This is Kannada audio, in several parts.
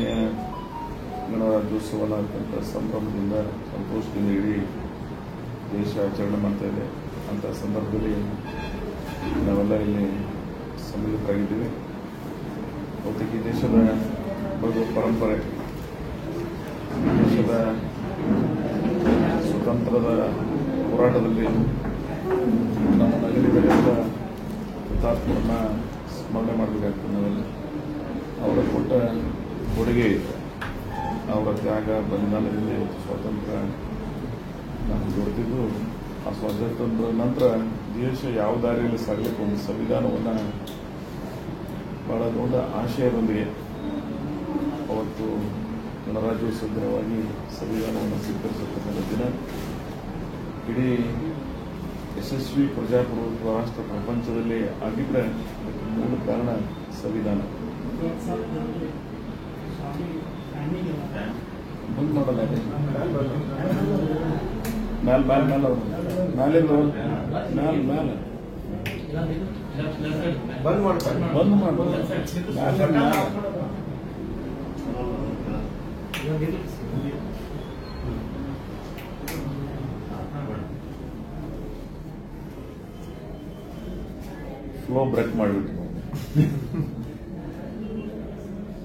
ಸಾಮಾನ್ಯ ಗಣರಾಜ್ಯೋತ್ಸವನ ಅತ್ಯಂತ ಸಂಭ್ರಮದಿಂದ ಸಂತೋಷದಿಂದ ಇಡೀ ದೇಶ ಆಚರಣೆ ಮಾಡ್ತಾ ಇದೆ. ಅಂಥ ಸಂದರ್ಭದಲ್ಲಿ ನಾವೆಲ್ಲ ಇಲ್ಲಿ ಸಮ್ಮಿಲಿತರಾಗಿದ್ದೀವಿ. ಬಹುತೇಕ ಈ ದೇಶದ ಒಂದು ಪರಂಪರೆ, ದೇಶದ ಸ್ವತಂತ್ರದ ಹೋರಾಟದಲ್ಲಿ ನಮ್ಮ ನಗರಿಗಳೆಲ್ಲ ಹುತಾತ್ಮರನ್ನ ಸ್ಮರಣೆ ಮಾಡಬೇಕಾಗ್ತದೆ. ನಾವೆಲ್ಲ ಅವರ ಕೊಟ್ಟ ಕೊಡುಗೆ ಇತ್ತು, ಅವರ ತ್ಯಾಗ ಬಲಿದಾನದಿಂದ ಇವತ್ತು ಸ್ವಾತಂತ್ರ್ಯ ನಾವು ದೊರೆತಿದ್ದು. ಆ ಸ್ವಾತಂತ್ರ್ಯದ ನಂತರ ದೇಶ ಯಾವ ದಾರಿಯಲ್ಲಿ ಸಾಗಲಿಕ್ಕೆ ಒಂದು ಸಂವಿಧಾನವನ್ನು ಬಹಳ ದೊಡ್ಡ ಆಶಯದೊಂದಿಗೆ ಅವತ್ತು ಗಣರಾಜ್ಯೋತ್ಸವ ದಿನವಾಗಿ ಸಂವಿಧಾನವನ್ನು ಸ್ವೀಕರಿಸತಕ್ಕಂಥ ದಿನ. ಇಡೀ ಯಶಸ್ವಿ ಪ್ರಜಾಪ್ರಭುತ್ವ ರಾಷ್ಟ್ರ ಪ್ರಪಂಚದಲ್ಲಿ ಆಗಿದ್ರೆ ಅದಕ್ಕೆ ಮೂಲ ಕಾರಣ ಸಂವಿಧಾನ. ಬಂದ್ ಮಾಡಲ್ಲ ಫ್ಲೋ ಬ್ರೇಕ್ ಮಾಡಿಬಿಟ್ಟು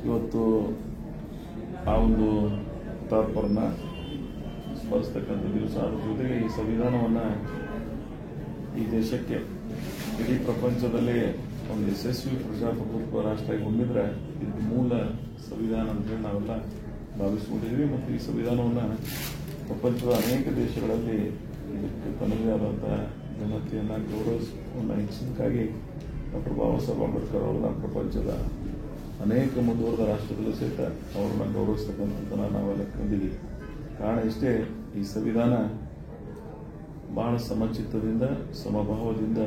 ಇವತ್ತು ಆ ಒಂದು ಹುತಾತ್ಮರನ್ನ ಸ್ಮರಿಸ್ತಕ್ಕಂಥ ದಿವಸ. ಅದ್ರ ಜೊತೆಗೆ ಈ ಸಂವಿಧಾನವನ್ನು ಈ ದೇಶಕ್ಕೆ ಇಡೀ ಪ್ರಪಂಚದಲ್ಲಿ ಒಂದು ಯಶಸ್ವಿ ಪ್ರಜಾಪ್ರಭುತ್ವ ರಾಷ್ಟ್ರ ಹೊಂದಿದ್ರೆ ಇದಕ್ಕೆ ಮೂಲ ಸಂವಿಧಾನ ಅಂತೇಳಿ ನಾವೆಲ್ಲ ಭಾವಿಸ್ಕೊಂಡಿದ್ದೀವಿ. ಮತ್ತು ಈ ಸಂವಿಧಾನವನ್ನು ಪ್ರಪಂಚದ ಅನೇಕ ದೇಶಗಳಲ್ಲಿ ಇದಕ್ಕೆ ತನ್ನದೇ ಆದಂತಹ ಘನತೆಯನ್ನು ಗೌರವಿಸುವ ಹೆಚ್ಚಿನಕ್ಕಾಗಿ ಡಾಕ್ಟರ್ ಬಾಬಾ ಸಾಹೇಬ್ ಅಂಬೇಡ್ಕರ್ ಅವರನ್ನ ಪ್ರಪಂಚದ ಅನೇಕ ಮುಂದುವರೆದ ರಾಷ್ಟ್ರದಲ್ಲೂ ಸಹಿತ ಅವ್ರನ್ನ ಗೌರವಿಸ್ತಕ್ಕಂಥದ್ದನ್ನು ನಾವೆಲ್ಲ ಕಂಡಿದ್ದೀವಿ. ಕಾರಣ ಇಷ್ಟೇ, ಈ ಸಂವಿಧಾನ ಬಹಳ ಸಮಚಿತ್ತದಿಂದ ಸಮಭಾವದಿಂದ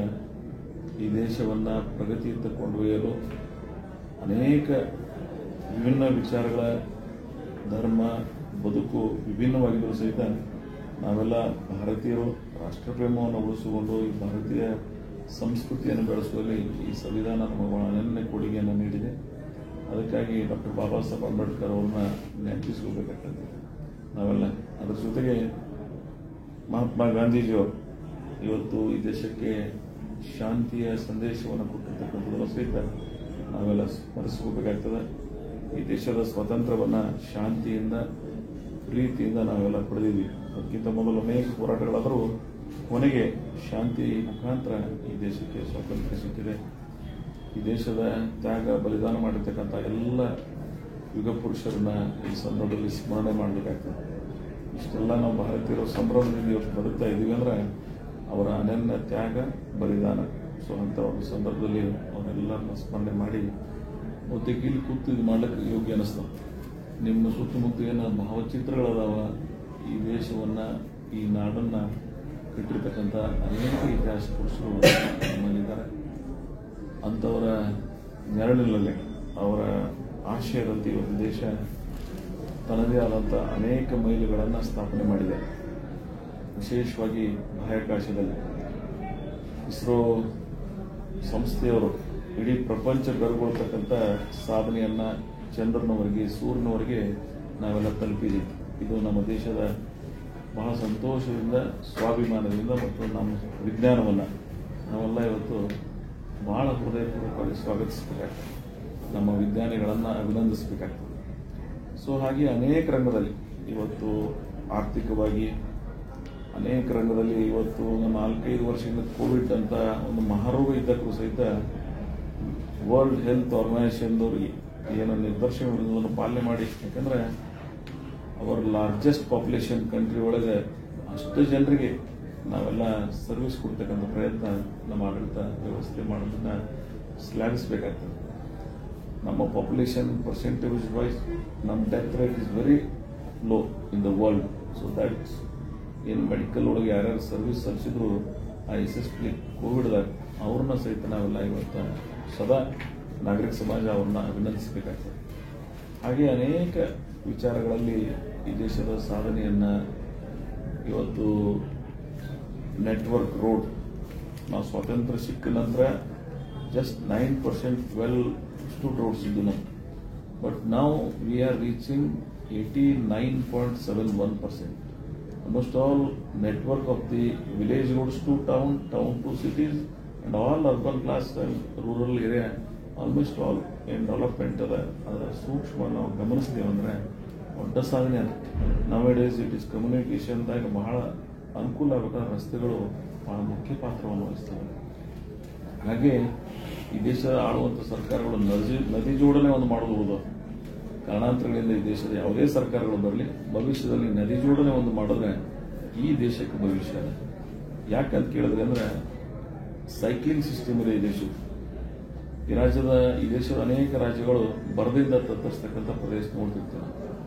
ಈ ದೇಶವನ್ನು ಪ್ರಗತಿಯತ್ತ ಕೊಂಡೊಯ್ಯಲು ಅನೇಕ ವಿಭಿನ್ನ ವಿಚಾರಗಳ ಧರ್ಮ ಬದುಕು ವಿಭಿನ್ನವಾಗಿದ್ದರೂ ಸಹಿತ ನಾವೆಲ್ಲ ಭಾರತೀಯರು ರಾಷ್ಟ್ರಪ್ರೇಮವನ್ನು ಉಳಿಸಿಕೊಂಡು ಈ ಭಾರತೀಯ ಸಂಸ್ಕೃತಿಯನ್ನು ಬೆಳೆಸುವಲ್ಲಿ ಈ ಸಂವಿಧಾನ ನಮಗೆ ಬಹಳ ಅನನ್ಯ ಕೊಡುಗೆಯನ್ನು ನೀಡಿದೆ. ಅದಕ್ಕಾಗಿ ಡಾಕ್ಟರ್ ಬಾಬಾ ಸಾಹೇಬ್ ಅಂಬೇಡ್ಕರ್ ಅವ್ರನ್ನ ನೆನಪಿಸ್ಕೋಬೇಕಾಗ್ತದೆ ನಾವೆಲ್ಲ. ಅದರ ಜೊತೆಗೆ ಮಹಾತ್ಮ ಗಾಂಧೀಜಿಯವರು ಇವತ್ತು ಈ ದೇಶಕ್ಕೆ ಶಾಂತಿಯ ಸಂದೇಶವನ್ನು ಕೊಟ್ಟಿರ್ತಕ್ಕಂಥದ್ದು ಸಹಿತ ನಾವೆಲ್ಲ ಸ್ಮರಿಸ್ಕೋಬೇಕಾಗ್ತದೆ. ಈ ದೇಶದ ಸ್ವಾತಂತ್ರ್ಯವನ್ನು ಶಾಂತಿಯಿಂದ ಪ್ರೀತಿಯಿಂದ ನಾವೆಲ್ಲ ಪಡೆದಿದ್ವಿ. ಅದಕ್ಕಿಂತ ಮೊದಲು ಅನೇಕ ಹೋರಾಟಗಳಾದರೂ ಕೊನೆಗೆ ಶಾಂತಿ ಮುಖಾಂತರ ಈ ದೇಶಕ್ಕೆ ಸ್ವಾತಂತ್ರ್ಯ ಸಿಕ್ಕಿದೆ. ಈ ದೇಶದ ತ್ಯಾಗ ಬಲಿದಾನ ಮಾಡಿರ್ತಕ್ಕಂಥ ಎಲ್ಲ ಯುಗ ಪುರುಷರನ್ನ ಈ ಸಂದರ್ಭದಲ್ಲಿ ಸ್ಮರಣೆ ಮಾಡಬೇಕಾಗ್ತದೆ. ಇಷ್ಟೆಲ್ಲ ನಾವು ಭಾರತೀಯರು ಸಂಭ್ರಮದಿಂದ ಇವತ್ತು ಬದುಕ್ತಾ ಇದ್ದೀವಿ ಅಂದ್ರೆ ಅವರ ಅನನ್ಯ ತ್ಯಾಗ ಬಲಿದಾನ. ಸೊ ಅಂತ ಒಂದು ಸಂದರ್ಭದಲ್ಲಿ ಅವರೆಲ್ಲರನ್ನ ಸ್ಮರಣೆ ಮಾಡಿ ಬಹುತೇಕ ಇಲ್ಲಿ ಕೂತು ಇದು ಮಾಡ್ಲಿಕ್ಕೆ ಯೋಗ್ಯ ಅನ್ನಿಸ್ತಾವ. ನಿಮ್ಮ ಸುತ್ತಮುತ್ತ ಏನೋ ಭಾವಚಿತ್ರಗಳದಾವ. ಈ ದೇಶವನ್ನು ಈ ನಾಡನ್ನು ಕಟ್ಟಿರ್ತಕ್ಕಂಥ ಅನೇಕ ಇತಿಹಾಸ ಪುರುಷರು ನಮ್ಮಲ್ಲಿದ್ದಾರೆ. ಅಂಥವರ ನೆರಳಿನಲ್ಲಿ ಅವರ ಆಶಯದಂತೆ ಇವತ್ತು ದೇಶ ತನ್ನದೇ ಆದಂಥ ಅನೇಕ ಮೈಲುಗಳನ್ನು ಸ್ಥಾಪನೆ ಮಾಡಿದೆ. ವಿಶೇಷವಾಗಿ ಬಾಹ್ಯಾಕಾಶದಲ್ಲಿ ಇಸ್ರೋ ಸಂಸ್ಥೆಯವರು ಇಡೀ ಪ್ರಪಂಚ ಬೆರಗೊಳ್ತಕ್ಕಂಥ ಸಾಧನೆಯನ್ನು ಚಂದ್ರನವರೆಗೆ ಸೂರ್ಯನವರೆಗೆ ನಾವೆಲ್ಲ ತಲುಪಿದ್ದೀವಿ. ಇದು ನಮ್ಮ ದೇಶದ ಬಹಳ ಸಂತೋಷದಿಂದ ಸ್ವಾಭಿಮಾನದಿಂದ ಮತ್ತು ನಮ್ಮ ವಿಜ್ಞಾನವನ್ನು ನಾವೆಲ್ಲ ಇವತ್ತು ಬಹಳ ಹೃದಯಪೂರ್ವಕವಾಗಿ ಸ್ವಾಗತಿಸಬೇಕಾಗ್ತದೆ. ನಮ್ಮ ವಿಜ್ಞಾನಿಗಳನ್ನು ಅಭಿನಂದಿಸಬೇಕಾಗ್ತದೆ. ಸೊ ಹಾಗೆ ಅನೇಕ ರಂಗದಲ್ಲಿ ಇವತ್ತು ಆರ್ಥಿಕವಾಗಿ ಅನೇಕ ರಂಗದಲ್ಲಿ ಇವತ್ತು 4-5 ವರ್ಷದಿಂದ ಕೋವಿಡ್ ಅಂತ ಒಂದು ಮಹಾರೋಗ ಇದ್ದಕ್ಕೂ ಸಹಿತ ವರ್ಲ್ಡ್ ಹೆಲ್ತ್ ಆರ್ಗನೈಸೇಷನ್ದವ್ರಿಗೆ ಏನೋ ನಿರ್ದೇಶನಗಳನ್ನು ಪಾಲನೆ ಮಾಡಿ, ಯಾಕಂದ್ರೆ ಅವರ ಲಾರ್ಜೆಸ್ಟ್ ಪಾಪ್ಯುಲೇಷನ್ ಕಂಟ್ರಿ ಒಳಗೆ ಅಷ್ಟು ಜನರಿಗೆ ನಾವೆಲ್ಲ ಸರ್ವಿಸ್ ಕೊಡ್ತಕ್ಕಂಥ ಪ್ರಯತ್ನ ನಮ್ಮ ಆಡಳಿತ ವ್ಯವಸ್ಥೆ ಮಾಡೋದನ್ನ ಶ್ಲಾಘಿಸಬೇಕಾಗ್ತದೆ. ನಮ್ಮ ಪಾಪ್ಯುಲೇಷನ್ ಪರ್ಸೆಂಟೇಜ್ ವೈಸ್ ನಮ್ಮ death rate is very low in the world. So that's ಏನು ಮೆಡಿಕಲ್ ಒಳಗೆ ಯಾರ್ಯಾರು ಸರ್ವಿಸ್ ಸಲ್ಲಿಸಿದ್ರು ಆ ಎಸ್ಪೆಷಲಿ ಕೋವಿಡ್ದಾಗ ಅವ್ರನ್ನ ಸಹಿತ ನಾವೆಲ್ಲ ಇವತ್ತು ಸದಾ ನಾಗರಿಕ ಸಮಾಜ ಅವ್ರನ್ನ ಅಭಿನಂದಿಸಬೇಕಾಗ್ತದೆ. ಹಾಗೆ ಅನೇಕ ವಿಚಾರಗಳಲ್ಲಿ ಈ ದೇಶದ ಸಾಧನೆಯನ್ನು ಇವತ್ತು ನೆಟ್ವರ್ಕ್ ರೋಡ್ ನಾವು ಸ್ವಾತಂತ್ರ್ಯ ಸಿಕ್ಕ ನಂತರ ಜಸ್ಟ್ 9% ವೆಲ್ ಸ್ಟೂಡ್ ರೋಡ್ಸ್ ಇದ್ದು ನಮ್ಮ But now we are reaching 89.71%. Almost all network of the village roads to town, town to cities, and all urban class and rural area, almost all in development ಅದರ ಸೂಕ್ಷ್ಮ ನಾವು ಗಮನಿಸ್ತೀವಿ ಅಂದರೆ ದೊಡ್ಡ ಸಾಧನೆ ಅದು. ನೌ-ಎ-ಡೇಸ್ ಇಟ್ ಇಸ್ ಕಮ್ಯುನಿಕೇಶನ್ದಾಗ ಬಹಳ ಅನುಕೂಲ ಆಗಬೇಕಾದ ರಸ್ತೆಗಳು ಬಹಳ ಮುಖ್ಯ ಪಾತ್ರವನ್ನು ವಹಿಸ್ತವೆ. ಹಾಗೆ ಈ ದೇಶ ಆಳುವಂಥ ಸರ್ಕಾರಗಳು ನದಿ ಜೋಡಣೆ ಒಂದು ಮಾಡೋದು ಕಾರಣಾಂತರಗಳಿಂದ ಈ ದೇಶದ ಯಾವುದೇ ಸರ್ಕಾರಗಳು ಬರಲಿ, ಭವಿಷ್ಯದಲ್ಲಿ ನದಿ ಜೋಡಣೆ ಒಂದು ಮಾಡಿದ್ರೆ ಈ ದೇಶಕ್ಕೆ ಭವಿಷ್ಯ. ಯಾಕಂತ ಕೇಳಿದ್ರೆ ಅಂದ್ರೆ ಸೈಕ್ಲಿಂಗ್ ಸಿಸ್ಟಮ್ ಇದೆ ಈ ದೇಶಕ್ಕೆ. ಈ ದೇಶದ ಅನೇಕ ರಾಜ್ಯಗಳು ಬರದಿಂದ ತತ್ತರಿಸ್ತಕ್ಕಂಥ ಪ್ರದೇಶ ನೋಡ್ತಿರ್ತೀವಿ.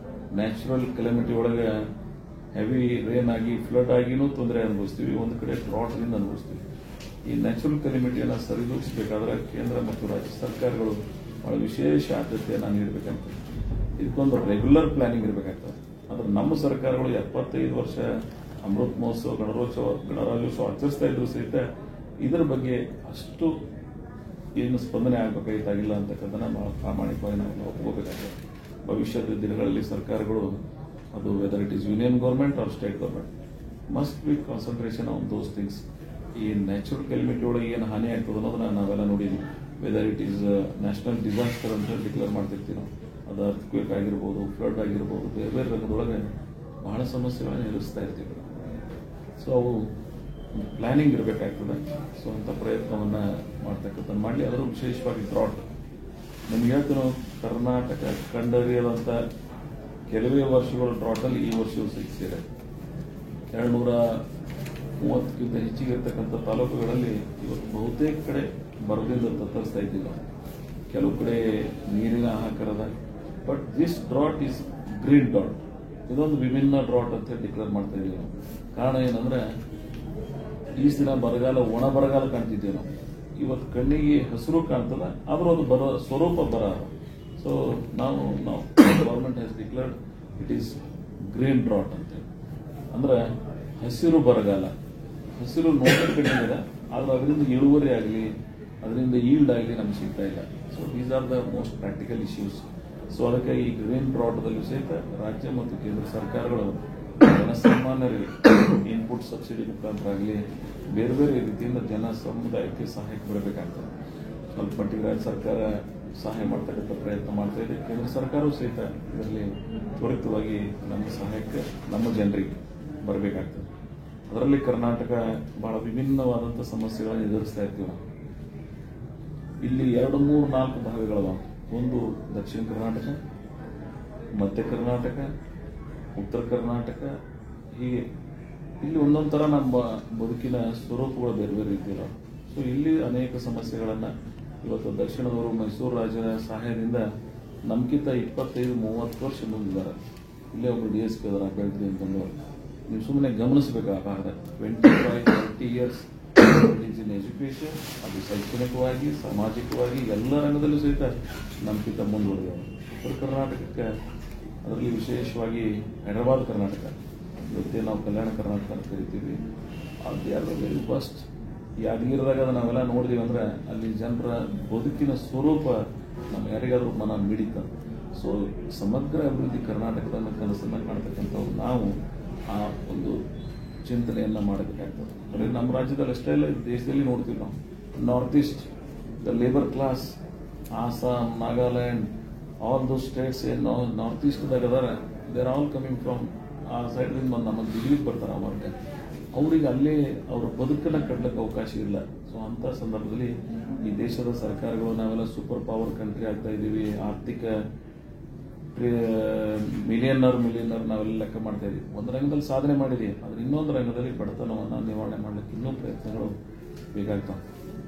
ನ್ಯಾಚುರಲ್ ಕೆಲೆಮಿಟಿ ಒಳಗೆ ಹೆವಿ ರೇನ್ ಆಗಿ ಫ್ಲಡ್ ಆಗಿನೂ ತೊಂದರೆ ಅನುಭವಿಸ್ತೀವಿ, ಒಂದು ಕಡೆ ಡ್ರಾಟ್ನಿಂದ ಅನುಭವಿಸ್ತೀವಿ. ಈ ನ್ಯಾಚುರಲ್ ಕೆಲೆಮಿಟಿಯನ್ನು ಸರಿದೂಗಿಸಬೇಕಾದ್ರೆ ಕೇಂದ್ರ ಮತ್ತು ರಾಜ್ಯ ಸರ್ಕಾರಗಳು ಬಹಳ ವಿಶೇಷ ಆದ್ಯತೆಯನ್ನು ನೀಡಬೇಕಂತ ಇದಕ್ಕೊಂದು ರೆಗ್ಯುಲರ್ ಪ್ಲಾನಿಂಗ್ ಇರಬೇಕಾಗ್ತದೆ. ಆದ್ರೆ ನಮ್ಮ ಸರ್ಕಾರಗಳು 75 ವರ್ಷ ಅಮೃತ್ ಮಹೋತ್ಸವ, ಗಣರಾಜ್ಯೋತ್ಸವ ಆಚರಿಸ್ತಾ ಇದ್ರು ಸಹಿತ ಇದರ ಬಗ್ಗೆ ಅಷ್ಟು ಏನು ಸ್ಪಂದನೆ ಆಗಬೇಕಾಗಿಲ್ಲ ಅಂತಕ್ಕಂಥನ್ನ ಬಹಳ ಪ್ರಾಮಾಣಿಕವಾಗಿ ನಾವು ಒಪ್ಕೋಬೇಕಾಗ್ತದೆ. ಭವಿಷ್ಯದ ದಿನಗಳಲ್ಲಿ ಸರ್ಕಾರಗಳು, ಅದು weather it is union government or state government, must be concentration on those things. ಈ ನ್ಯಾಚುರಲ್ ಕೆಲೆಮಿಟಿ ಒಳಗೆ ಏನು ಹಾನಿ ಆಗ್ತದೆ ಅನ್ನೋದನ್ನ ನಾವೆಲ್ಲ ನೋಡಿದ್ವಿ. Weather it is national disaster ಅಂತ ಡಿಕ್ಲೇರ್ ಮಾಡ್ತಿರ್ತೀವಿ ನಾವು. ಅದು ಅರ್ಥಕ್ವೇಕ್ ಆಗಿರ್ಬೋದು, ಫ್ಲಡ್ ಆಗಿರ್ಬೋದು, ಬೇರೆ ಬೇರೆ ರಂಗದೊಳಗೆ ಬಹಳ ಸಮಸ್ಯೆಗಳನ್ನು ಎದುರಿಸ್ತಾ ಇರ್ತೀವಿ. ಸೊ ಅವು ಪ್ಲಾನಿಂಗ್ ಇರಬೇಕಾಗ್ತದೆ. ಸೊ ಅಂತ ಪ್ರಯತ್ನವನ್ನ ಮಾಡ್ತಕ್ಕಂಥ ಮಾಡಲಿ. ಅದರ ವಿಶೇಷವಾಗಿ ಡ್ರಾಟ್ ನಮ್ಗೆ ಹೇಳ್ತೀವಿ, ಕರ್ನಾಟಕ ಕಂಡರಿಯದಂತ ಕೆಲವೇ ವರ್ಷಗಳು ಡ್ರಾಟಲ್ಲಿ ಈ ವರ್ಷವೂ ಸೇರಿದೆ. 230ಕ್ಕಿಂತ ಹೆಚ್ಚಿಗೆ ಇರತಕ್ಕಂಥ ತಾಲೂಕುಗಳಲ್ಲಿ ಇವತ್ತು ಬಹುತೇಕ ಕಡೆ ಬರದಿಂದ ತತ್ತರಿಸ್ತಾ ಇದ್ದಿಲ್ಲ. ಕೆಲವು ಕಡೆ ನೀರಿನ ಹಾಹಾಕಾರದ. But this drought is green drought. ಇದೊಂದು ವಿಭಿನ್ನ ಡ್ರಾಟ್ ಅಂತ ಡಿಕ್ಲೇರ್ ಮಾಡ್ತಾ ಇದ್ದೀವಿ ನಾವು. ಕಾರಣ ಏನಂದ್ರೆ ಈ ದಿನ ಬರಗಾಲ, ಒಣ ಬರಗಾಲ ಕಾಣ್ತಿದ್ದೀವಿ ನಾವು. ಇವತ್ತು ಕಣ್ಣಿಗೆ ಹಸಿರು ಕಾಣ್ತದ, ಆದ್ರೂ ಅದು ಸ್ವರೂಪ ಬರ. ಸೊ ನಾವು government has declared it is green drought ಅಂತೇಳಿ. ಅಂದ್ರೆ ಹಸಿರು ಬರಗಾಲ. ಹಸಿರು ನೋಡೋಕೆ ಕಡಿಮೆ ಇದೆ, ಆದ್ರೆ ಅದರಿಂದ ಇಳುವರಿ ಆಗಲಿ, ಅದರಿಂದ ಈಲ್ಡ್ ಆಗಲಿ ನಮ್ಗೆ ಸಿಗ್ತಾ ಇಲ್ಲ. So these are the most practical issues. So ಅದಕ್ಕೆ ಈ ಗ್ರೀನ್ ಡ್ರಾಟ್ದಲ್ಲಿ ಸಹಿತ ರಾಜ್ಯ ಮತ್ತು ಕೇಂದ್ರ ಸರ್ಕಾರಗಳು ಜನಸಾಮಾನ್ಯರಿಗೆ ಇನ್ಪುಟ್ ಸಬ್ಸಿಡಿ ಮುಖಾಂತರ ಆಗಲಿ ಬೇರೆ ಬೇರೆ ರೀತಿಯಿಂದ ಜನ ಸಮುದಾಯಕ್ಕೆ ಸಹಾಯಕ್ಕೆ ಬರಬೇಕಾಗ್ತದೆ. ಸ್ವಲ್ಪ ಮಟ್ಟಿಗೆ ರಾಜ್ಯ ಸರ್ಕಾರ ಸಹಾಯ ಮಾಡ್ತಕ್ಕಂಥ ಪ್ರಯತ್ನ ಮಾಡ್ತಾ ಇದೆ. ಕೇಂದ್ರ ಸರ್ಕಾರವೂ ಸಹಿತ ಇದರಲ್ಲಿ ತ್ವರಿತವಾಗಿ ನಮ್ಮ ಸಹಾಯಕ್ಕೆ ನಮ್ಮ ಜನರಿಗೆ ಬರಬೇಕಾಗ್ತದೆ. ಅದರಲ್ಲಿ ಕರ್ನಾಟಕ ಬಹಳ ವಿಭಿನ್ನವಾದಂಥ ಸಮಸ್ಯೆಗಳನ್ನು ಎದುರಿಸ್ತಾ ಇರ್ತೀವಿ ನಾವು. ಇಲ್ಲಿ 2, 3, 4 ಭಾಗಗಳವ. ಒಂದು ದಕ್ಷಿಣ ಕರ್ನಾಟಕ, ಮಧ್ಯ ಕರ್ನಾಟಕ, ಉತ್ತರ ಕರ್ನಾಟಕ. ಹೀಗೆ ಇಲ್ಲಿ ಒಂದೊಂದು ತರ ನಮ್ಮ ಬದುಕಿನ ಸ್ವರೂಪಗಳು ಬೇರೆ ಬೇರೆ ರೀತಿಯಲ್ಲ. ಸೊ ಇಲ್ಲಿ ಅನೇಕ ಸಮಸ್ಯೆಗಳನ್ನ ಇವತ್ತು ದಕ್ಷಿಣದವರು ಮೈಸೂರು ರಾಜ್ಯದ ಸಹಾಯದಿಂದ ನಮ್ಗಿಂತ 25-30 ವರ್ಷ ಮುಂದಿದ್ದಾರೆ. ಇಲ್ಲೇ ಒಬ್ಬರು DSK ಅದರ ಬೆಳೆದ್ರಿ ಅಂತಂದವರು. ನೀವು ಸುಮ್ಮನೆ ಗಮನಿಸಬೇಕಾಗ 25-30 ಇಯರ್ಸ್ ಇನ್ ಎಜುಕೇಶನ್, ಅದು ಶೈಕ್ಷಣಿಕವಾಗಿ, ಸಾಮಾಜಿಕವಾಗಿ ಎಲ್ಲ ರಂಗದಲ್ಲೂ ಸಹಿತ ನಮ್ಗಿಂತ ಮುಂದುವರೆದವರು. ಉತ್ತರ ಕರ್ನಾಟಕಕ್ಕೆ, ಅದರಲ್ಲಿ ವಿಶೇಷವಾಗಿ ಹೈದರಾಬಾದ್ ಕರ್ನಾಟಕ, ಇವತ್ತೇ ನಾವು ಕಲ್ಯಾಣ ಕರ್ನಾಟಕ ಅಂತ ಕರಿತೀವಿ, ಅದು ಯಾರು ವೆರಿ ಫಸ್ಟ್. ಯಾದಗಿರಿದಾಗ ನಾವೆಲ್ಲ ನೋಡಿದೀವಿ ಅಂದ್ರೆ ಅಲ್ಲಿ ಜನರ ಬದುಕಿನ ಸ್ವರೂಪ ನಮ್ಮ ಯಾರಿಗಾದ್ರೂ ಮನ ಮಿಡಿತ. ಸೊ ಸಮಗ್ರ ಅಭಿವೃದ್ಧಿ ಕರ್ನಾಟಕದ ಕನಸನ್ನ ಕಾಣ್ತಕ್ಕಂಥವ್ರು ನಾವು ಆ ಒಂದು ಚಿಂತನೆಯನ್ನ ಮಾಡಬೇಕಾಗ್ತದೆ. ಬರೀ ನಮ್ಮ ರಾಜ್ಯದಲ್ಲಿ ಅಷ್ಟೇ ಇಲ್ಲ, ದೇಶದಲ್ಲಿ ನೋಡ್ತೀವಿ ನಾವು. North East, the labour class, Assam, Nagaland, all those States ಏನು ನಾರ್ತ್ ಈಸ್ಟ್ದಾಗ ಅದಾರ, they are all coming from ಆ ಸೈಡ್ರಿಂದ ಬಂದು ನಮ್ಮ ದಿಲ್ಲಿಗೆ ಬರ್ತಾರೆ ಆ ವರ್ಗ. ಅವ್ರಿಗೆ ಅಲ್ಲೇ ಅವ್ರ ಬದುಕನ್ನ ಕಟ್ಟಲಿಕ್ಕೆ ಅವಕಾಶ ಇಲ್ಲ. ಸೊ ಅಂತ ಸಂದರ್ಭದಲ್ಲಿ ಈ ದೇಶದ ಸರ್ಕಾರಗಳು ನಾವೆಲ್ಲ ಸೂಪರ್ ಪವರ್ ಕಂಟ್ರಿ ಆಗ್ತಾ ಇದ್ದೀವಿ, ಆರ್ಥಿಕ ಮಿಲಿಯನರ್ ನಾವೆಲ್ಲ ಲೆಕ್ಕ ಮಾಡ್ತಾ ಇದೀವಿ. ಒಂದು ರಂಗದಲ್ಲಿ ಸಾಧನೆ ಮಾಡಿದೀವಿ, ಆದ್ರೆ ಇನ್ನೊಂದು ರಂಗದಲ್ಲಿ ಬಡತನವನ್ನು ನಿವಾರಣೆ ಮಾಡಲಿಕ್ಕೆ ಇನ್ನೂ ಪ್ರಯತ್ನಗಳು ಬೇಕಾಗ್ತಾವೆ.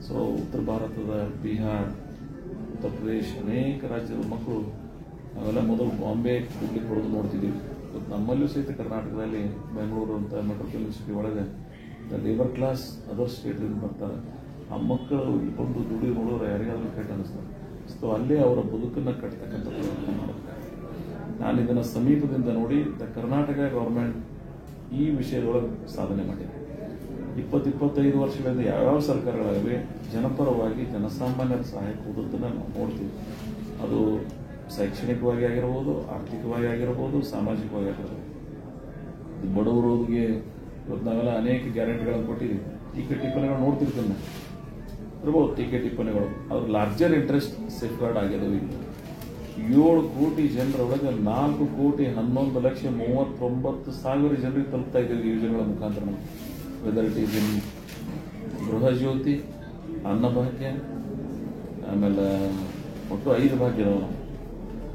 ಸೊ ಉತ್ತರ ಭಾರತದ ಬಿಹಾರ್, ಉತ್ತರ ಪ್ರದೇಶ, ಅನೇಕ ರಾಜ್ಯದ ಮಕ್ಕಳು ನಾವೆಲ್ಲ ಮೊದಲು ಬಾಂಬೆ, ದಿಲ್ಲಿ ಕೊಡೋದು ನೋಡ್ತಿದ್ದೀವಿ. ನಮ್ಮಲ್ಲೂ ಸಹಿತ ಕರ್ನಾಟಕದಲ್ಲಿ ಬೆಂಗಳೂರು ಅಂತ ಮೆಟ್ರೋಪಾಲಿಟನ್ ಸಿಟಿ ಒಳಗೆ ದ ಲೇಬರ್ ಕ್ಲಾಸ್ ಅದರ್ ಸ್ಟೇಟ್ದಿಂದ ಬರ್ತಾರೆ. ಆ ಮಕ್ಕಳು ಬಂದು ದುಡಿ ನೋಡಿದ್ರೆ ಯಾರಿಗಾದ್ರೂ ಕೆಟ್ಟ ಅನಿಸ್ತಾರೆ. ಸೊ ಅಲ್ಲೇ ಅವರ ಬದುಕನ್ನು ಕಟ್ತಕ್ಕಂಥ ಪ್ರಯತ್ನ ಮಾಡಬೇಕು. ನಾನು ಇದನ್ನು ಸಮೀಪದಿಂದ ನೋಡಿ ದ ಕರ್ನಾಟಕ ಗವರ್ಮೆಂಟ್ ಈ ವಿಷಯದೊಳಗೆ ಸಾಧನೆ ಮಾಡಿದೆ. 20-25 ವರ್ಷಗಳಿಂದ ಯಾವ್ಯಾವ ಸರ್ಕಾರಗಳಾಗಲಿ ಜನಪರವಾಗಿ ಜನಸಾಮಾನ್ಯರ ಸಹಾಯಕ್ಕೆ ಹೋದದ್ದನ್ನು ನಾವು ನೋಡ್ತೀವಿ. ಅದು ಶೈಕ್ಷಣಿಕವಾಗಿ ಆಗಿರ್ಬೋದು, ಆರ್ಥಿಕವಾಗಿ ಆಗಿರ್ಬೋದು, ಸಾಮಾಜಿಕವಾಗಿ ಆಗಿರ್ಬೋದು. ಬಡವರಿಗೆ ಇವತ್ತು ನಾವೆಲ್ಲ ಅನೇಕ ಗ್ಯಾರಂಟಿಗಳನ್ನು ಕೊಟ್ಟಿದ್ದೀವಿ. ಟೀಕೆ ಟಿಪ್ಪಣಿಗಳು ನೋಡ್ತಿರ್ತೀನಿ ನಾನು, ಇರ್ಬೋದು ಟೀಕೆ ಟಿಪ್ಪಣಿಗಳು. ಅವ್ರ ಲಾರ್ಜರ್ ಇಂಟ್ರೆಸ್ಟ್ ಸೇಫ್ ಗಾರ್ಡ್ ಆಗ್ಯದವು. ಇಲ್ಲ 7 ಕೋಟಿ ಜನರೊಳಗೆ 4,11,39,000 ಜನರಿಗೆ ತಲುಪ್ತಾ ಇದ್ದೀವಿ ಯೋಜನೆಗಳ ಮುಖಾಂತರ. ವೆದರ್ ಇಟ್ ಈಸ್ ಇನ್ ಗೃಹ ಜ್ಯೋತಿ, ಅನ್ನಭಾಗ್ಯ, ಆಮೇಲೆ ಒಟ್ಟು 5 ಭಾಗ್ಯದವ,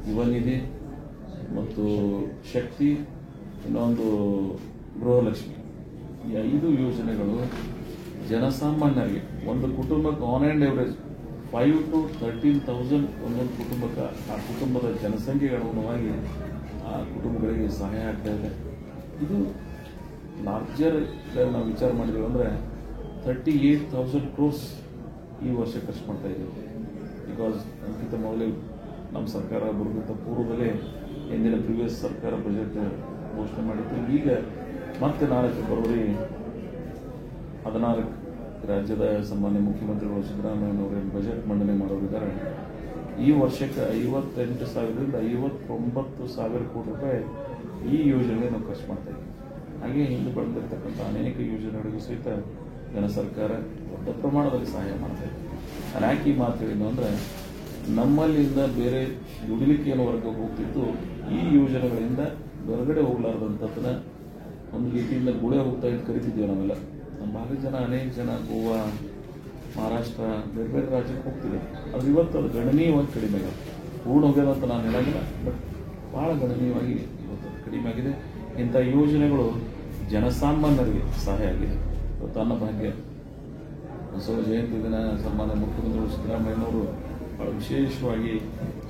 ಯುವ ನಿಧಿ ಮತ್ತು ಶಕ್ತಿ, ಇನ್ನೊಂದು ಗೃಹಲಕ್ಷ್ಮಿ. ಈ 5 ಯೋಜನೆಗಳು ಜನಸಾಮಾನ್ಯರಿಗೆ ಒಂದು ಕುಟುಂಬಕ್ಕೆ ಆನ್ ಆ್ಯಂಡ್ ಎವರೇಜ್ 5 to 13,000 ಒಂದೊಂದು ಕುಟುಂಬಕ್ಕೆ, ಆ ಕುಟುಂಬದ ಜನಸಂಖ್ಯೆಗೆ ಅನುಗುಣವಾಗಿ ಆ ಕುಟುಂಬಗಳಿಗೆ ಸಹಾಯ ಆಗ್ತಾ ಇದೆ. ಇದು ಲಾರ್ಜರ್ ನಾವು ವಿಚಾರ ಮಾಡಿದೀವಿ ಅಂದರೆ 38,000 crores ಈ ವರ್ಷ ಖರ್ಚು ಮಾಡ್ತಾ ಇದ್ದೀವಿ. ಬಿಕಾಸ್ ಅದಕ್ಕಿಂತ ಮೊದಲೇ ನಮ್ಮ ಸರ್ಕಾರ ಬರುವಂಥ ಪೂರ್ವದಲ್ಲೇ ಹಿಂದಿನ ಪ್ರಿವಿಯಸ್ ಸರ್ಕಾರ ಬಜೆಟ್ ಘೋಷಣೆ ಮಾಡಿತ್ತು. ಈಗ ಮತ್ತೆ 4 ಫೆಬ್ರವರಿ 14 ರಾಜ್ಯದ ಸನ್ಮಾನ್ಯ ಮುಖ್ಯಮಂತ್ರಿಗಳು ಸಿದ್ದರಾಮಯ್ಯನವರು ಬಜೆಟ್ ಮಂಡನೆ ಮಾಡೋರಿದ್ದಾರೆ. ಈ ವರ್ಷಕ್ಕೆ 58,000ರಿಂದ 59,000 ಕೋಟಿ ರೂಪಾಯಿ ಈ ಯೋಜನೆಗೆ ನಾವು ಖರ್ಚು ಮಾಡ್ತಾ ಇದ್ದೀವಿ. ಹಾಗೆ ಹಿಂದೆ ಬಂದಿರತಕ್ಕಂಥ ಅನೇಕ ಯೋಜನೆಗಳಿಗೂ ಸಹಿತ ಜನ ಸರ್ಕಾರ ದೊಡ್ಡ ಪ್ರಮಾಣದಲ್ಲಿ ಸಹಾಯ ಮಾಡ್ತಾ ಇದೆ. ನಾನು ಯಾಕೆ ಈ ಮಾತು ಹೇಳಿದ್ದು ಅಂದರೆ, ನಮ್ಮಲ್ಲಿಂದ ಬೇರೆ ದುಡಿಲಿಕ್ಕೆ ಏನು ಹೊರಗೆ ಹೋಗ್ತಿತ್ತು, ಈ ಯೋಜನೆಗಳಿಂದ ಹೊರಗಡೆ ಹೋಗ್ಲಾರ್ದಂಥದ್ದನ್ನ ಒಂದು ರೀತಿಯಿಂದ ಗುಳೆ ಹೋಗ್ತಾ ಇದ್ದು ಕರಿತಿದ್ದೀವಿ ನಾವೆಲ್ಲ. ನಮ್ಮ ಭಾಗದ ಜನ, ಅನೇಕ ಜನ ಗೋವಾ, ಮಹಾರಾಷ್ಟ್ರ, ಬೇರೆ ಬೇರೆ ರಾಜ್ಯಕ್ಕೆ ಹೋಗ್ತಿದೆ. ಅದು ಇವತ್ತು ಅದು ಗಣನೀಯವಾಗಿ ಕಡಿಮೆ ಆಗಿದೆ. ಪೂರ್ಣ ಹೋಗ್ಯದ ಅಂತ ನಾನು ಹೇಳೋಂಗಿಲ್ಲ, ಬಟ್ ಭಾಳ ಗಣನೀಯವಾಗಿ ಇವತ್ತು ಕಡಿಮೆ ಆಗಿದೆ. ಇಂಥ ಯೋಜನೆಗಳು ಜನಸಾಮಾನ್ಯರಿಗೆ ಸಹಾಯ ಆಗಿದೆ. ಇವತ್ತು ಅನ್ನಭಾಗ್ಯ ಬಸವ ಜಯಂತಿ ದಿನ ಸನ್ಮಾನ್ಯ ಮುಖ್ಯಮಂತ್ರಿಗಳು ಸಿದ್ದರಾಮಯ್ಯನವರು ಬಹಳ ವಿಶೇಷವಾಗಿ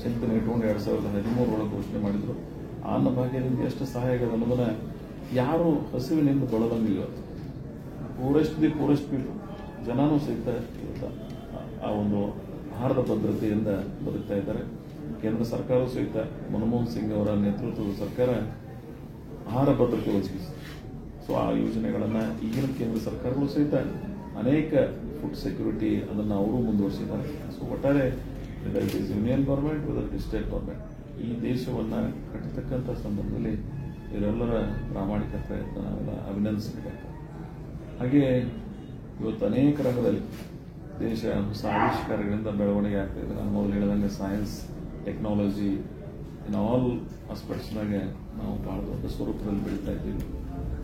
ಚಿಂತನೆ ಇಟ್ಕೊಂಡು 2013 ಘೋಷಣೆ ಮಾಡಿದರು. ಆ ಅನ್ನಭಾಗ್ಯದಿಂದ ಎಷ್ಟು ಸಹಾಯ ಆಗಿದೆ ಅನ್ನೋದನ್ನ ಯಾರು ಹಸಿವಿನಿಂದ ಬಳಲಂಗಿಲ್ಲ. ಪೂರೆಸ್ಟ್ ಪೀಪಲ್ ಜನನೂ ಸಹಿತ ಇವತ್ತು ಆ ಒಂದು ಆಹಾರದ ಭದ್ರತೆಯಿಂದ ಬದುಕ್ತಾ ಇದ್ದಾರೆ. ಕೇಂದ್ರ ಸರ್ಕಾರವೂ ಸಹಿತ ಮನಮೋಹನ್ ಸಿಂಗ್ ಅವರ ನೇತೃತ್ವದ ಸರ್ಕಾರ ಆಹಾರ ಭದ್ರತೆ ಒದಗಿಸಿದೆ. ಸೊ ಆ ಯೋಜನೆಗಳನ್ನು ಈಗಿನ ಕೇಂದ್ರ ಸರ್ಕಾರಗಳು ಸಹಿತ ಅನೇಕ ಫುಡ್ ಸೆಕ್ಯೂರಿಟಿ ಅದನ್ನು ಅವರು ಮುಂದುವರಿಸಿದ್ದಾರೆ. ಸೊ ಒಟ್ಟಾರೆ weather it is union government, whether it is state government, ಈ ದೇಶವನ್ನು ಕಟ್ಟತಕ್ಕಂಥ ಸಂದರ್ಭದಲ್ಲಿ ಇವರೆಲ್ಲರ ಪ್ರಾಮಾಣಿಕ ಪ್ರಯತ್ನ ನಾವೆಲ್ಲ ಅಭಿನಂದಿಸಬೇಕಾಗ್ತದೆ. ಹಾಗೆ ಇವತ್ತು ಅನೇಕ ರಂಗದಲ್ಲಿ ದೇಶ ಹೊಸ ಆವಿಷ್ಕಾರಗಳಿಂದ ಬೆಳವಣಿಗೆ ಆಗ್ತಾ ಇದೆ. ನಾನು ಮೊದಲು ಹೇಳಿದಂಗೆ ಸೈನ್ಸ್, ಟೆಕ್ನಾಲಜಿ ಇನ್ ಆಲ್ ಆಸ್ಪೆಕ್ಟ್ಸ್ನಾಗೆ ನಾವು ಬಹಳ ದೊಡ್ಡ ಸ್ವರೂಪದಲ್ಲಿ ಬೆಳೀತಾ ಇದ್ದೀವಿ.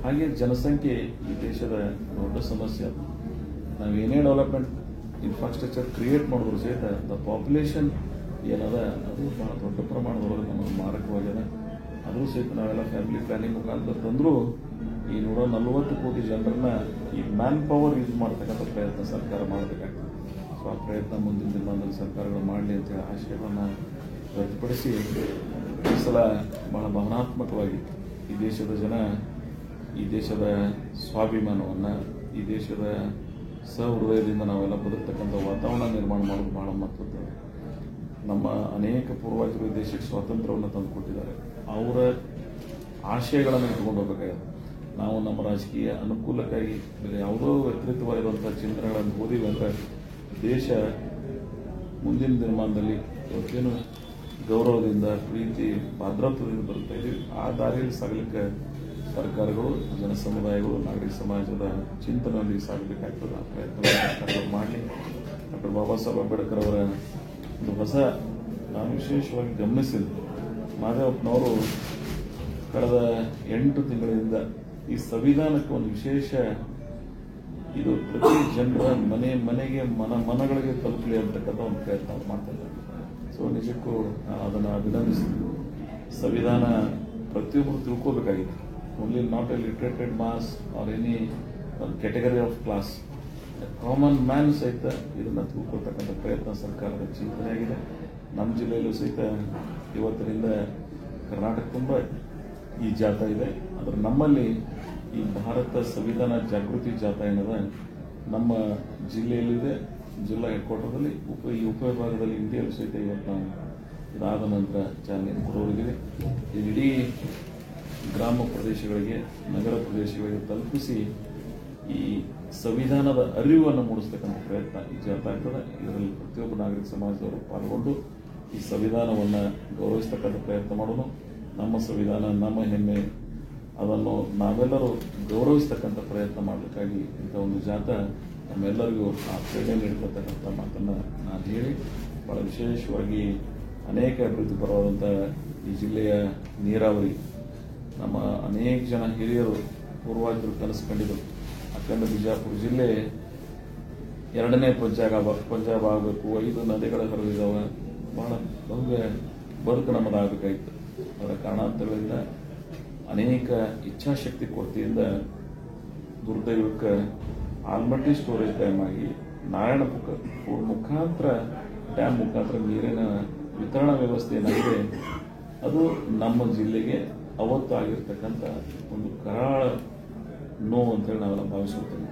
ಹಾಗೆ ಜನಸಂಖ್ಯೆ ಈ ದೇಶದ ದೊಡ್ಡ ಸಮಸ್ಯೆ. ನಾವು ಏನೇ ಡೆವಲಪ್ಮೆಂಟ್ ಇನ್ಫ್ರಾಸ್ಟ್ರಕ್ಚರ್ ಕ್ರಿಯೇಟ್ ಮಾಡಿದ್ರು ಸಹಿತ ದ ಪಾಪ್ಯುಲೇಷನ್ ಏನದ ಅದು ಬಹಳ ದೊಡ್ಡ ಪ್ರಮಾಣದೊಳಗೆ ನಮಗೆ ಮಾರಕವಾಗಿದೆ. ಅದು ಸಹಿತ ನಾವೆಲ್ಲ ಫ್ಯಾಮಿಲಿ ಪ್ಲಾನಿಂಗ್ ಮುಖಾಂತರ ತಂದರೂ ಈ 140 ಕೋಟಿ ಜನರನ್ನ ಈ ಮ್ಯಾನ್ ಪವರ್ ಯೂಸ್ ಮಾಡ್ತಕ್ಕಂಥ ಪ್ರಯತ್ನ ಸರ್ಕಾರ ಮಾಡಬೇಕಾಗ್ತದೆ. ಸೊ ಆ ಪ್ರಯತ್ನ ಮುಂದಿನ ದಿನಗಳಲ್ಲಿ ಸರ್ಕಾರಗಳು ಮಾಡಲಿ ಅಂತೇಳಿ ಆಶಯವನ್ನು ವ್ಯಕ್ತಪಡಿಸಿ, ಈ ಸಲ ಬಹಳ ಭಾವನಾತ್ಮಕವಾಗಿ ಈ ದೇಶದ ಜನ ಈ ದೇಶದ ಸ್ವಾಭಿಮಾನವನ್ನು, ಈ ದೇಶದ ಸಹೃದಯದಿಂದ ನಾವೆಲ್ಲ ಬದುಕ್ತಕ್ಕಂಥ ವಾತಾವರಣ ನಿರ್ಮಾಣ ಮಾಡೋದು ಬಹಳ ಮಹತ್ವದ್ದು. ನಮ್ಮ ಅನೇಕ ಪೂರ್ವಜರು ದೇಶಕ್ಕೆ ಸ್ವಾತಂತ್ರ್ಯವನ್ನು ತಂದುಕೊಟ್ಟಿದ್ದಾರೆ. ಅವರ ಆಶಯಗಳನ್ನು ಇಟ್ಕೊಂಡು ಹೋಗಬೇಕಾಗಿದೆ. ನಾವು ನಮ್ಮ ರಾಜಕೀಯ ಅನುಕೂಲಕ್ಕಾಗಿ ಬೇರೆ ಯಾವುದೋ ವ್ಯತಿರಿಕ್ತವಾಗಿರುವಂಥ ಚಿಂತನೆಗಳನ್ನು ಓದಿವಿ ಅಂದರೆ ದೇಶ ಮುಂದಿನ ದಿನಮಾನದಲ್ಲಿ ಇವತ್ತೇನು ಗೌರವದಿಂದ, ಪ್ರೀತಿ, ಭದ್ರತ್ವದಿಂದ ಬರುತ್ತಾ ಇದ್ದೀವಿ, ಆ ದಾರಿಯಲ್ಲಿ ಸಾಗಲಿಕ್ಕೆ ಸರ್ಕಾರಗಳು, ಜನ ಸಮುದಾಯಗಳು, ನಾಗರಿಕ ಸಮಾಜದ ಚಿಂತನೆಯೊಂದಿಗೆ ಸಾಗಬೇಕಾಗ್ತದೆ. ಆ ಪ್ರಯತ್ನ ಸರ್ಕಾರಗಳು ಮಾಡಲಿ. ಡಾಕ್ಟರ್ ಬಾಬಾ ಸಾಹೇಬ್ ಅಂಬೇಡ್ಕರ್ ಅವರ ಒಂದು ಹೊಸ, ನಾನು ವಿಶೇಷವಾಗಿ ಗಮನಿಸಿದ್ದು, ಮಾದೇವಪ್ಪನವರು ಕಳೆದ 8 ತಿಂಗಳಿಂದ ಈ ಸಂವಿಧಾನಕ್ಕೆ ಒಂದು ವಿಶೇಷ, ಇದು ಪ್ರತಿ ಜನರ ಮನೆಗೆ ಮನಗಳಿಗೆ ತಲುಪಲಿ ಅಂತಕ್ಕಂಥ ಒಂದು ಪ್ರಯತ್ನ ಮಾಡ್ತಾ ಇದ್ದಾರೆ. ಸೊ ನಿಜಕ್ಕೂ ನಾನು ಅದನ್ನು ಅಭಿನಂದಿಸ್ತೀನಿ. ಸಂವಿಧಾನ ಪ್ರತಿಯೊಬ್ಬರು ತಿಳ್ಕೋಬೇಕಾಗಿದೆ. Only not a literated mass or any category of class, common man ಸಹಿತ ಇದನ್ನು ತಿಳ್ಕೊಳ್ತಕ್ಕಂಥ ಪ್ರಯತ್ನ ಸರ್ಕಾರದ ಚಿಂತನೆಯಾಗಿದೆ. ನಮ್ಮ ಜಿಲ್ಲೆಯಲ್ಲೂ ಸಹಿತ ಇವತ್ತಿನಿಂದ ಕರ್ನಾಟಕ ತುಂಬ ಈ ಜಾಥಾ ಇದೆ. ಆದರೆ ನಮ್ಮಲ್ಲಿ ಈ ಭಾರತ ಸಂವಿಧಾನ ಜಾಗೃತಿ ಜಾಥಾ ಏನದ ನಮ್ಮ ಜಿಲ್ಲೆಯಲ್ಲಿದೆ. ಜಿಲ್ಲಾ ಹೆಡ್ ಕ್ವಾರ್ಟರ್ದಲ್ಲಿ ಈ ಉಪವಿಭಾಗದಲ್ಲಿ ಇಂಡಿಯಲ್ಲೂ ಸಹಿತ ಇವತ್ತು ನಾವು ಇದಾದ ನಂತರ ಚಾಲನೆ ಕೊಡೋರಿದ್ದೀವಿ. ಇಡೀ ಗ್ರಾಮ ಪ್ರದೇಶಗಳಿಗೆ, ನಗರ ಪ್ರದೇಶಗಳಿಗೆ ತಲುಪಿಸಿ ಈ ಸಂವಿಧಾನದ ಅರಿವನ್ನು ಮೂಡಿಸ್ತಕ್ಕಂಥ ಪ್ರಯತ್ನ ಈ ಜಾಥಾ ಆಗ್ತದೆ. ಇದರಲ್ಲಿ ಪ್ರತಿಯೊಬ್ಬ ನಾಗರಿಕ ಸಮಾಜದವರು ಪಾಲ್ಗೊಂಡು ಈ ಸಂವಿಧಾನವನ್ನು ಗೌರವಿಸ್ತಕ್ಕಂಥ ಪ್ರಯತ್ನ ಮಾಡೋಣ. ನಮ್ಮ ಸಂವಿಧಾನ, ನಮ್ಮ ಹೆಮ್ಮೆ, ಅದನ್ನು ನಾವೆಲ್ಲರೂ ಗೌರವಿಸ್ತಕ್ಕಂಥ ಪ್ರಯತ್ನ ಮಾಡಬೇಕಾಗಿ ಇಂಥ ಒಂದು ಜಾಥಾ ನಮ್ಮೆಲ್ಲರಿಗೂ ಆ ಪ್ರೇರಣೆ ನೀಡತಕ್ಕಂಥ ಮಾತನ್ನು ನಾನು ಹೇಳಿ, ಬಹಳ ವಿಶೇಷವಾಗಿ ಅನೇಕ ಅಭಿವೃದ್ಧಿ ಪರವಾದಂಥ ಈ ಜಿಲ್ಲೆಯ ನೀರಾವರಿ, ನಮ್ಮ ಅನೇಕ ಜನ ಹಿರಿಯರು ಪೂರ್ವಾಜರು ಕನಸು ಕಂಡಿದ್ದರು. ಅಖಂಡ ಬಿಜಾಪುರ ಜಿಲ್ಲೆ ಎರಡನೇ ಪಂಜಾಬ್ ಆಗಬೇಕು, 5 ನದಿಗಳ ಹರಿದಿದ್ದಾವೆ, ಬಹಳ ಭವ್ಯ ಬದುಕು ನಮ್ಮದಾಗಬೇಕಾಗಿತ್ತು. ಅದರ ಕಾರಣಾಂತರಗಳಿಂದ ಅನೇಕ ಇಚ್ಛಾಶಕ್ತಿ ಕೊರತೆಯಿಂದ ದುರ್ದೈವಕ್ಕೆ ಆಲ್ಮಟ್ಟಿ ಸ್ಟೋರೇಜ್ ಡ್ಯಾಮ್ ಆಗಿ ನಾರಾಯಣಪುರ ಮುಖಾಂತರ ಡ್ಯಾಮ್ ಮುಖಾಂತರ ನೀರಿನ ವಿತರಣಾ ವ್ಯವಸ್ಥೆ ಏನಾಗಿದೆ ಅದು ನಮ್ಮ ಜಿಲ್ಲೆಗೆ ಅವತ್ತು ಆಗಿರ್ತಕ್ಕಂಥ ಒಂದು ಕರಾಳ ನೋವು ಅಂತೇಳಿ ನಾವೆಲ್ಲ ಭಾವಿಸುತ್ತೇವೆ.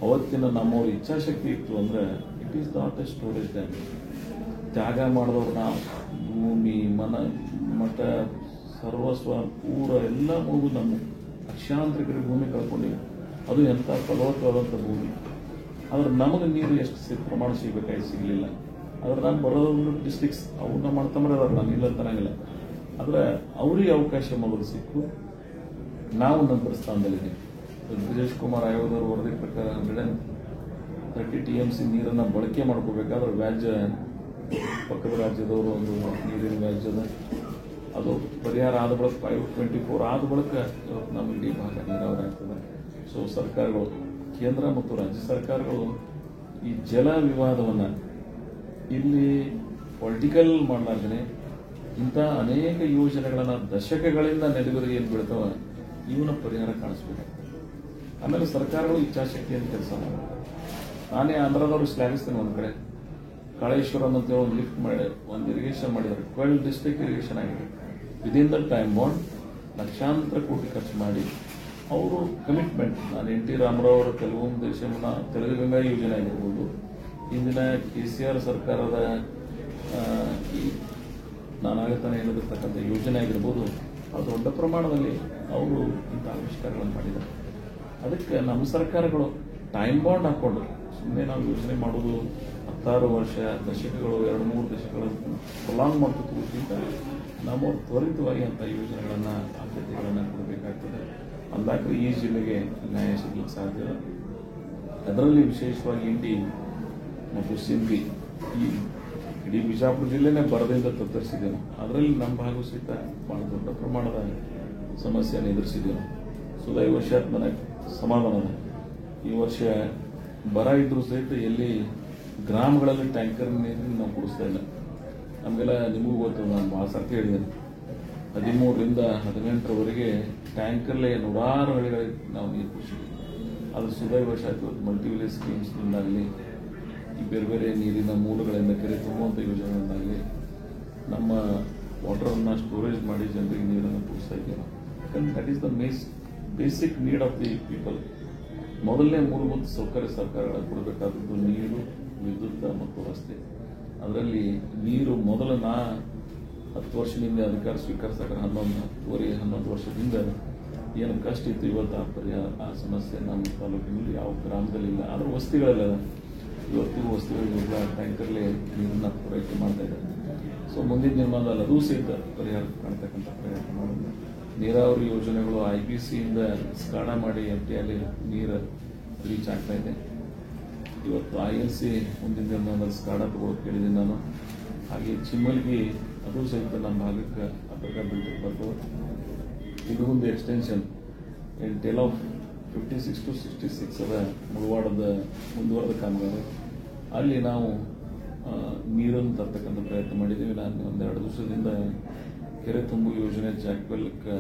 ಅವತ್ತಿನ ನಮ್ಮವ್ರ ಇಚ್ಛಾಶಕ್ತಿ ಇತ್ತು ಅಂದ್ರೆ it is not A storage dam. ತ್ಯಾಗ ಮಾಡಿದವ್ರು ನಾವು, ಭೂಮಿ, ಮಠ, ಸರ್ವಸ್ವ, ಊರ ಎಲ್ಲ ಮುಗಿದು ನಮ್ಮ ಲಕ್ಷಾಂತರ ಭೂಮಿ ಕಳ್ಕೊಂಡಿವಿ. ಅದು ಎಂಥ ಫಲವತ್ತಾದಂಥ ಭೂಮಿ. ಆದ್ರೆ ನಮಗೆ ನೀರು ಎಷ್ಟು ಪ್ರಮಾಣ ಸಿಗಬೇಕಾಗಿ ಸಿಗಲಿಲ್ಲ. ಆದ್ರೆ ನಾನು ಬರೋದು ಡಿಸ್ಟ್ರಿಕ್ಟ್ಸ್ ಅವ್ರನ್ನ ಮಾಡ್ಕೊಂಬರ ನಾನು ಇಲ್ಲ ತರಂಗಿಲ್ಲ. ಆದ್ರೆ ಅವ್ರಿಗೆ ಅವಕಾಶ ಮೊದಲು ಸಿಕ್ಕು, ನಾವು ನಂತರ ಸ್ಥಾನದಲ್ಲಿದ್ದೀವಿ. ಬ್ರಿಜೇಶ್ ಕುಮಾರ್ ಆಯೋಗದವ್ರ ವರದಿ ಪ್ರಕಾರ 130 TMC ನೀರನ್ನು ಬಳಕೆ ಮಾಡ್ಕೋಬೇಕಾದ್ರೆ ವ್ಯಾಜ್ಯ ಪಕ್ಕದ ರಾಜ್ಯದವರು ಒಂದು ನೀರಿನ ವ್ಯಾಜ್ಯದ ಅದು ಪರಿಹಾರ ಆದ ಬಳಿಕ 524 ಆದ ಬಳಿಕ ಇವತ್ತು ನಮ್ಮ ಇಡೀ ಭಾಗ ನೀರಾವರಿ ಆಗ್ತದೆ. ಸೊ ಸರ್ಕಾರಗಳು, ಕೇಂದ್ರ ಮತ್ತು ರಾಜ್ಯ ಸರ್ಕಾರಗಳು ಈ ಜಲ ವಿವಾದವನ್ನು ಇಲ್ಲಿ ಪೊಲಿಟಿಕಲ್ ಮಾಡಲಾರ್ದೇ ಇಂಥ ಅನೇಕ ಯೋಜನೆಗಳನ್ನು ದಶಕಗಳಿಂದ ನೆಲೆಗುರಿ ಏನು ಬೀಳ್ತಾವ ಇವನ ಪರಿಹಾರ ಕಾಣಿಸ್ಬೇಕಾಗ್ತದೆ. ಆಮೇಲೆ ಸರ್ಕಾರಗಳು ಇಚ್ಛಾಶಕ್ತಿಯನ್ನು ಕೆಲಸ ಮಾಡಬೇಕು. ನಾನೇ ಆಂಧ್ರದವ್ರು ಶ್ಲಾಘಿಸ್ತೇನೆ. ಒಂದು ಕಡೆ ಕಾಳೇಶ್ವರಂ ಅಂತ ಒಂದು ಲಿಫ್ಟ್ ಮಾಡಿ ಒಂದು ಇರಿಗೇಷನ್ ಮಾಡಿದ್ದಾರೆ. 12 ಡಿಸ್ಟ್ರಿಕ್ಟ್ ಇರಿಗೇಷನ್ ಆಗಿದೆ. ವಿದಿನ್ ದ ಟೈಮ್ ಬಾಂಡ್ ಲಕ್ಷಾಂತರ ಕೋಟಿ ಖರ್ಚು ಮಾಡಿ ಅವರು ಕಮಿಟ್ಮೆಂಟ್. ನಾನು NT ರಾಮರಾವ್ ಅವರ ತೆಲುಗು ಗಂಗಾ ಯೋಜನೆ ಆಗಿರ್ಬೋದು, ಇಂದಿನ KCR ಸರ್ಕಾರದ ನಾನಾಗತಾನೆ ಹೇಳಿರ್ತಕ್ಕಂಥ ಯೋಜನೆ ಆಗಿರ್ಬೋದು, ಅದು ದೊಡ್ಡ ಪ್ರಮಾಣದಲ್ಲಿ ಅವರು ಇಂಥ ಆವಿಷ್ಕಾರಗಳನ್ನು ಮಾಡಿದ್ದಾರೆ. ಅದಕ್ಕೆ ನಮ್ಮ ಸರ್ಕಾರಗಳು ಟೈಮ್ ಬಾಂಡ್ ಹಾಕೊಂಡು ಸುಮ್ಮನೆ ನಾವು ಯೋಜನೆ ಮಾಡೋದು 16 ವರ್ಷ, ದಶಕಗಳು, 2-3 ದಶಕಗಳು ಪ್ರೊಲಾಂಗ್ ಮಾಡ್ಕೋಕ್ಕಿಂತ ನಾವು ತ್ವರಿತವಾಗಿ ಅಂಥ ಯೋಜನೆಗಳನ್ನು, ಆದ್ಯತೆಗಳನ್ನು ಕೊಡಬೇಕಾಗ್ತದೆ. ಅಂದಾಗ ಈ ಜಿಲ್ಲೆಗೆ ನ್ಯಾಯ ಸಿಗಲಿಕ್ಕೆ ಸಾಧ್ಯ. ಅದರಲ್ಲಿ ವಿಶೇಷವಾಗಿ ಇಂಡಿ ಮತ್ತು ಸಿಂಧಿ, ಈ ಇಡೀ ಬಿಜಾಪುರ ಜಿಲ್ಲೆನೇ ಬರದಿಂದ ತತ್ತರಿಸಿದ್ದೇವೆ. ಅದರಲ್ಲಿ ನಮ್ಮ ಭಾಗವೂ ಸಹಿತ ಬಹಳ ದೊಡ್ಡ ಪ್ರಮಾಣದ ಸಮಸ್ಯೆಯನ್ನು ಎದುರಿಸಿದ್ದೇವೆ. ಸುದೈವಶಾತ್ ನನಗೆ ಸಮಾಧಾನ. ಈ ವರ್ಷ ಬರ ಇದ್ರೂ ಸಹಿತ ಎಲ್ಲಿ ಗ್ರಾಮಗಳಲ್ಲಿ ಟ್ಯಾಂಕರ್ ನೀರನ್ನು ನಾವು ಕುಡಿಸ್ತಾ ಇಲ್ಲ. ನಮಗೆಲ್ಲ ನಿಮಗೂ ಗೊತ್ತು, ನಾನು ಭಾಳ ಸರ್ತಿ ಹೇಳಿದ್ದೇನೆ, 13ರಿಂದ 18ರವರೆಗೆ ಟ್ಯಾಂಕರ್ಲೆ 100 ಹಳ್ಳಿಗಳಿಗೆ ನಾವು ನೀರು ಕುಡಿಸಿದ್ವಿ. ಅದು ಸುದೈವಶಾತ್ ಮಲ್ಟಿ ವಿಲೇಜ್ ಸ್ಕೀಮ್ಸ್ನಿಂದಾಗಲಿ, ಈ ಬೇರೆ ಬೇರೆ ನೀರಿನ ಮೂಲಗಳಿಂದ ಕೆರೆ ತುಂಬುವಂಥ ಯೋಜನೆಗಳಿಂದಾಗಲಿ ನಮ್ಮ ವಾಟರನ್ನು ಸ್ಟೋರೇಜ್ ಮಾಡಿ ಜನರಿಗೆ ನೀರನ್ನು ಕುಡಿಸ್ತಾ ಇದ್ದೇವೆ. ಯಾಕಂದ್ರೆ that is the basic need of the people. ಮೊದಲನೇ ಮೂಲಭೂತ ಸೌಕರ್ಯ ಸರ್ಕಾರಗಳು ಕೊಡಬೇಕಾದದ್ದು ನೀರು, ವಿದ್ಯುತ್ ಮತ್ತು ರಸ್ತೆ. ಅದರಲ್ಲಿ ನೀರು ಮೊದಲು 10 ವರ್ಷದಿಂದ ಅಧಿಕಾರ ಸ್ವೀಕರಿಸಿದ್ರೆ 11 ವರ್ಷದಿಂದ ಏನು ಕಷ್ಟ ಇತ್ತು, ಇವತ್ತು ಆ ಸಮಸ್ಯೆ ನಮ್ಮ ತಾಲೂಕಿನಲ್ಲಿ ಯಾವ ಗ್ರಾಮದಲ್ಲಿ ಇಲ್ಲ. ಆದರೂ ವಸ್ತಿಗಳೆಲ್ಲ ಇವತ್ತಿಗೂ ವಸ್ತುಗಳಿಗೆ ಟ್ಯಾಂಕರ್ಲೆ ನೀರನ್ನು ಪೂರೈಕೆ ಮಾಡ್ತಾ ಇದ್ದಾರೆ. ಸೊ ಮುಂದಿನ ದಿನಮಾನದಲ್ಲಿ ಅದೂ ಸಹಿತ ಪರಿಹಾರ ಕಾಣ್ತಕ್ಕಂಥ ಪ್ರಯತ್ನ ಮಾಡಿದ್ರೆ ನೀರಾವರಿ ಯೋಜನೆಗಳು IBCಯಿಂದ ಸ್ಕಾಡ ಮಾಡಿ FTL ನೀರು ರೀಚ್ ಆಗ್ತಾ ಇದೆ. ಇವತ್ತು ILC ಮುಂದಿನ ದಿನಮಾನದಲ್ಲಿ ಸ್ಕಾಡ ತಗೊಳ್ಳೋಕೆ ಕೇಳಿದ್ದೀನಿ ನಾನು. ಹಾಗೆ ಚಿಮ್ಮಲ್ಗಿ ಅದು ಸಹಿತ ನಮ್ಮ ಭಾಗಕ್ಕೆ ಅಪೇಕ್ಷೆ ಬಿಲ್ಟಕ್ಕೆ ಬರ್ತದೆ. ಇದು ಒಂದು ಎಕ್ಸ್ಟೆನ್ಷನ್ ಟೆಲ್ ಆಫ್ 56 to 66 ಅದ ಮುಳವಾಡದ ಮುಂದುವರೆದ ಕಾಮಗಾರಿ. ಅಲ್ಲಿ ನಾವು ನೀರನ್ನು ತರ್ತಕ್ಕಂಥ ಪ್ರಯತ್ನ ಮಾಡಿದ್ದೀವಿ. ನಾನು 1-2 ದಿವಸದಿಂದ ಕೆರೆ ತುಂಬು ಯೋಜನೆ ಜಾಕ್ವೆಲ್ಗೆ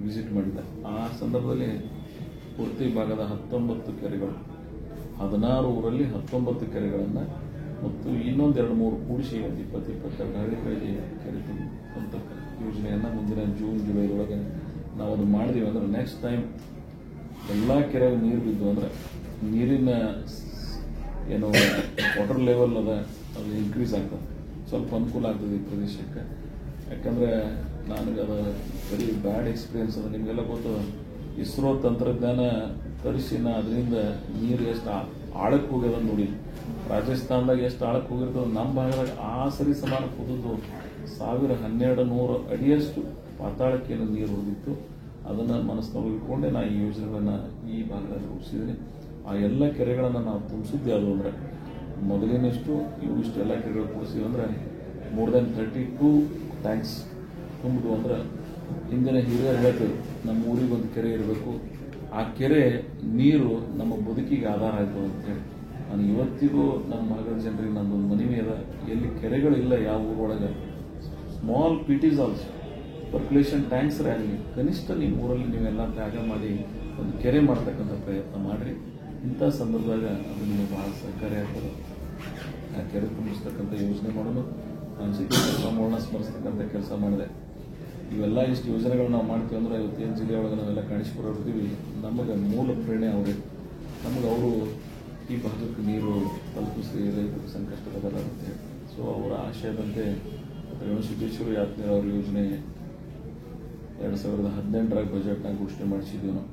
ವಿಸಿಟ್ ಮಾಡಿದ್ದೆ. ಆ ಸಂದರ್ಭದಲ್ಲಿ ಪೂರ್ತಿ ಭಾಗದ 19 ಕೆರೆಗಳು, 16 ಊರಲ್ಲಿ 19 ಕೆರೆಗಳನ್ನು ಮತ್ತು ಇನ್ನೊಂದು 2-3 ಕೂಡಿಸಿ 20-22 ಹಳ್ಳಿಗಳಿಗೆ ಕೆರೆ ತುಂಬುವಂಥ ಯೋಜನೆಯನ್ನು ಮುಂದಿನ ಜೂನ್ ಜುಲೈದೊಳಗೆ ನಾವು ಅದು ಮಾಡಿದೀವಿ. ಅಂದ್ರೆ ನೆಕ್ಸ್ಟ್ ಟೈಮ್ ಎಲ್ಲ ಕೆರೆಗೆ ನೀರು ಬಿದ್ದು ಅಂದ್ರೆ ನೀರಿನ ಏನು ವಾಟರ್ ಲೆವೆಲ್ ಅದು ಇನ್ಕ್ರೀಸ್ ಆಗ್ತದೆ, ಸ್ವಲ್ಪ ಅನುಕೂಲ ಆಗ್ತದೆ ಈ ಪ್ರದೇಶಕ್ಕೆ. ಯಾಕಂದ್ರೆ ನನಗೆ ಅದು ವೆರಿ ಬ್ಯಾಡ್ ಎಕ್ಸ್ಪೀರಿಯನ್ಸ್ ಅದು. ನಿಮಗೆಲ್ಲ ಗೊತ್ತು, ಇಸ್ರೋ ತಂತ್ರಜ್ಞಾನ ತರಿಸಿ ಅದರಿಂದ ನೀರು ಎಷ್ಟು ಆಳಕ್ಕೆ ಹೋಗ್ಯದ ನೋಡಿ. ರಾಜಸ್ಥಾನದಾಗ ಎಷ್ಟು ಆಳಕ್ಕೆ ಹೋಗಿರ್ತದೆ, ನಮ್ಮ ಭಾಗದಾಗ ಆ ಸರಿ ಸಮಾನ ಕುದಿದು 1200 ಅಡಿಯಷ್ಟು ಪಾತಾಳಕ್ಕೆ ನೀರು ಹೋಗಿತ್ತು. ಅದನ್ನು ಮನಸ್ಸಿನಲ್ಲಿ ಇಟ್ಕೊಂಡೆ ನಾ ಈ ಯೋಜನೆಗಳನ್ನು ಈ ಭಾಗದಲ್ಲಿ ರೂಪಿಸಿದ್ದೀನಿ. ಆ ಎಲ್ಲ ಕೆರೆಗಳನ್ನು ನಾವು ತುಂಬಿಸಿದ್ದೆ ಅದು ಅಂದರೆ ಮೊದಲಿನಷ್ಟು ಇವಿಷ್ಟು ಎಲ್ಲ ಕೆರೆಗಳು ಕೂಡಿಸಿವಿ ಅಂದರೆ ಮೋರ್ ದೆನ್ 32 ಟ್ಯಾಂಕ್ಸ್ ತುಂಬಿದು. ಅಂದ್ರೆ ಹಿಂದಿನ ಹಿರಿಯರು ಹೇಳ್ತೇವೆ ನಮ್ಮ ಊರಿಗೆ ಒಂದು ಕೆರೆ ಇರಬೇಕು, ಆ ಕೆರೆ ನೀರು ನಮ್ಮ ಬದುಕಿಗೆ ಆಧಾರ ಆಯಿತು ಅಂತೇಳಿ. ನಾನು ಇವತ್ತಿಗೂ ನಮ್ಮ ಭಾಗದ ಜನರಿಗೆ ನನ್ನೊಂದು ಮನವಿ ಅದ, ಎಲ್ಲಿ ಕೆರೆಗಳಿಲ್ಲ ಯಾವ ಊರೊಳಗೆ ಸ್ಮಾಲ್ ಪಿಟೀಸ್ ಆಲ್ಸೋ ಪರ್ಕ್ಯುಲೇಷನ್ ಟ್ಯಾಂಕ್ಸ್ ಆಗಲಿ ಕನಿಷ್ಠ ನಿಮ್ಮ ಊರಲ್ಲಿ ನೀವೆಲ್ಲ ತ್ಯಾಗ ಮಾಡಿ ಒಂದು ಕೆರೆ ಮಾಡ್ತಕ್ಕಂಥ ಪ್ರಯತ್ನ ಮಾಡಿರಿ. ಇಂಥ ಸಂದರ್ಭದಾಗ ಅದು ನಿಮಗೆ ಬಹಳ ಸಹಕಾರಿ ಆಗ್ತದೆ. ಆ ಕೆರೆ ತುಂಬಿಸ್ತಕ್ಕಂಥ ಯೋಜನೆ ಮಾಡೋದು ನಾನು ಸಿದ್ದೇಶ್ವರ ಸ್ವಾಮಿಗಳನ್ನ ಸ್ಮರಿಸ್ತಕ್ಕಂಥ ಕೆಲಸ ಮಾಡಿದೆ. ಇವೆಲ್ಲ ಇಷ್ಟು ಯೋಜನೆಗಳು ನಾವು ಮಾಡ್ತೀವಿ ಅಂದ್ರೆ ಇವತ್ತೇನು ಜಿಲ್ಲೆಯೊಳಗೆ ನಾವೆಲ್ಲ ಕಾಣಿಸ್ಕೊಡ್ತೀವಿ, ನಮಗೆ ಮೂಲ ಪ್ರೇರಣೆ ಅವರೇ. ನಮಗೆ ಅವರು ಈ ಭಾಗಕ್ಕೆ ನೀರು ತಲುಪಿಸಿ ರೈತರು ಸಂಕಷ್ಟದ ಅಂತ. ಸೊ ಅವರ ಆಶಯದಂತೆ ರೇವಣಸಿದ್ದೇಶ್ವರ ಯಾತ್ರೆ ಅವ್ರ ಯೋಜನೆ 2018 ಬಜೆಟ್ನಾಗ ಘೋಷಣೆ ಮಾಡಿಸಿದ್ವಿ ನಾವು.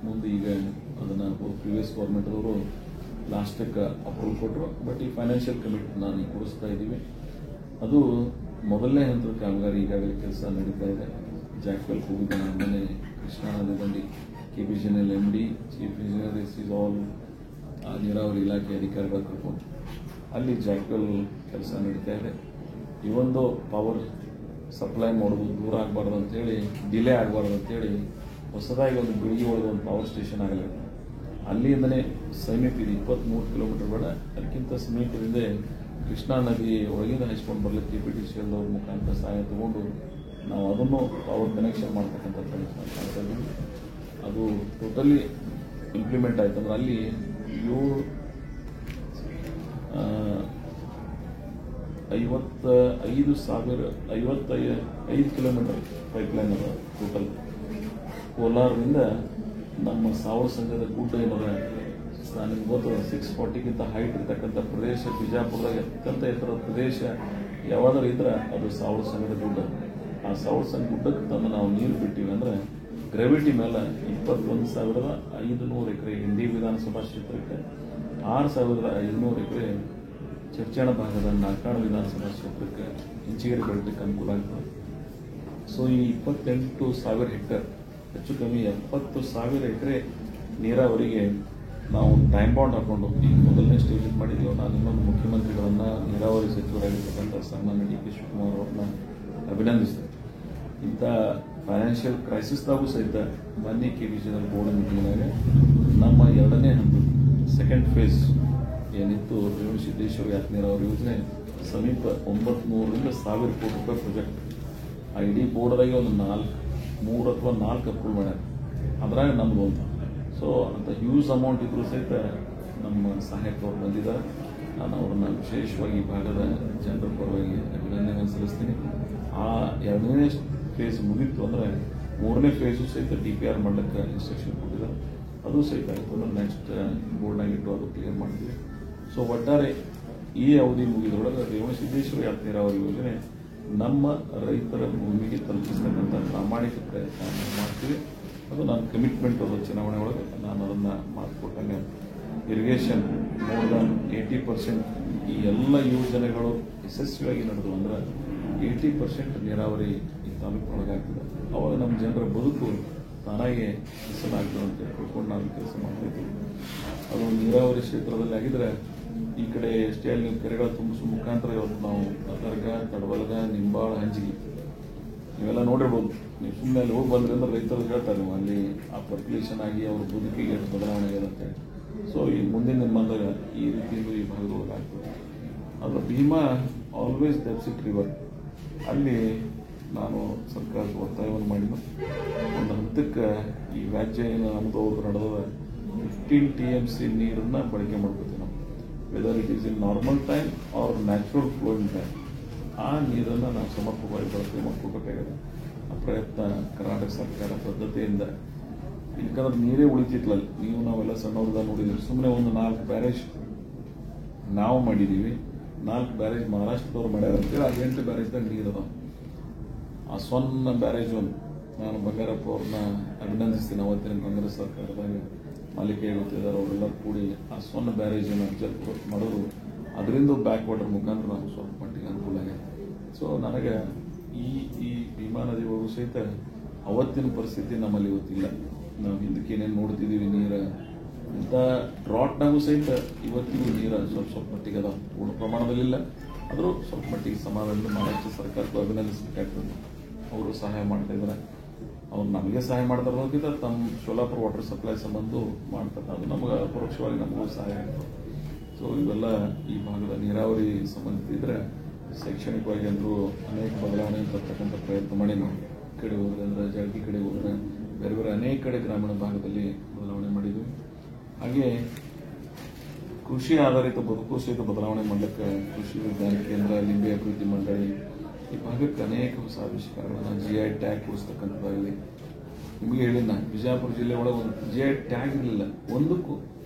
ಮುಂದೆ ಈಗ ಅದನ್ನು ಪ್ರಿವಿಯಸ್ ಗೌರ್ಮೆಂಟ್ದವರು ಲಾಸ್ಟಕ್ಕೆ ಅಪ್ರೂವಲ್ ಕೊಟ್ಟರು. ಬಟ್ ಈ ಫೈನಾನ್ಷಿಯಲ್ ಕಮಿಟಿ ನಾನು ಕೊಡಿಸ್ತಾ ಇದ್ದೀವಿ. ಅದು ಮೊದಲನೇ ಹಂತದ ಕಾಮಗಾರಿ ಈಗಾಗಲೇ ಕೆಲಸ ನಡೀತಾ ಇದೆ. ಜಾಕ್ವೆಲ್ ಹೋಗಿದ್ದೆ ನಾನು ಮೊನ್ನೆ, ಕೃಷ್ಣಾ ನದಿ ದಂಡಿ, KBGNL MD, chief engineer, is all ನೀರಾವರಿ ಇಲಾಖೆ ಅಧಿಕಾರಿಗಳು ಕರ್ಕೊಂಡು ಅಲ್ಲಿ ಜಾಕ್ವೆಲ್ ಕೆಲಸ ನಡೀತಾ ಇದೆ. ಈ ಒಂದು ಪವರ್ ಸಪ್ಲೈ ಮಾಡೋದು ದೂರ ಆಗಬಾರ್ದು ಅಂತೇಳಿ, ಡಿಲೇ ಆಗಬಾರ್ದು ಅಂತೇಳಿ ಹೊಸದಾಗಿ ಒಂದು ಬಿಳಿಗಿ ಒಳಗೆ ಒಂದು ಪವರ್ ಸ್ಟೇಷನ್ ಆಗಲಿ. ಅಲ್ಲಿಂದನೇ ಸಮೀಪ ಇದೆ, 23 ಕಿಲೋಮೀಟರ್ ಬೇಡ, ಅದಕ್ಕಿಂತ ಸಮೀಪದಿಂದ ಕೃಷ್ಣಾ ನದಿ ಒಳಗಿಂದ ಹಚ್ಕೊಂಡು ಬರಲಿಕ್ಕೆ PTCL ಅವ್ರ ಮುಖಾಂತರ ಸಹಾಯ ತಗೊಂಡು ನಾವು ಅದನ್ನು ಪವರ್ ಕನೆಕ್ಷನ್ ಮಾಡ್ತಕ್ಕಂಥ ಪ್ರಯತ್ನ ಮಾಡ್ತಾ ಇದ್ದೀವಿ. ಅದು ಟೋಟಲಿ ಇಂಪ್ಲಿಮೆಂಟ್ ಆಯ್ತು ಅಂದ್ರೆ ಅಲ್ಲಿ 55 ಕಿಲೋಮೀಟರ್ ಪೈಪ್ಲೈನ್ ಅದ ಟೋಟಲ್. ಕೋಲಾರದಿಂದ ನಮ್ಮ ಸಾವಳ ಸಂಘದ ಗುಡ್ಡ ಏನದ, ನಿಮ್ಗೆ ಗೊತ್ತು 640ಗಿಂತ ಹೈಟ್ ಇರ್ತಕ್ಕಂಥ ಪ್ರದೇಶ ಬಿಜಾಪುರದಾಗ ಅತ್ಯಂತ ಎತ್ತರದ ಪ್ರದೇಶ ಯಾವಾದರೂ ಇದ್ರೆ ಅದು ಸಾವಳ ಸಂಘದ ಗುಡ್ಡ. ಆ ಸಾವಳ ಸಂಘ ಗುಡ್ಡಕ್ಕೆ ತಂದು ನಾವು ನೀರು ಬಿಟ್ಟಿವಿ ಅಂದ್ರೆ ಗ್ರಾವಿಟಿ ಮೇಲೆ 21,500 ಎಕರೆ ಹಿಂದಿ ವಿಧಾನಸಭಾ ಕ್ಷೇತ್ರಕ್ಕೆ, 6,500 ಎಕರೆ ಚರ್ಚಾಣ ಭಾಗದ ನಾಲ್ಕಾಣ ವಿಧಾನಸಭಾ ಕ್ಷೇತ್ರಕ್ಕೆ ಇಂಚಿಗೆರೆ ಬೆಳಲಿಕ್ಕೆ ಅನುಕೂಲ ಆಗ್ತದೆ. ಸೊ ಈ 28,000 ಹೆಕ್ಟೇರ್ ಹೆಚ್ಚು ಕಮ್ಮಿ 70,000 ಎಕರೆ ನೀರಾವರಿಗೆ ನಾವು ಟೈಮ್ ಬಾಂಡ್ ಹಾಕೊಂಡು ಈಗ ಮೊದಲನೇ ಸ್ಟೇಜ್ ಮಾಡಿದ್ದೀವಿ. ನಾನು ಇನ್ನೊಂದು ಮುಖ್ಯಮಂತ್ರಿಗಳನ್ನ, ನೀರಾವರಿ ಸಚಿವರಾಗಿರ್ತಕ್ಕಂಥ ಸನ್ಮಾನ್ಯ DK ಶಿವಕುಮಾರ್ ಅವ್ರನ್ನ ಅಭಿನಂದಿಸ್ತೇನೆ. ಇಂಥ ಫೈನಾನ್ಷಿಯಲ್ ಕ್ರೈಸಿಸ್ದಾಗೂ ಸಹಿತ ಮೊನ್ನೆ KBGNL ಬೋರ್ಡ್ ಮೀಟಿಂಗ್ನಾಗ ನಮ್ಮ 2ನೇ ಹಂತ ಸೆಕೆಂಡ್ ಫೇಸ್ ಏನಿತ್ತು ರೇವಣಸಿದ್ದೇಶ್ವರ ಯಾತ್ರೆ ನೀರಾವರಿ ಯೋಜನೆ ಸಮೀಪ 900ರಿಂದ 1,000 ಕೋಟಿ ರೂಪಾಯಿ ಪ್ರಾಜೆಕ್ಟ್. ಆ ಇಡೀ ಬೋರ್ಡ್ದಾಗೆ ಒಂದು 3 ಅಥವಾ 4 ಅಪ್ರೂವ್ ಮಾಡ್ಯಾರ, ಅದ್ರಾಗ ನಮ್ದು ಅಂತ. ಸೊ ಅಂತ ಹ್ಯೂಜ್ ಅಮೌಂಟ್ ಇದ್ರೂ ಸಹಿತ ನಮ್ಮ ಸಹಾಯಕರು ಬಂದಿದ್ದಾರೆ. ನಾನು ಅವ್ರನ್ನ ವಿಶೇಷವಾಗಿ ಈ ಭಾಗದ ಜನರ ಪರವಾಗಿ ಅಭಿನಂದನೆ ಸಲ್ಲಿಸ್ತೀನಿ. ಆ 2ನೇ ಫೇಸ್ ಮುಗಿತು ಅಂದರೆ 3ನೇ ಫೇಸು ಸಹಿತ DPR ಮಾಡಲಿಕ್ಕೆ ಇನ್ಸ್ಟ್ರಕ್ಷನ್ ಕೊಟ್ಟಿದ್ದಾರೆ. ಅದು ಸಹಿತ ಆಯಿತು ಅಂದ್ರೆ ನೆಕ್ಸ್ಟ್ ಬೋರ್ಡ್ನಾಗಿಟ್ಟು ಅದು ಕ್ಲಿಯರ್ ಮಾಡ್ತೀವಿ. ಸೊ ಒಟ್ಟಾರೆ ಈ ಅವಧಿ ಮುಗಿದ್ರೊಳಗೆ ರೇವಣಸಿದ್ದೇಶ್ವರ ಯಾತ್ರೆ ನೀರಾವರಿ ಯೋಜನೆ ನಮ್ಮ ರೈತರ ಭೂಮಿಗೆ ತಲುಪಿಸ್ತಕ್ಕಂಥ ಪ್ರಾಮಾಣಿಕ ಪ್ರಯತ್ನ ಮಾಡ್ತೀವಿ. ಅದು ನನ್ನ ಕಮಿಟ್ಮೆಂಟ್ ಅದು ಚುನಾವಣೆ ಒಳಗೆ ನಾನು ಅದನ್ನು ಮಾತು ಕೊಟ್ಟಂಗೆ. ಇರಿಗೇಷನ್ ಮೋರ್ ದನ್ 80% ಈ ಎಲ್ಲ ಯೋಜನೆಗಳು ಯಶಸ್ವಿಯಾಗಿ ನಡೆದು ಅಂದ್ರೆ 80% ನೀರಾವರಿ ಈ ತಾಲೂಕಿನೊಳಗಾಗ್ತದೆ. ಅವಾಗ ನಮ್ಮ ಜನರ ಬದುಕು ತಾನಾಗೆ ಹೆಸರಾಗ್ತದೆ ಅಂತ ತಿಳ್ಕೊಂಡು ನಾವು ಕೆಲಸ ಮಾಡ್ತಾಯಿದ್ದೀವಿ. ಅದು ನೀರಾವರಿ ಕ್ಷೇತ್ರದಲ್ಲಿ ಆಗಿದ್ರೆ ಈ ಕಡೆ ಎಷ್ಟೇ ಅಲ್ಲಿ ನೀವು ಕೆರೆಗಳ ತುಂಬಿಸುವ ಮುಖಾಂತರ ಇವತ್ತು ನಾವು ಅದರ್ಗ, ತಡವಲಗ, ನಿಂಬಾಳ, ಹಂಜಿಗೆ ನೀವೆಲ್ಲ ನೋಡಿರ್ಬೋದು. ನೀವು ಸುಮ್ಮನೆ ಅಲ್ಲಿ ಹೋಗಿ ಬಂದ್ರೆ ಅಂದ್ರೆ ರೈತರು ಹೇಳ್ತಾರೆ ನೀವು ಅಲ್ಲಿ ಆ ಪರ್ಕ್ಯುಲೇಷನ್ ಆಗಿ ಅವ್ರ ಬದುಕಿಗೆ ಎಷ್ಟು ಬದಲಾವಣೆ ಆಗಿದೆ ಅಂತೇಳಿ. ಸೊ ಈ ಮುಂದಿನ ನಿರ್ಮಾಣದಾಗ ಈ ರೀತಿಯಿಂದ ಈ ಭಾಗದೊಳಗೆ ಆಗ್ತದೆ. ಅದು ಭೀಮಾ ಆಲ್ವೇಸ್ ಡೆಫಿಸಿಟ್ ರಿವರ್. ಅಲ್ಲಿ ನಾನು ಸರ್ಕಾರದ ಒತ್ತಾಯವನ್ನು ಮಾಡಿದ್ದು ಒಂದು ಹಂತಕ್ಕೆ ಈ ವ್ಯಾಜ್ಯ ಏನು ನಮ್ಮದು ನಡೆದ 15 TMC ನೀರನ್ನು ಬಳಕೆ ಮಾಡ್ಕೋತೀವಿ ನಾವು, whether it is in normal time or natural flowing time. ಆ ನೀರನ್ನು ನಾವು ಸಮರ್ಪಕವಾಗಿ ಬಳಕೆ ಮಾಡ್ಕೋಬೇಕಾಗಿದೆ. ಆ ಪ್ರಯತ್ನ ಕರ್ನಾಟಕ ಸರ್ಕಾರ ಬದ್ಧತೆಯಿಂದ, ಯಾಕಂದ್ರೆ ನೀರೇ ಉಳಿತಿತ್ಲಲ್ಲಿ. ನೀವು ನಾವೆಲ್ಲ ಸಣ್ಣವ್ರದ ನೋಡಿದ್ದೀವಿ. ಸುಮ್ಮನೆ ಒಂದು 4 ಬ್ಯಾರೇಜ್ ನಾವು ಮಾಡಿದ್ದೀವಿ, 4 ಬ್ಯಾರೇಜ್ ಮಹಾರಾಷ್ಟ್ರದವ್ರು ಮಾಡ್ಯಾರ ಅಂತೇಳಿ ಆ 8 ಬ್ಯಾರೇಜ್ದಾಗ ನೀರು ಅದಾವ. ಆ ಸ್ವರ್ಣ ಬ್ಯಾರೇಜ್ ಒಂದು ನಾನು ಬಂಗಾರಪ್ಪ ಅವ್ರನ್ನ ಅಭಿನಂದಿಸ್ತೀನಿ. ಅವತ್ತಿನ ಕಾಂಗ್ರೆಸ್ ಸರ್ಕಾರದಾಗ ಮಾಲಿಕೆ ಗೊತ್ತಿದ್ದಾರೆ ಅವರೆಲ್ಲ ಕೂಡಿ ಆ ಸ್ವರ್ಣ ಬ್ಯಾರೇಜನ್ನು ಅರ್ಜಲ್ ಮಾಡೋದು, ಅದರಿಂದ ಬ್ಯಾಕ್ ವಾಟರ್ ಮುಖಾಂತರ ನಾವು ಸ್ವಲ್ಪ ಮಟ್ಟಿಗೆ ಅನುಕೂಲ ಆಗಿದೆ. ಸೊ ನನಗೆ ಈ ಈ ಭೀಮಾ ನದಿ ಹೋಗೋ ಸಹಿತ ಅವತ್ತಿನ ಪರಿಸ್ಥಿತಿ ನಮ್ಮಲ್ಲಿ ಇವತ್ತಿಲ್ಲ. ನಾವು ಹಿಂದಕ್ಕೆ ಏನೇನು ನೋಡ್ತಿದ್ದೀವಿ ನೀರು ಇಂಥ ಡ್ರಾಟ್ನಾಗೂ ಸಹಿತ ಇವತ್ತಿಗೂ ನೀರು ಸ್ವಲ್ಪ ಮಟ್ಟಿಗೆ ಅದ, ಪೂರ್ಣ ಪ್ರಮಾಣದಲ್ಲಿಲ್ಲ, ಆದರೂ ಸ್ವಲ್ಪ ಮಟ್ಟಿಗೆ ಸಮಾಧಾನ ಮಹಾರಾಷ್ಟ್ರ ಸರ್ಕಾರಕ್ಕೂ ಅಭಿನಂದಿಸಬೇಕಾಗ್ತದೆ. ಅವರು ಸಹಾಯ ಮಾಡ್ತಾ ಇದ್ದಾರೆ. ಅವ್ರು ನಮಗೆ ಸಹಾಯ ಮಾಡ್ತಾರೆ ಅನ್ನೋದಕ್ಕಿಂತ ತಮ್ಮ ಸೋಲಾಪುರ ವಾಟರ್ ಸಪ್ಲೈ ಸಂಬಂಧ ಮಾಡ್ತಾರೆ, ಅದು ನಮಗೆ ಪರೋಕ್ಷವಾಗಿ ನಮಗೂ ಸಹಾಯ ಆಗ್ತದೆ. ಸೊ ಇವೆಲ್ಲ ಈ ಭಾಗದ ನೀರಾವರಿ ಸಂಬಂಧಿಸಿದ್ರೆ ಶೈಕ್ಷಣಿಕವಾಗಿ ಎಲ್ಲರೂ ಅನೇಕ ಬದಲಾವಣೆ ತರ್ತಕ್ಕಂಥ ಪ್ರಯತ್ನ ಮಾಡಿ ನಾವು ಕಡೆ ಹೋದ್ರೆ ಅಂದರೆ ಜಳಗಿ ಕಡೆ ಹೋದ್ರೆ ಬೇರೆ ಬೇರೆ ಅನೇಕ ಕಡೆ ಗ್ರಾಮೀಣ ಭಾಗದಲ್ಲಿ ಬದಲಾವಣೆ ಮಾಡಿದ್ವಿ. ಹಾಗೆ ಕೃಷಿ ಆಧಾರಿತ ಬದುಕು ಸಹಿತ ಬದಲಾವಣೆ ಮಾಡಲಿಕ್ಕೆ ಕೃಷಿ ವಿಜ್ಞಾನ ಕೇಂದ್ರ, ಲಿಂಬೆ ಅಭಿವೃದ್ಧಿ ಮಂಡಳಿ ಈ ಭಾಗಕ್ಕೆ ಅನೇಕ ಹೊಸ ಆವಿಷ್ಕಾರಗಳನ್ನು GI ಟ್ಯಾಗ್ ಕೊಡಿಸ್ತಕ್ಕಂಥದ್ದಾಗಲಿ. ನಿಮಗೆ ಹೇಳಿನ ಬಿಜಾಪುರ ಜಿಲ್ಲೆ ಒಳಗೆ ಒಂದು GI ಟ್ಯಾಗ್ ಇರಲಿಲ್ಲ, ಒಂದಕ್ಕೂ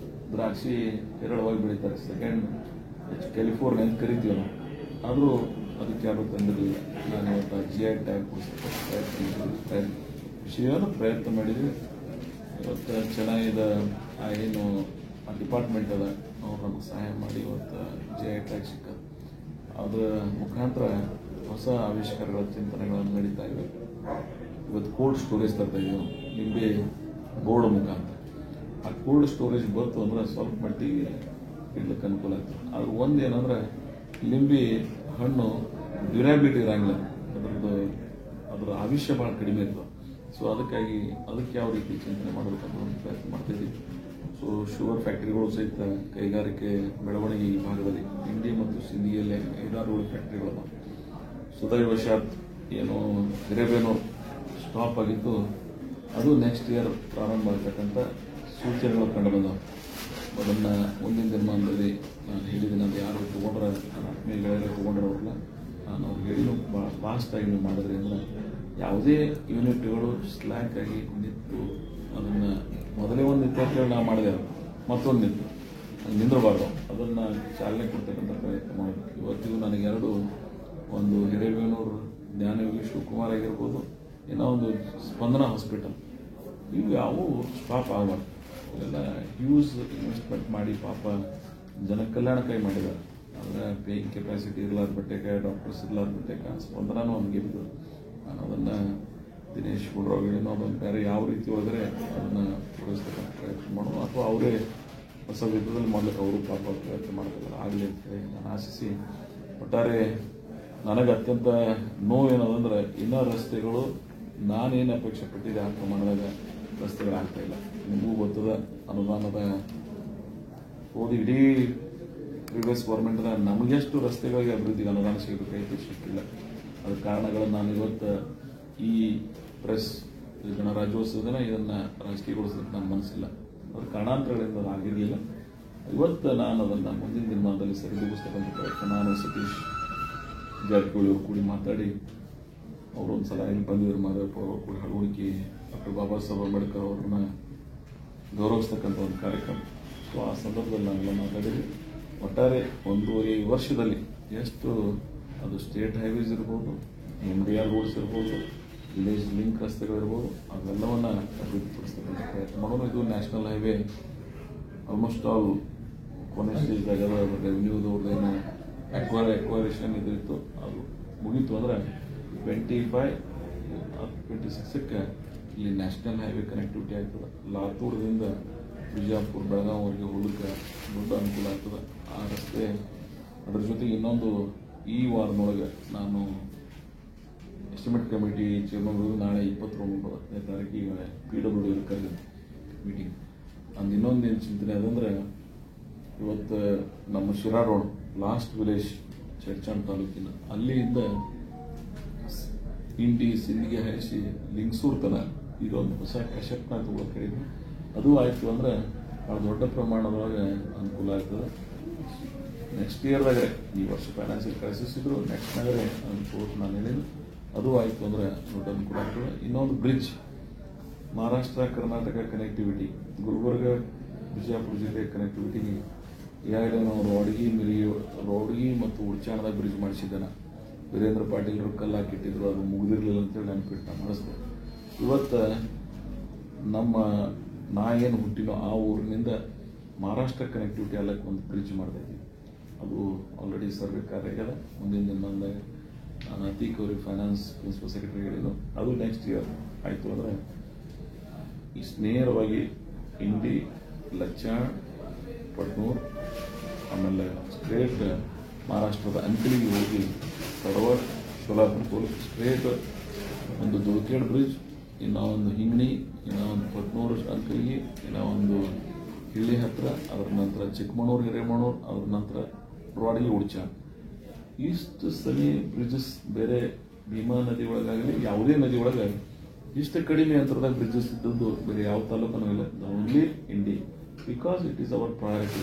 ದ್ರಾಕ್ಷಿ ಹೇರಳವಾಗಿ ಬೆಳೀತಾರೆ, ಸೆಕೆಂಡ್ ಕ್ಯಾಲಿಫೋರ್ನಿಯಾ ಅಂತ ಕರಿತೀವಿ ನಾವು, ಆದರೂ ಅದಕ್ಕೆ ಯಾರು ತಂದಿರಲಿಲ್ಲ. ನಾನು ಇವತ್ತು GI ಟ್ಯಾಗ್ ಕೊಡಿಸ್ತಕ್ಕಂಥ ಪ್ರಯತ್ನ ಮಾಡಿದ್ವಿ. ಇವತ್ತು ಚೆನ್ನಾಗಿದ ಏನು ಡಿಪಾರ್ಟ್ಮೆಂಟ್ ಅದ ಅವ್ರು ನಮಗೆ ಸಹಾಯ ಮಾಡಿ ಇವತ್ತು GI ಟ್ಯಾಗ್ ಸಿಕ್ಕ, ಅದರ ಮುಖಾಂತರ ಹೊಸ ಆವಿಷ್ಕಾರಗಳ ಚಿಂತನೆಗಳನ್ನು ನಡೀತಾ ಇವೆ. ಇವತ್ತು ಕೋಲ್ಡ್ ಸ್ಟೋರೇಜ್ ತರ್ತಾ ಇದ್ದೀವಿ ಲಿಂಬೆ ಬೋರ್ಡ್ ಮುಖಾಂತರ. ಆ ಕೋಲ್ಡ್ ಸ್ಟೋರೇಜ್ ಬಂತು ಅಂದ್ರೆ ಸ್ವಲ್ಪ ಮಟ್ಟಿಗೆ ಇಡ್ಲಿಕ್ಕೆ ಅನುಕೂಲ ಆಗ್ತದೆ. ಆದ್ರೆ ಒಂದು ಏನಂದ್ರೆ ಲಿಂಬೆ ಹಣ್ಣು ಡ್ಯೂರಾಬಿಲಿಟಿ ಇರಂಗಿಲ್ಲ, ಅದರ ಆವಿಷ್ಯ ಭಾಳ ಕಡಿಮೆ ಇರ್ತದೆ. ಸೊ ಅದಕ್ಕಾಗಿ ಅದಕ್ಕೆ ಯಾವ ರೀತಿ ಚಿಂತನೆ ಮಾಡಬೇಕಂತ ಒಂದು ಪ್ರಯತ್ನ ಮಾಡ್ತಿದ್ದೀವಿ. ಸೊ ಶುಗರ್ ಫ್ಯಾಕ್ಟ್ರಿಗಳು ಸಹಿತ ಕೈಗಾರಿಕೆ ಬೆಳವಣಿಗೆ ಈ ಭಾಗದಲ್ಲಿ ಇಂಡಿ ಮತ್ತು ಸಿಂಧಿಯಲ್ಲಿ 5-6 ಫ್ಯಾಕ್ಟ್ರಿಗಳು. ಸುದೈವಶಾತ್ ಏನು ಹಿರೇಬೇನೂರು ಸ್ಟಾಪ್ ಆಗಿತ್ತು, ಅದು ನೆಕ್ಸ್ಟ್ ಇಯರ್ ಪ್ರಾರಂಭ ಆಗ್ತಕ್ಕಂಥ ಸೂಚನೆಗಳು ಕಂಡು ಬಂದವು. ಅದನ್ನು ಮುಂದಿನ ದಿನಮಾನದಲ್ಲಿ ನಾನು ಹೇಳಿದ್ದೀನಿ, ಅದು ಯಾರು ತೊಗೊಂಡ್ರೆ ನನ್ನ ಆತ್ಮೀಯ ಗೆಳೆಯರು ತೊಗೊಂಡ್ರವ್ರಲ್ಲ, ನಾನು ಅವ್ರಿಗೆ ಹೇಳಿನೂ ಭಾಳ ಫಾಸ್ಟಾಗಿ ನೀವು ಮಾಡಿದ್ರಿ ಅಂದರೆ ಯಾವುದೇ ಯೂನಿಟ್ಗಳು ಸ್ಲ್ಯಾಕ್ ಆಗಿ ನಿಂತು ಅದನ್ನು ಮೊದಲೇ ಒಂದು ನಿತ್ಯಗಳು ನಾವು ಮಾಡಿದೆ, ಮತ್ತೊಂದು ನಿಂದ್ರಬಾರ್ದು, ಅದನ್ನು ಚಾಲನೆ ಕೊಡ್ತಕ್ಕಂಥ ಪ್ರಯತ್ನ ಮಾಡಬೇಕು. ಇವತ್ತಿಗೂ ನನಗೆ ಒಂದು ಹಿರೇಬೇನೂರು ಜ್ಞಾನಯೋಗಿ ಶಿವಕುಮಾರ್ ಆಗಿರ್ಬೋದು, ಏನೋ ಒಂದು ಸ್ಪಂದನ ಹಾಸ್ಪಿಟಲ್, ಇವು ಯಾವೂ ಸ್ಟಾಪ್ ಆಗಬಾರ್ದು. ಇವೆಲ್ಲ ಹ್ಯೂಸ್ ಇನ್ವೆಸ್ಟ್ಮೆಂಟ್ ಮಾಡಿ ಪಾಪ ಜನ ಕಲ್ಯಾಣಕ್ಕಾಗಿ ಮಾಡಿದ್ದಾರೆ. ಆದರೆ ಪೇಯಿಂಗ್ ಕೆಪಾಸಿಟಿ ಇರಲಾರ ಬಟ್ಟೆಗೆ, ಡಾಕ್ಟರ್ಸ್ ಇರಲಾರ ಬಟ್ಟೆಗೆ ಸ್ಪಂದನೂ ಹಂಗೆ ಇದ್ದು, ನಾನು ಅದನ್ನು ದಿನೇಶ್ ಗುಂಡ್ರಾವ್ ಹೇಳಿನೋ ಅದನ್ನು ಬೇರೆ ಯಾವ ರೀತಿ ಹೋದರೆ ಅದನ್ನು ಪೂರೈಸ್ತಕ್ಕಂಥ ಪ್ರಯತ್ನ ಮಾಡೋದು, ಅಥವಾ ಅವರೇ ಹೊಸ ವಿಧದಲ್ಲಿ ಮಾಡ್ಲಿಕ್ಕೆ ಅವರು ಪಾಪ ಪ್ರಯತ್ನ ಮಾಡ್ತಾರೆ, ಆಗಲಿ ಅಂತೇಳಿ ನಾನು ಆಶಿಸಿ, ಒಟ್ಟಾರೆ ನನಗೆ ಅತ್ಯಂತ ನೋವೇನದಂದ್ರೆ ಇನ್ನೂ ರಸ್ತೆಗಳು ನಾನೇನು ಅಪೇಕ್ಷೆ ಪಟ್ಟಿದ್ದೆ ಆ ಪ್ರಮಾಣದಾಗ ರಸ್ತೆಗಳಾಗ್ತಾ ಇಲ್ಲ. ನಿಮಗೂ ಗೊತ್ತದ ಅನುದಾನದ ಹೋದ ಇಡೀ ಪ್ರಿವಿಯಸ್ ಗೌರ್ಮೆಂಟ್ನ ನಮಗೆಷ್ಟು ರಸ್ತೆಗಳಿಗೆ ಅಭಿವೃದ್ಧಿಗೆ ಅನುದಾನ ಸಿಗಬೇಕಾಯಿತು, ಸಿಕ್ಕಿಲ್ಲ. ಅದ್ರ ಕಾರಣಗಳನ್ನು ನಾನು ಇವತ್ತು ಈ ಪ್ರೆಸ್ ಗಣರಾಜ್ಯೋತ್ಸವ ದಿನ ಇದನ್ನು ರಾಜಕೀಯಗೊಳಿಸೋದಕ್ಕೆ ನನ್ನ ಮನಸ್ಸಿಲ್ಲ, ಅದ್ರ ಕಾರಣಾಂತರಗಳಿಂದ ಅದು ಆಗಿರಲಿಲ್ಲ. ಇವತ್ತು ನಾನು ಅದನ್ನು ಮುಂದಿನ ದಿನಮಾನದಲ್ಲಿ ಸರಿದೂಗಿಸ್ತಕ್ಕಂಥ ಪ್ರಯತ್ನ ನಾನು ಸತೀಶ್ ಜಾರಕಿಹೊಳಿ ಅವರು ಕೂಡಿ ಮಾತಾಡಿ, ಅವರು ಒಂದು ಸಲ ಇಲ್ಲಿ ಬಂದಿದ್ರು, ಮಾದೇವಪ್ಪ ಅವರು ಕೂಡ ಹಳವಣಿಕೆ ಡಾಕ್ಟರ್ ಬಾಬಾ ಸಾಹೇಬ್ ಅಂಬೇಡ್ಕರ್ ಅವ್ರನ್ನ ಗೌರವಿಸ್ತಕ್ಕಂಥ ಒಂದು ಕಾರ್ಯಕ್ರಮ. ಸೊ ಆ ಸಂದರ್ಭದಲ್ಲಿ ನಾವೆಲ್ಲ ಮಾತಾಡಿದ್ವಿ. ಒಟ್ಟಾರೆ 1.5 ವರ್ಷದಲ್ಲಿ ಎಷ್ಟು ಅದು ಸ್ಟೇಟ್ ಹೈವೇಸ್ ಇರ್ಬೋದು, MDR ರೋಡ್ಸ್ ಇರ್ಬೋದು, ವಿಲೇಜ್ ಲಿಂಕ್ ರಸ್ತೆಗಳಿರ್ಬೋದು, ಅವೆಲ್ಲವನ್ನ ಅಭಿವೃದ್ಧಿಪಡಿಸ್ತಕ್ಕಂಥ ಪ್ರಯತ್ನ ಮಾಡೋಣ. ಇದು ನ್ಯಾಷನಲ್ ಹೈವೇ ಆಲ್ಮೋಸ್ಟ್ ಆಲ್ ಕೊನೆ ಸ್ಟೇಜ್ದಾಗ ರೆವಿನ್ಯೂದವ್ರದ್ದೇನು ಎಕ್ವೈರೇಷನ್ ಇದಿತ್ತು, ಅದು ಮುಗೀತು ಅಂದ್ರೆ 25-26ಕ್ಕೆ ಇಲ್ಲಿ ನ್ಯಾಷನಲ್ ಹೈವೇ ಕನೆಕ್ಟಿವಿಟಿ ಆಗ್ತದೆ. ಲಾತೂರದಿಂದ ಬಿಜಾಪುರ ಬೆಳಗಾವಿವರೆಗೆ ಹೋಗಲಿಕ್ಕೆ ದೊಡ್ಡ ಅನುಕೂಲ ಆಗ್ತದೆ ಆ ರಸ್ತೆ. ಅದರ ಜೊತೆಗೆ ಇನ್ನೊಂದು ಈ ವಾರದೊಳಗೆ ನಾನು ಎಸ್ಟಿಮೇಟ್ ಕಮಿಟಿ ಚೇರ್ಮನ್ಗಳು ನಾಳೆ 29ನೇ ತಾರೀಕಿಗೆ PWD ಕರೆದ ಮೀಟಿಂಗ್. ಅಂದು ಇನ್ನೊಂದೇನು ಚಿಂತನೆ ಅದಂದ್ರೆ, ಇವತ್ತು ನಮ್ಮ ಶಿರಾ ರೋಡ್ ಲಾಸ್ಟ್ ವಿಲೇಜ್ ಚರ್ಚಾನ್ ತಾಲೂಕಿನ ಅಲ್ಲಿಂದ ಇಂಡಿ ಸಿಂಧಿಗೆ ಹರಿಸಿ ಲಿಂಗಸೂರ್ ತನ ಇದೊಂದು ಹೊಸ ಕಶಕ್ನ ತಗೊಳಕ್ ಹೇಳಿದ್ವಿ. ಅದು ಆಯಿತು ಅಂದ್ರೆ ಭಾಳ ದೊಡ್ಡ ಪ್ರಮಾಣದೊಳಗೆ ಅನುಕೂಲ ಆಗ್ತದೆ. ನೆಕ್ಸ್ಟ್ ಇಯರ್ದಾಗ ಈ ವರ್ಷ ಫೈನಾನ್ಷಿಯಲ್ ಕ್ರೈಸಿಸ್ ಇದ್ರು, ನೆಕ್ಸ್ಟ್ನಾಗರೆ ಅನುಕೂಲ ನಾನು ಹೇಳಿದ್ದು, ಅದು ಆಯಿತು ಅಂದ್ರೆ ದೊಡ್ಡ ಅನುಕೂಲ ಆಗ್ತದೆ. ಇನ್ನೊಂದು ಬ್ರಿಡ್ಜ್ ಮಹಾರಾಷ್ಟ್ರ ಕರ್ನಾಟಕ ಕನೆಕ್ಟಿವಿಟಿ, ಗುಲ್ಬರ್ಗ ಬಿಜಾಪುರ ಜಿಲ್ಲೆ ಕನೆಕ್ಟಿವಿಟಿಗೆ ಈಗಾಗಲೇ ನಾವು ರೋಡ್ಗಿ ಮತ್ತು ಉಡ್ಚಾಣದಾಗ ಬ್ರಿಡ್ಜ್ ಮಾಡಿಸಿದ್ದಾನೆ. ವೀರೇಂದ್ರ ಪಾಟೀಲ್ರು ಕಲ್ಲು ಹಾಕಿಟ್ಟಿದ್ರು, ಅದು ಮುಗಿದಿರಲಿಲ್ಲ ಅಂತೇಳಿ ನೆನಪಿಟ್ಟು ನಾನು ಮಾಡಿಸ್ದೆ. ಇವತ್ತು ನಾ ಏನು ಹುಟ್ಟಿನೋ ಆ ಊರಿನಿಂದ ಮಹಾರಾಷ್ಟ್ರ ಕನೆಕ್ಟಿವಿಟಿ ಅಲ್ಲಕ್ಕೆ ಒಂದು ಬ್ರಿಡ್ಜ್ ಮಾಡ್ತಾ ಇದ್ದೀವಿ. ಅದು ಆಲ್ರೆಡಿ ಸರ್ವೆ ಕಾರ್ಯ ಆಗ್ಯದ. ಮುಂದಿನ ದಿನದಾಗ ನಾನು ಅತೀಕ್ ಅವ್ರಿಗೆ ಫೈನಾನ್ಸ್ ಪ್ರಿನ್ಸಿಪಲ್ ಸೆಕ್ರೆಟರಿ ಹೇಳಿದ್ದು, ಅದು ನೆಕ್ಸ್ಟ್ ಇಯರ್ ಆಯಿತು ಅಂದರೆ ಇಷ್ಟು ನೇರವಾಗಿ ಇಂಡಿ, ಲಚ್ಚಾಣ್, ಪಡ್ನೂರ್, ಆಮೇಲೆ ಸ್ಟ್ರೇಟ್ ಮಹಾರಾಷ್ಟ್ರದ ಅಂಕಲಿಗೆ ಹೋಗಿ ಕಡವಾಡ್, ಸೋಲಾಪುರ ಸ್ಟ್ರೇಟ್ ಒಂದು ದುಲ್ಕೇಡ್ ಬ್ರಿಡ್ಜ್, ಇನ್ನೂ ಒಂದು ಹಿಂಗಣಿ, ಇನ್ನೂ ಒಂದು ಪಟ್ನೂರು ಅಂಕಲಿಗೆ, ಇನ್ನೂ ಒಂದು ಹಿಳ್ಳಿ ಹತ್ರ, ಅದರ ನಂತರ ಚಿಕ್ಕಮಣೂರು, ಹಿರೇಮಣೂರು, ಅದರ ನಂತರ ರೋಡಿಗೆ ಉಡ್ಚಾಣ್. ಇಷ್ಟು ಸನಿ ಬ್ರಿಡ್ಜಸ್ ಬೇರೆ ಭೀಮಾ ನದಿ ಒಳಗಾಗಲಿ ಯಾವುದೇ ನದಿ ಒಳಗಾಗಲಿ ಇಷ್ಟು ಕಡಿಮೆ ಅಂತರದಾಗ ಬ್ರಿಡ್ಜಸ್ ಇದ್ದದ್ದು ಬೇರೆ ಯಾವ ತಾಲೂಕನೂ ಇಲ್ಲ. Only Indi, because it is our priority.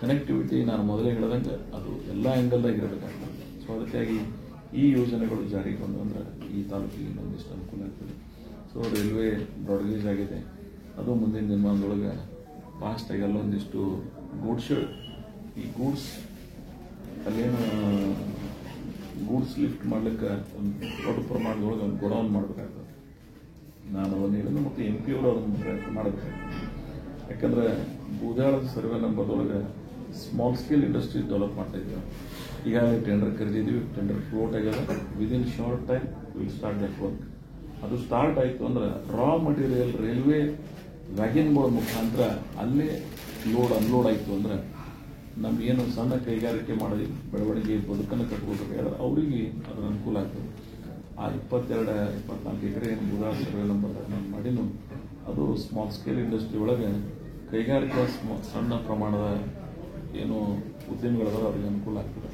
Connectivity ನಾನು ಮೊದಲೇ ಹೇಳಿದಂಗೆ ಅದು ಎಲ್ಲ ಆ್ಯಂಗಲ್ದಾಗ ಇರಬೇಕಾಗ್ತದೆ. ಸೊ ಅದಕ್ಕಾಗಿ ಈ ಯೋಜನೆಗಳು ಜಾರಿಗೆ ಬಂದು ಅಂದ್ರೆ ಈ ತಾಲೂಕಿಗೆ ಇನ್ನೊಂದಿಷ್ಟು ಅನುಕೂಲ ಆಗ್ತದೆ. ಸೊ ರೈಲ್ವೆ ಬ್ರಾಡ್ಗೇಜ್ ಆಗಿದೆ, ಅದು ಮುಂದಿನ ದಿನಮಾನದೊಳಗೆ ಫಾಸ್ಟಾಗಿ ಅಲ್ಲೊಂದಿಷ್ಟು ಗೂಡ್ಸ್, ಈ ಗೂಡ್ಸ್ ಅಲ್ಲೇನು ಗೂಡ್ಸ್ ಲಿಫ್ಟ್ ಮಾಡ್ಲಿಕ್ಕೆ ಒಂದು ದೊಡ್ಡ ಪ್ರಮಾಣದೊಳಗೆ ಒಂದು ಗೋಡೌನ್ ಮಾಡಬೇಕಾಗ್ತದೆ. ನಾನು ಅದನ್ನು ಹೇಳಿದ್ದು ಮತ್ತು MP ಅವರು ಅದನ್ನು ಪ್ರಯತ್ನ ಮಾಡಬೇಕಾಗ್ತದೆ. ಯಾಕಂದ್ರೆ ಬೂದಾಳದ ಸರ್ವೆ ನಂಬರ್ದೊಳಗೆ ಸ್ಮಾಲ್ ಸ್ಕೇಲ್ ಇಂಡಸ್ಟ್ರಿ ಡೆವಲಪ್ ಮಾಡ್ತಾ ಇದ್ದೀವಿ. ಈಗಾಗಲೇ ಟೆಂಡರ್ ಕರೆದಿದ್ದೀವಿ, ಟೆಂಡರ್ ಫ್ಲೋಟ್ ಆಗ್ಯದ. Within short time will start that work. ಅದು ಸ್ಟಾರ್ಟ್ ಆಯಿತು ಅಂದ್ರೆ ರಾ ಮಟೀರಿಯಲ್ ರೈಲ್ವೆ ವ್ಯಾಗನ್ಗಳ ಮುಖಾಂತರ ಅಲ್ಲೇ ಲೋಡ್ ಅನ್ಲೋಡ್ ಆಯಿತು ಅಂದ್ರೆ ನಮಗೇನು ಸಣ್ಣ ಕೈಗಾರಿಕೆ ಮಾಡಿ ಬೆಳವಣಿಗೆ ಬದುಕನ್ನು ಕಟ್ಕೋಬೇಕಾದ್ರೆ ಅವರಿಗೆ ಅದರ ಅನುಕೂಲ ಆಗ್ತದೆ. ಆ 22-24 ಎಕರೆ ಏನು ಬುಧಾಳ ಸರ್ವೆ ನಂಬರ್ ನಾನು ಮಾಡಿನೂ ಅದು ಸ್ಮಾಲ್ ಸ್ಕೇಲ್ ಇಂಡಸ್ಟ್ರಿ ಒಳಗೆ ಕೈಗಾರಿಕಾ ಸಣ್ಣ ಪ್ರಮಾಣದ ಏನು ಉದ್ಯಮಿಗಳದಾರ ಅವ್ರಿಗೆ ಅನುಕೂಲ ಆಗ್ತದೆ.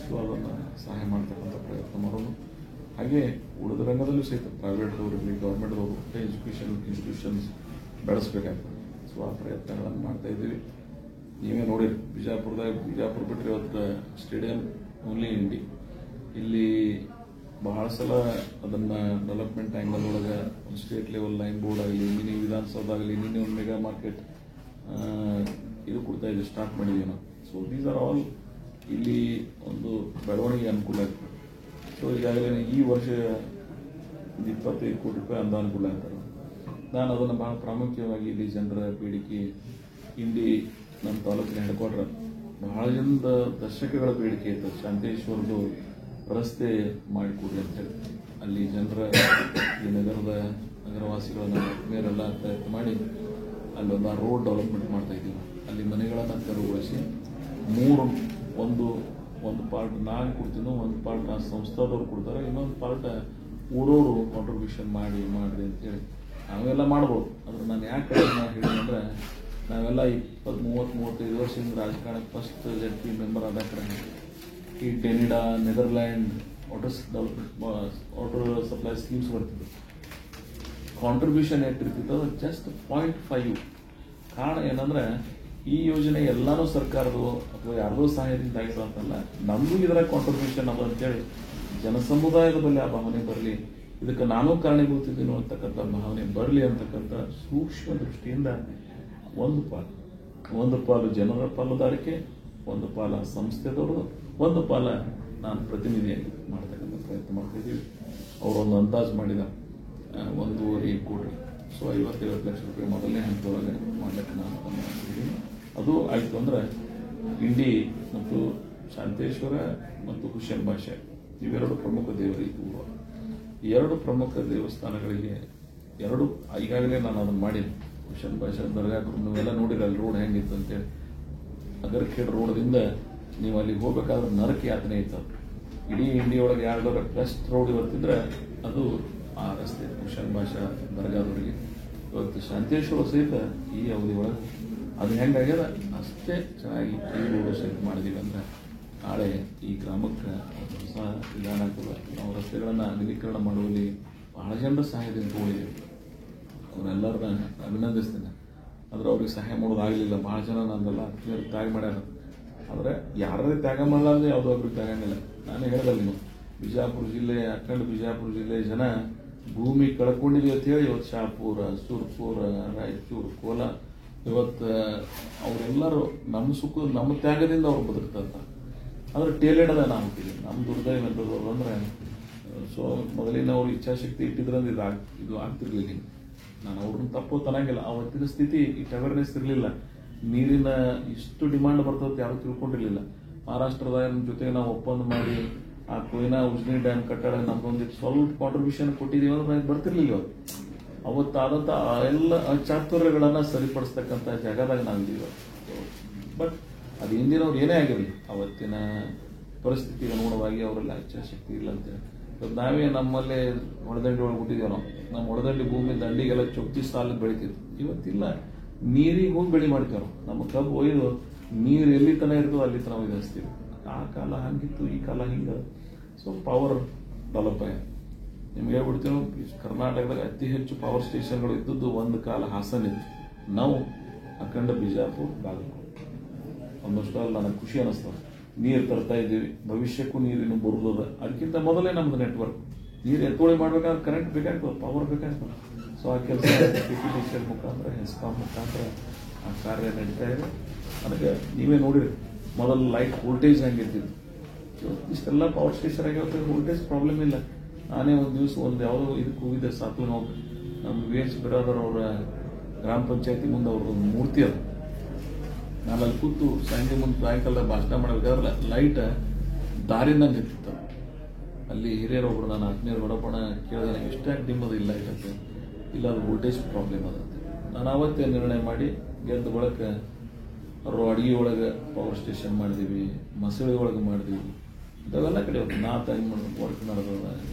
ಸೊ ಅದನ್ನು ಸಹಾಯ ಮಾಡ್ತಕ್ಕಂಥ ಪ್ರಯತ್ನ ಮಾಡೋದು. ಹಾಗೆ ಉಳಿದ ರಂಗದಲ್ಲೂ ಸಹಿತ ಪ್ರೈವೇಟ್ದವ್ರಿಗೆ, ಗೌರ್ಮೆಂಟ್ದವರು ಎಜುಕೇಷನ್ ಇನ್ಸ್ಟಿಟ್ಯೂಷನ್ಸ್ ಬೆಳೆಸಬೇಕಾಗ್ತದೆ. ಸೊ ಆ ಪ್ರಯತ್ನಗಳನ್ನು ಮಾಡ್ತಾ ಇದ್ದೀವಿ. ನೀವೇ ನೋಡಿರಿ, ಬಿಜಾಪುರ ಬಿಟ್ಟರೆ ಇವತ್ತು ಸ್ಟೇಡಿಯಂ ಓನ್ಲಿ ಇಂಡಿ. ಇಲ್ಲಿ ಬಹಳ ಸಲ ಅದನ್ನು ಡೆವಲಪ್ಮೆಂಟ್ ಆ್ಯಂಗಲ್ ಒಳಗೆ ಒಂದು ಸ್ಟೇಟ್ ಲೆವೆಲ್ ಲೈನ್ ಬೋರ್ಡ್ ಆಗಲಿ, ಮಿನಿ ವಿಧಾನಸೌಧ ಆಗಲಿ, ನಿನ್ನೆ ಒಂದು ಮೆಗಾ ಮಾರ್ಕೆಟ್ ಇದು ಕೊಡ್ತಾ ಇದ್ದೀವಿ, ಸ್ಟಾರ್ಟ್ ಮಾಡಿದ್ದೀವಿ ನಾವು. ಸೊ ದೀಸ್ ಆರ್ ಆಲ್ ಇಲ್ಲಿ ಒಂದು ಬೆಳವಣಿಗೆ ಅನುಕೂಲ ಆಗ್ತದೆ. ಸೊ ಈಗಾಗಲೇ ಈ ವರ್ಷ 25 ಕೋಟಿ ರೂಪಾಯಿ ಅನುದಾನಗಳು ಆಗ್ತಾರೆ. ನಾನು ಅದನ್ನು ಬಹಳ ಪ್ರಾಮುಖ್ಯವಾಗಿ ಇಲ್ಲಿ ಜನರ ಬೇಡಿಕೆ, ಇಂಡಿ ನಮ್ಮ ತಾಲೂಕಿನ ಹೆಡ್ ಕ್ವಾರ್ಟರ್ ಬಹಳ ಜನದ ದಶಕಗಳ ಬೇಡಿಕೆ ಇತ್ತು, ಶಾಂತೇಶ್ವರದು ರಸ್ತೆ ಮಾಡಿಕೊಡ್ರಿ ಅಂತ ಹೇಳಿ. ಅಲ್ಲಿ ಜನರ ಈ ನಗರವಾಸಿಗಳನ್ನ ಮೇರೆಲ್ಲ ಪ್ರಯತ್ನ ಮಾಡಿ ಅಲ್ಲೊಂದು ರೋಡ್ ಡೆವಲಪ್ಮೆಂಟ್ ಮಾಡ್ತಾ ಇದ್ದೀವಿ. ಅಲ್ಲಿ ಮನೆಗಳನ್ನು ತೆರವುಗೊಳಿಸಿ ಒಂದು ಪಾರ್ಟ್ ನಾನು ಕೊಡ್ತೀನಿ, ಒಂದು ಪಾರ್ಟ್ ನಾನು ಸಂಸ್ಥಾದವ್ರು ಕೊಡ್ತಾರೆ, ಇನ್ನೊಂದು ಪಾರ್ಟ್ ಊರವರು ಕಾಂಟ್ರಿಬ್ಯೂಷನ್ ಮಾಡ್ರಿ ಅಂತೇಳಿ ನಾವೆಲ್ಲ ಮಾಡ್ಬೋದು. ಆದ್ರೆ ನಾನು ಯಾಕೆ ಹೇಳಿದೆ ಅಂದರೆ ನಾವೆಲ್ಲ 20-30-35 ವರ್ಷದಿಂದ ರಾಜಕಾರಣಕ್ಕೆ ಫಸ್ಟ್ ZP ಮೆಂಬರ್ ಆದ ಕಡೆ ಈ ಟೆನಿಡಾ, ನೆದರ್ಲ್ಯಾಂಡ್ ವಾಟರ್ ಸಪ್ಲೈ ಸ್ಕೀಮ್ಸ್ ಬರ್ತಿದ್ವು. ಕಾಂಟ್ರಿಬ್ಯೂಷನ್ ಎಷ್ಟಿರ್ತಿತ್ತು, ಜಸ್ಟ್ 0.5. ಕಾರಣ ಏನಂದ್ರೆ ಈ ಯೋಜನೆ ಎಲ್ಲಾನು ಸರ್ಕಾರದು ಅಥವಾ ಯಾರ್ದೋ ಸಹಾಯದಿಂದ ಆಯ್ತು ಅಂತಲ್ಲ, ನಮಗೂ ಇದರ ಕಾಂಟ್ರಿಬ್ಯೂಷನ್ ಅದು ಅಂತೇಳಿ ಜನಸಮುದಾಯದ ಬಳಿ ಆ ಭಾವನೆ ಬರಲಿ, ಇದಕ್ಕೆ ನಾನು ಕಾರಣೀಭೂತಿದ್ದೀನಿ ಅಂತಕ್ಕಂಥ ಭಾವನೆ ಬರಲಿ ಅಂತಕ್ಕಂಥ ಸೂಕ್ಷ್ಮ ದೃಷ್ಟಿಯಿಂದ ಒಂದು ಪಾಲು ಜನರ ಪಾಲುದಾರಿಕೆ, ಒಂದು ಪಾಲ ಸಂಸ್ಥೆದವರು, ಒಂದು ಪಾಲ ನಾನು ಪ್ರತಿನಿಧಿಯಾಗಿ ಮಾಡ್ತಕ್ಕಂಥ ಪ್ರಯತ್ನ ಮಾಡ್ತಿದ್ದೀವಿ. ಅವರೊಂದು ಅಂದಾಜು ಮಾಡಿದ 1.5 ಕೋಟಿ, ಸೊ 50 ಲಕ್ಷ ರೂಪಾಯಿ ಮೊದಲನೇ ಹಂತದೊಳಗೆ ಮಾಡಲಿಕ್ಕೆ ನಾನು ಮಾಡ್ತಿದ್ದೀನಿ. ಅದು ಆಯಿತು ಅಂದ್ರೆ ಇಂಡಿ ಮತ್ತು ಶಾಂತೇಶ್ವರ ಮತ್ತು ಹುಸೇನ್ ಬಾಷೆ ಇವೆರಡು ಪ್ರಮುಖ ದೇವರಿದ್ದು. ಈ 2 ಪ್ರಮುಖ ದೇವಸ್ಥಾನಗಳಿಗೆ ಈಗಾಗಲೇ ನಾನು ಅದನ್ನು ಮಾಡಿದ್ದೆ. ಹುಸೇನ್ ಬಾಷೆ ದರ್ಗಾಕ್ಕೆ ನೀವೆಲ್ಲ ನೋಡಿರಿ ಅಲ್ಲಿ ರೋಡ್ ಹೆಂಗಿತ್ತು ಅಂತೇಳಿ. ಅಗರ್ಖೇಡ್ ರೋಡ್ದಿಂದ ನೀವು ಅಲ್ಲಿ ಹೋಗ್ಬೇಕಾದ್ರೆ ನರಕ ಯಾತನೆ ಇತ್ತು. ಇಡೀ ಇಂಡಿ ಒಳಗೆ ಯಾರ್ದಾರ ಬೆಸ್ಟ್ ರೋಡ್ ಇವತ್ತಿದ್ರೆ ಅದು ಆ ರಸ್ತೆ ಹುಸೇನ್ ಬಾಷಾ ದರ್ಗಾದವರಿಗೆ. ಇವತ್ತು ಶಾಂತೇಶ್ವರ ಸಹಿತ ಈ ಅವಧಿ ಒಳಗೆ ಅದು ಹೆಂಗಾಗ್ಯದ ಅಷ್ಟೇ ಚೆನ್ನಾಗಿ ಈ ರೋಡ್ ಸಹಿತ ಮಾಡಿದೀವಿ ಅಂದ್ರೆ ನಾಳೆ ಈ ಗ್ರಾಮಕ್ಕೆ ಹೊಸ ವಿಧಾನ ಆಗ್ತದೆ. ನಾವು ರಸ್ತೆಗಳನ್ನು ಅಗಲೀಕರಣ ಮಾಡುವಲ್ಲಿ ಬಹಳ ಜನರ ಸಹಾಯದಿಂದ ತಗೊಂಡಿದ್ದೀವಿ. ಅವರೆಲ್ಲರನ್ನ ಅಭಿನಂದಿಸ್ತೇನೆ. ಆದ್ರೆ ಅವ್ರಿಗೆ ಸಹಾಯ ಮಾಡೋದಾಗಲಿಲ್ಲ. ಬಹಳ ಜನ ನಂದೆಲ್ಲ ತ್ಯಾಗ ಮಾಡ್ಯಾರ. ಆದರೆ ಯಾರದೇ ತ್ಯಾಗ ಮಾಡಲಾರ್ದೆ ಯಾವುದೋ ಒಬ್ರಿಗೆ ತ್ಯಾಗಂಗಿಲ್ಲ. ನಾನೇ ಹೇಳ್ದಲ್ಲ, ನೀವು ಬಿಜಾಪುರ ಜಿಲ್ಲೆ, ಅಖಂಡ ಬಿಜಾಪುರ ಜಿಲ್ಲೆ ಜನ ಭೂಮಿ ಕಳ್ಕೊಂಡಿದ್ವಿ ಅಂತ ಹೇಳಿ ಇವತ್ತು ಶಾಪುರ, ಸುರ್ಪುರ, ರಾಯಚೂರು, ಕೋಲಾರ ಇವತ್ತು ಅವರೆಲ್ಲರೂ ನಮ್ಮ ನಮ್ಮ ತ್ಯಾಗದಿಂದ ಅವ್ರು ಬದುಕ್ತಂತ. ಆದ್ರೆ ಟೇಲೆಂಟ್ ಅದ ನಾವು ಹುಟ್ಟಿದ್ವಿ. ನಮ್ಮ ದುರ್ದೈವ ಎಂಥದ್ದು ಅಂದ್ರೆ ಸೊ ಮೊದಲಿನ ಅವ್ರು ಇಚ್ಛಾಶಕ್ತಿ ಇಟ್ಟಿದ್ರಂದ್ರೆ ಇದು ಆಗ್ತಿರ್ಲಿಲ್ಲ. ನಾನು ಅವ್ರನ್ನ ತಪ್ಪು ತನಗಿಲ್ಲ. ಅವತ್ತಿನ ಸ್ಥಿತಿ ಇಷ್ಟು ಅವೇರ್ನೆಸ್ ಇರಲಿಲ್ಲ. ನೀರಿನ ಇಷ್ಟು ಡಿಮಾಂಡ್ ಬರ್ತದೆ ಯಾರು ತಿಳ್ಕೊಂಡಿರ್ಲಿಲ್ಲ. ಮಹಾರಾಷ್ಟ್ರದ ಜೊತೆಗೆ ನಾವು ಒಪ್ಪಂದ ಮಾಡಿ ಆ ಕೊಯ್ನಾ ಉಜ್ನಿ ಡ್ಯಾಮ್ ಕಟ್ಟಡ ನಮ್ದೊಂದಿಟ್ಟು ಸ್ವಲ್ಪ ಕಾಂಟ್ರಿಬ್ಯೂಷನ್ ಕೊಟ್ಟಿದೀವಿ ಅಂದ್ರೆ ನನಗೆ ಬರ್ತಿರ್ಲಿಲ್ಲ ಇವತ್ತು. ಅವತ್ತಾದಂತ ಎಲ್ಲ ಚಾತುರ್ಯಗಳನ್ನ ಸರಿಪಡಿಸ್ತಕ್ಕಂಥ ಜಾಗದಾಗ ನಾವಿದ್ದೀವಿ. ಬಟ್ ಅದು ಹಿಂದಿನವ್ರು ಏನೇ ಆಗಿರಲಿ, ಅವತ್ತಿನ ಪರಿಸ್ಥಿತಿಗೆ ಅನುಗುಣವಾಗಿ ಅವರೆಲ್ಲ ಇಚ್ಛಾಶಕ್ತಿ ಇಲ್ಲ ಅಂತೇಳಿ ನಾವೇ ನಮ್ಮಲ್ಲೇ ಒಳದಂಡಿ ಒಳಗೆ ಹುಟ್ಟಿದೇವೆ. ನಮ್ಮ ಒಳದಂಡಿ ಭೂಮಿ ದಂಡಿಗೆಲ್ಲ ಚೊಕ್ತಿ ಸಾಲ ಬೆಳಿತಿದ್ವಿ. ಇವತ್ತಿಲ್ಲ, ನೀರಿಗೆ ಹೋಗಿ ಬೆಳೆ ಮಾಡ್ತೇವೆ ನಾವು. ನಮ್ಮ ಕಬ್ಬು ಒಯ್ದು ನೀರು ಎಲ್ಲಿ ತನ ಇರ್ತದೋ ಅಲ್ಲಿ ತನ ಒಯ್ದಿಸ್ತೀವಿ. ಆ ಕಾಲ ಹಂಗಿತ್ತು, ಈ ಕಾಲ ಹಿಂಗ. ಸೊ ಪವರ್ ಡೆವಲಪ್ ಆಗಿದೆ. ನಿಮ್ಗೆ ಹೇಳ್ಬಿಡ್ತೀವಿ, ಕರ್ನಾಟಕದಾಗ ಅತಿ ಹೆಚ್ಚು ಪವರ್ ಸ್ಟೇಷನ್ಗಳು ಇದ್ದದ್ದು ಒಂದು ಕಾಲ ಹಾಸನ ಇತ್ತು. ನಾವು ಅಖಂಡ ಬಿಜಾಪುರ, ಬಾಗಲಕೋಟೆ. ಒಂದಷ್ಟು ಅಲ್ಲ ನನಗೆ ಖುಷಿ ಅನಿಸ್ತದೆ. ನೀರು ತರ್ತಾ ಇದ್ದೀವಿ, ಭವಿಷ್ಯಕ್ಕೂ ನೀರಿನ ಬರುವುದ. ಅದಕ್ಕಿಂತ ಮೊದಲೇ ನಮ್ದು ನೆಟ್ವರ್ಕ್. ನೀರು ಎತ್ತೋಳಿ ಮಾಡ್ಬೇಕಾದ್ರೆ ಕರೆಂಟ್ ಬೇಕಾಗ್ತದೆ, ಪವರ್ ಬೇಕಾಗ್ತದೆ. ಸೊ ಆ ಕೆಲಸ ಪಿಟಿಷನ್ ಮುಖಾಂತರ, ಹೆಸ್ಕಾಂ ಮುಖಾಂತರ ಆ ಕಾರ್ಯ ನಡೀತಾ ಇದೆ. ನನಗೆ ನೀವೇ ನೋಡಿರಿ, ಮೊದಲು ಲೈಟ್ ವೋಲ್ಟೇಜ್ ಹಂಗಿರ್ತಿತ್ತು. ಇಷ್ಟೆಲ್ಲ ಪವರ್ ಸ್ಟೇಷನ್ ಆಗಿರುತ್ತೆ, ವೋಲ್ಟೇಜ್ ಪ್ರಾಬ್ಲಮ್ ಇಲ್ಲ. ನಾನೇ ಒಂದು ದಿವಸ ಯಾವುದೋ ಇದಕ್ಕೆ ಹೋಗಿದ್ದೆ, ಸಾತ್ಲಂಗ ಹೋಗಿ. ನಮ್ಮ ವಿ.ಎಚ್. ಬಿರಾದರ್ ಅವರ ಗ್ರಾಮ ಪಂಚಾಯತಿ ಮುಂದೆ ಅವ್ರದ್ದು ಮೂರ್ತಿ ಅದು. ನಾನು ಅಲ್ಲಿ ಕೂತು ಸಂಜೆ ಮುಂದೆ ಸಾಯಂಕಾಲ ಭಾಷಣ ಮಾಡಬೇಕಾದ್ರೆ ಲೈಟ್ ದಾರಿನಂಗೆ ಇರ್ತಿತ್ತು. ಅಲ್ಲಿ ಹಿರಿಯರೊಬ್ರು ನಾನು ಆತ್ಮೀಯರು ಬಡಪಣ ಕೇಳಿದೆ, ನನಗೆ ಎಷ್ಟಾಗಿ ಡಿಮ್ಮದು ಇಲ್ಲ ಇರುತ್ತೆ, ಇಲ್ಲ ಅದು ವೋಲ್ಟೇಜ್ ಪ್ರಾಬ್ಲಮ್ ಅದಂತೆ. ನಾನು ಅವತ್ತೇ ನಿರ್ಣಯ ಮಾಡಿ ಗೆದ್ದ ಬಳಕ ಅವರು ಅಡಿಗೆ ಒಳಗೆ ಪವರ್ ಸ್ಟೇಷನ್ ಮಾಡಿದೀವಿ, ಮಸಳಿ ಒಳಗೆ ಮಾಡಿದೀವಿ. ಇಂಥವೆಲ್ಲ ಕಡೆ ನಾ ತಂಗಿ ವರ್ಕ್ ನಡೆದ.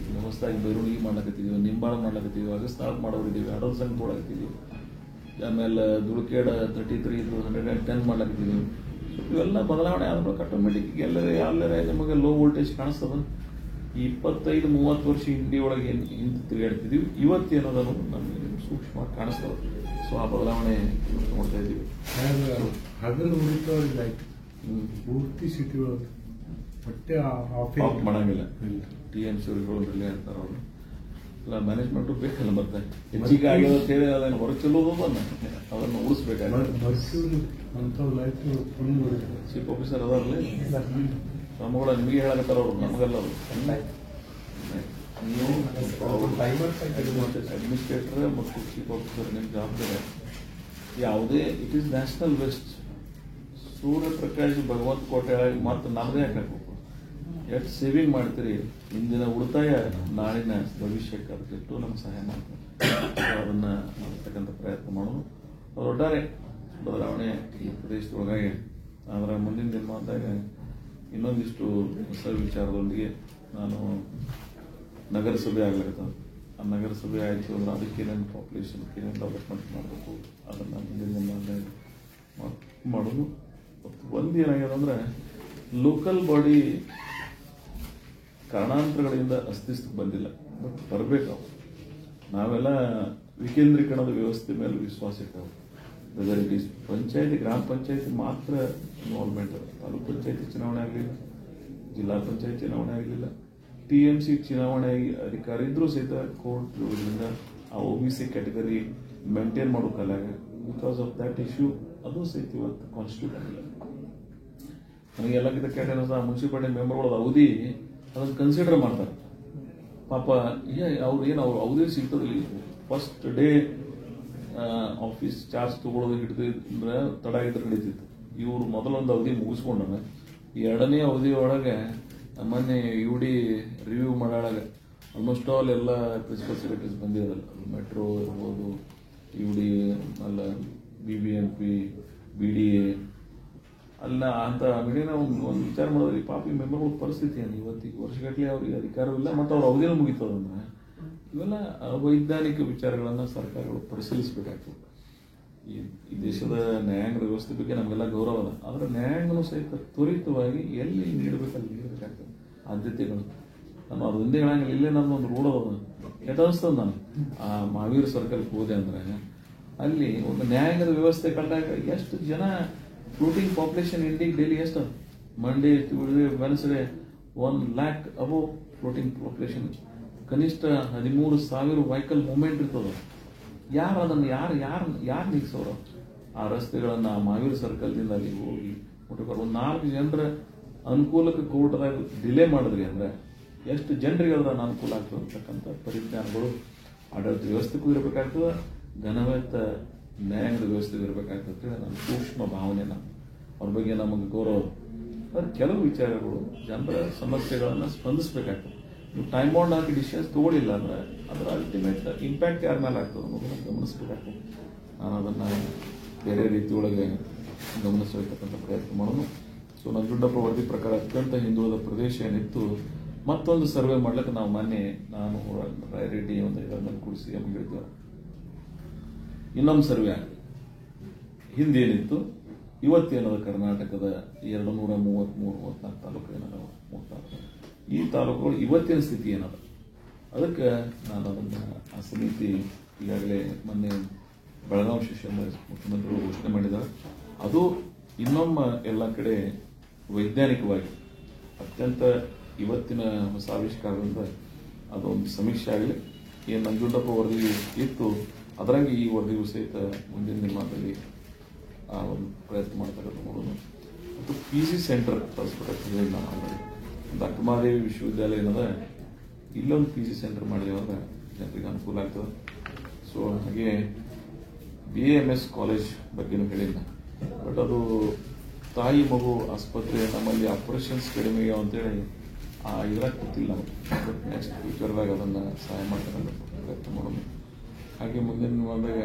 ಹೊಸದಾಗಿ ಬೈರುಣಿಗೆ ಮಾಡ್ಲಕತ್ತಿದ್ದೀವಿ, ನಿಂಬಾಳ ಮಾಡ್ಲಕತ್ತೀವಿ, ಅಗಸ್ತಾಳ್ ಮಾಡೋರಿದ್ದೀವಿ, ಅಡಲ್ ಸಂಘ ತೊಗೊಳಕತ್ತೀವಿ. ಆಮೇಲೆ ದುಡುಕೇಡ 33 110 ಮಾಡ್ಲಕತ್ತೀವಿ. ಇವೆಲ್ಲ ಬದಲಾವಣೆ ಆದ್ಮೇಲೆ ಆಟೋಮೆಟಿಕ್ ಎಲ್ಲರೇ ನಮಗೆ ಲೋ ವೋಲ್ಟೇಜ್ ಕಾಣಿಸ್ತದ. ಈ 25-30 ವರ್ಷ ಇಂಡಿ ಒಳಗೆ ಹಿಂದೆ ತಿರುಗಾಡ್ತಿದೀವಿ. ಇವತ್ತೇನೋದನ್ನು ನಮಗೆ ಸೂಕ್ಷ್ಮ ಕಾಣಿಸ್ತದೆ. ಸೊ ಆ ಬದಲಾವಣೆ ನೋಡ್ತಾ ಇದ್ದೀವಿ. ಹಗಲು ಉಳಿತವ್ರಿಗೆ ಪೂರ್ತಿ ಸಿಟಿ ಒಳಗೆ ಮತ್ತೆ ಆಫ್ ಮಾಡಂಗಿಲ್ಲ. TMC ರಿಲೇ ಅಂತಾರೆ ಅವರು. ಇಲ್ಲ ಮ್ಯಾನೇಜ್ಮೆಂಟ್ ಬೇಕಲ್ಲ, ಮತ್ತೆ ಹೆಚ್ಚಿಗೆ ಆಗಿದೆ ಅಂತ ಹೇಳಿ ಅದನ್ನು ಹೊರ ಚೆಲ್ಲೋದು ಅದನ್ನು ಉಳಿಸ್ಬೇಕಾಗುತ್ತೆ. ಚೀಫ್ ಆಫೀಸರ್ ಅದಾರಲ್ಲ ನಮ್ಮಗಳ ನಿಮಗೆ ಹೇಳಕತ್ತಾರ ಅವರು, ನಮಗೆಲ್ಲ ನೀವು ಅಡ್ಮಿನಿಸ್ಟ್ರೇಟರ್ ಮತ್ತು ಚೀಫ್ ಆಫೀಸರ್ ನಿಮ್ಮ ಜವಾಬ್ದಾರಿ. ಯಾವುದೇ it is national waste. Suryaprakash ಭಗವಂತ ಕೋಟೆ ಮತ್ತೆ ನಮ್ಮದೇ ಹಾಕಬೇಕು. ಎಷ್ಟು ಸೇವಿಂಗ್ ಮಾಡ್ತೀರಿ, ಇಂದಿನ ಉಳಿತಾಯ ನಾಳಿನ ಭವಿಷ್ಯಕ್ಕೆ ಅದಕ್ಕೆಷ್ಟು ನಮ್ಗೆ ಸಹಾಯ ಮಾಡ್ತಾರೆ. ಅದನ್ನ ಮಾಡ್ತಕ್ಕಂಥ ಪ್ರಯತ್ನ ಮಾಡೋದು. ಒಟ್ಟಾರೆ ಬದಲಾವಣೆ ಈ ಪ್ರದೇಶದೊಳಗಾಗಿ. ಅದರ ಮುಂದಿನ ದಿನಮಾನದಾಗ ಇನ್ನೊಂದಿಷ್ಟು ಹೊಸ ವಿಚಾರದೊಂದಿಗೆ ನಾನು ನಗರಸಭೆ ಆಗ್ಲಿಕ್ಕೆ. ಆ ನಗರಸಭೆ ಆಯಿತು ಅಂದ್ರೆ ಅದಕ್ಕೆ ಏನೇನು ಪಾಪ್ಯುಲೇಷನ್ ಏನೇನು ಡೆವಲಪ್ಮೆಂಟ್ ಮಾಡಬೇಕು ಅದನ್ನು ಮುಂದಿನ ದಿನಮಾನದಾಗ ಮಾಡೋದು. ಒಂದು ಏನಾಗಿದೆ ಅಂದ್ರೆ ಲೋಕಲ್ ಬಾಡಿ ಕಾರಣಾಂತರಗಳಿಂದ ಅಸ್ತಿತ್ವಕ್ಕೆ ಬಂದಿಲ್ಲ, ಬಟ್ ಬರಬೇಕು. ನಾವೆಲ್ಲ ವಿಕೇಂದ್ರೀಕರಣದ ವ್ಯವಸ್ಥೆ ಮೇಲೆ ವಿಶ್ವಾಸ ಇರ್ತಾವೆ. ವೆದರ್ ಇಟ್ ಈಸ್ ಪಂಚಾಯತಿ, ಗ್ರಾಮ ಪಂಚಾಯತಿ ಮಾತ್ರ ಇನ್ವಾಲ್ವ್ಮೆಂಟ್ ಅದ. ತಾಲೂಕ್ ಪಂಚಾಯತಿ ಚುನಾವಣೆ ಆಗಲಿಲ್ಲ, ಜಿಲ್ಲಾ ಪಂಚಾಯತ್ ಚುನಾವಣೆ ಆಗಲಿಲ್ಲ, TMC ಚುನಾವಣೆ ಅಧಿಕಾರ ಇದ್ರೂ ಸಹಿತ ಕೋರ್ಟ್ ಇದರಿಂದ ಆ OBC ಕ್ಯಾಟಗರಿ ಮೇಂಟೈನ್ ಮಾಡೋಕ್ಕಲ್ಲ. ಬಿಕಾಸ್ ಆಫ್ ದಟ್ ಇಶ್ಯೂ ಅದು ಸಹಿತ ಇವತ್ತು ಕಾನ್ಸ್ಟಿಟ್ಯೂಟ್ ಆಗಿಲ್ಲ. ನನಗೆ ಎಲ್ಲಕ್ಕಿಂತ ಕೆಟ್ಟ ಮುನ್ಸಿಪಾಲಿಟಿ ಮೆಂಬರ್ಗಳ ಅವಧಿ ಅದನ್ನು ಕನ್ಸಿಡರ್ ಮಾಡ್ತಾರೆ. ಪಾಪ ಅವ್ರು ಅವಧಿ ಸಿಗ್ತದಿಲ್ಲ. ಫಸ್ಟ್ ಡೇ ಆಫೀಸ್ ಚಾರ್ಜ್ ತಗೊಳ್ಳೋದು ಹಿಡಿದ್ರೆ ತಡ ಇದ್ರೆ ನಡೀತಿತ್ತು. ಇವರು ಮೊದಲೊಂದು ಅವಧಿ ಮುಗಿಸ್ಕೊಂಡ್ರೆ ಎರಡನೇ ಅವಧಿ ಒಳಗೆ ಮೊನ್ನೆ UD ರಿವ್ಯೂ ಮಾಡಾಗ ಆಲ್ಮೋಸ್ಟ್ ಆಲ್ ಎಲ್ಲ ಪ್ರಿನ್ಸಿಪಲ್ ಸೆಕ್ರೆಟರೀಸ್ ಬಂದಿರೋದಲ್ಲ. ಮೆಟ್ರೋ ಇರ್ಬೋದು, UD ಅಲ್ಲ, BBMP, BDA ಅಲ್ಲ ಅಂತ ಮಿಡಿನ ಒಂದು ವಿಚಾರ ಮಾಡೋದ್ರಿ. ಪಾಪಿ ಮೆಂಬರ್ಗಳ ಪರಿಸ್ಥಿತಿ ಏನು ಇವತ್ತಿಗೆ ವರ್ಷಗಟ್ಟಲೆ ಅವ್ರಿಗೆ ಅಧಿಕಾರವಿಲ್ಲ ಮತ್ತು ಅವ್ರ ಅವಧಿನ ಮುಗಿತದಂದ್ರೆ ಇವೆಲ್ಲ ಅವೈಜ್ಞಾನಿಕ ವಿಚಾರಗಳನ್ನು ಸರ್ಕಾರಗಳು ಪರಿಶೀಲಿಸಬೇಕಾಗ್ತದೆ. ಈ ದೇಶದ ನ್ಯಾಯಾಂಗ ವ್ಯವಸ್ಥೆ ಬಗ್ಗೆ ನಮಗೆಲ್ಲ ಗೌರವ ಅದ. ಆದರೆ ನ್ಯಾಯಾಂಗನೂ ಸಹಿತ ತ್ವರಿತವಾಗಿ ಎಲ್ಲಿ ನೀಡಬೇಕಲ್ಲಿ ನೀಡಬೇಕಾಗ್ತದೆ ಆದ್ಯತೆಗಳು. ನಾನು ಅದೊಂದೇ ಹೇಳಂಗಿಲ್ಲ. ಇಲ್ಲೇ ನನ್ನೊಂದು ರೋಡ್ ಅದ ಕೆಟ್ಟ ಅನಿಸ್ತದೆ. ನಾನು ಆ ಮಹಾವೀರ್ ಸರ್ಕಲ್ಗೆ ಹೋದೆ ಅಂದ್ರೆ ಅಲ್ಲಿ ಒಂದು ನ್ಯಾಯಾಂಗದ ವ್ಯವಸ್ಥೆ ಕಂಡಾಗ ಎಷ್ಟು ಜನ ಫ್ಲೋಟಿಂಗ್ ಪಾಪ್ಯುಲೇಷನ್ ಇಂಡಿಯಾಗೆ ಡೈಲಿ ಎಷ್ಟು Monday Tuesday Wednesday 1 lakh above floating population. ಕನಿಷ್ಠ 13,000 ವೆಹಿಕಲ್ ಮೂವ್ಮೆಂಟ್ ಇರ್ತದ. ಯಾರು ಅದನ್ನು ಯಾರು ನಿಲ್ಸೋರು? ಆ ರಸ್ತೆಗಳನ್ನ ಮಹಾವೀರ್ ಸರ್ಕಲ್ದಿಂದ ಅಲ್ಲಿ ಹೋಗಿ ಮುಟ್ಕೊಂಡು ಒಂದು 4 ಜನರ ಅನುಕೂಲಕ್ಕೆ ಕೋರ್ಟ್ದಾಗ ಡಿಲೇ ಮಾಡಿದ್ರಿ ಅಂದ್ರೆ ಎಷ್ಟು ಜನರಿಗೆ ಅದರ ಅನುಕೂಲ ಆಗ್ತದೆ ಅಂತಕ್ಕಂಥ ಪರಿಜ್ಞಾನಗಳು ಆಡಳಿತ ವ್ಯವಸ್ಥೆಗೂ ಇರಬೇಕಾಗ್ತದೆ, ಘನವೆತ್ತ ನ್ಯಾಯಾಂಗದ ವ್ಯವಸ್ಥೆಗೂ ಇರಬೇಕಾಗ್ತದೆ. ನನ್ನ ಸೂಕ್ಷ್ಮ ಭಾವನೆ. ಅವ್ರ ಬಗ್ಗೆ ನಮಗೆ ಗೌರವ. ಆದರೆ ಕೆಲವು ವಿಚಾರಗಳು ಜನರ ಸಮಸ್ಯೆಗಳನ್ನು ಸ್ಪಂದಿಸಬೇಕಾಗ್ತದೆ. ನೀವು ಟೈಮ್ ಬೌಂಡ್ ಹಾಕಿ ಡಿಸಿಷನ್ಸ್ ತಗೊಳ್ಳಿಲ್ಲ ಅಂದ್ರೆ ಅದರ ಅಲ್ಟಿಮೇಟ್ ಇಂಪ್ಯಾಕ್ಟ್ ಯಾರ ಮೇಲೆ ಆಗ್ತದೆ ಅನ್ನೋದನ್ನು ಗಮನಿಸಬೇಕಾಗ್ತದೆ. ನಾನು ಅದನ್ನು ಬೇರೆ ರೀತಿಯೊಳಗೆ ಗಮನಿಸಬೇಕಂತ ಪ್ರಯತ್ನ ಮಾಡೋಣ. ಸೊ ನಂಜುಂಡಪ್ಪ ವರದಿ ಪ್ರಕಾರ ಅತ್ಯಂತ ಹಿಂದುಳಿದ ಪ್ರದೇಶ ಏನಿತ್ತು, ಮತ್ತೊಂದು ಸರ್ವೆ ಮಾಡ್ಲಿಕ್ಕೆ ನಾನು ರಾಯರೆಡ್ಡಿ ಒಂದು ಇದನ್ನು ಕೂಡಿಸಿ ನಮ್ಗೆ ಹೇಳಿದ್ದೇವೆ. ಇನ್ನೊಂದು ಸರ್ವೆ ಆಗಿದೆ. ಹಿಂದೇನಿತ್ತು, ಇವತ್ತೇನದ ಕರ್ನಾಟಕದ 233-34 ತಾಲೂಕು ಏನದ, ಈ ತಾಲೂಕುಗಳು ಇವತ್ತಿನ ಸ್ಥಿತಿ ಏನದ, ಅದಕ್ಕೆ ನಾನು ಅದನ್ನು ಆ ಸಮಿತಿ ಈಗಾಗಲೇ ಮೊನ್ನೆ ಬೆಳಗಾವಿ ಸೆಷನ್ ಮುಖ್ಯಮಂತ್ರಿಗಳು ಘೋಷಣೆ ಮಾಡಿದ್ದಾರೆ. ಅದು ಇನ್ನೊಮ್ಮೆ ಎಲ್ಲ ಕಡೆ ವೈಜ್ಞಾನಿಕವಾಗಿ ಅತ್ಯಂತ ಇವತ್ತಿನ ಹೊಸ ಆವಿಷ್ಕಾರದಿಂದ ಅದೊಂದು ಸಮೀಕ್ಷೆ ಆಗಲಿ. ಏನು ನಂಜುಂಡಪ್ಪ ವರದಿ ಇತ್ತು ಅದರಂಗೆ ಈ ವರದಿಗೂ ಸಹಿತ ಮುಂದಿನ ದಿನಮಾನದಲ್ಲಿ ಆ ಒಂದು ಪ್ರಯತ್ನ ಮಾಡ್ತಾರೆ ನೋಡೋದು. ಮತ್ತು PG ಸೆಂಟರ್ ತರಿಸ್ಬಿಟ್ಟು ನಾವು ಆಲ್ರೆಡಿ ಒಂದು ಅಕ್ಕಮಹಾದೇವಿ ವಿಶ್ವವಿದ್ಯಾಲಯ ಏನದ, ಇಲ್ಲೊಂದು PG ಸೆಂಟರ್ ಮಾಡಿದ್ರೆ ಜನರಿಗೆ ಅನುಕೂಲ ಆಗ್ತದೆ. ಸೊ ಹಾಗೆ BAMS ಕಾಲೇಜ್ ಬಗ್ಗೆನೂ ಹೇಳಿಲ್ಲ. ಬಟ್ ಅದು ತಾಯಿ ಮಗು ಆಸ್ಪತ್ರೆ, ನಮ್ಮಲ್ಲಿ ಆಪರೇಷನ್ಸ್ ಕಡಿಮೆ ಅಂತೇಳಿ ಇದ್ರಾಗ ಗೊತ್ತಿಲ್ಲ ನಮಗೆ. ಬಟ್ ನೆಕ್ಸ್ಟ್ ಫ್ಯೂಚರ್ದಾಗ ಅದನ್ನು ಸಹಾಯ ಮಾಡ್ತಾರೆ ಪ್ರಯತ್ನ ಮಾಡೋದು. ಹಾಗೆ ಮುಂದಿನ ಬಂದಾಗ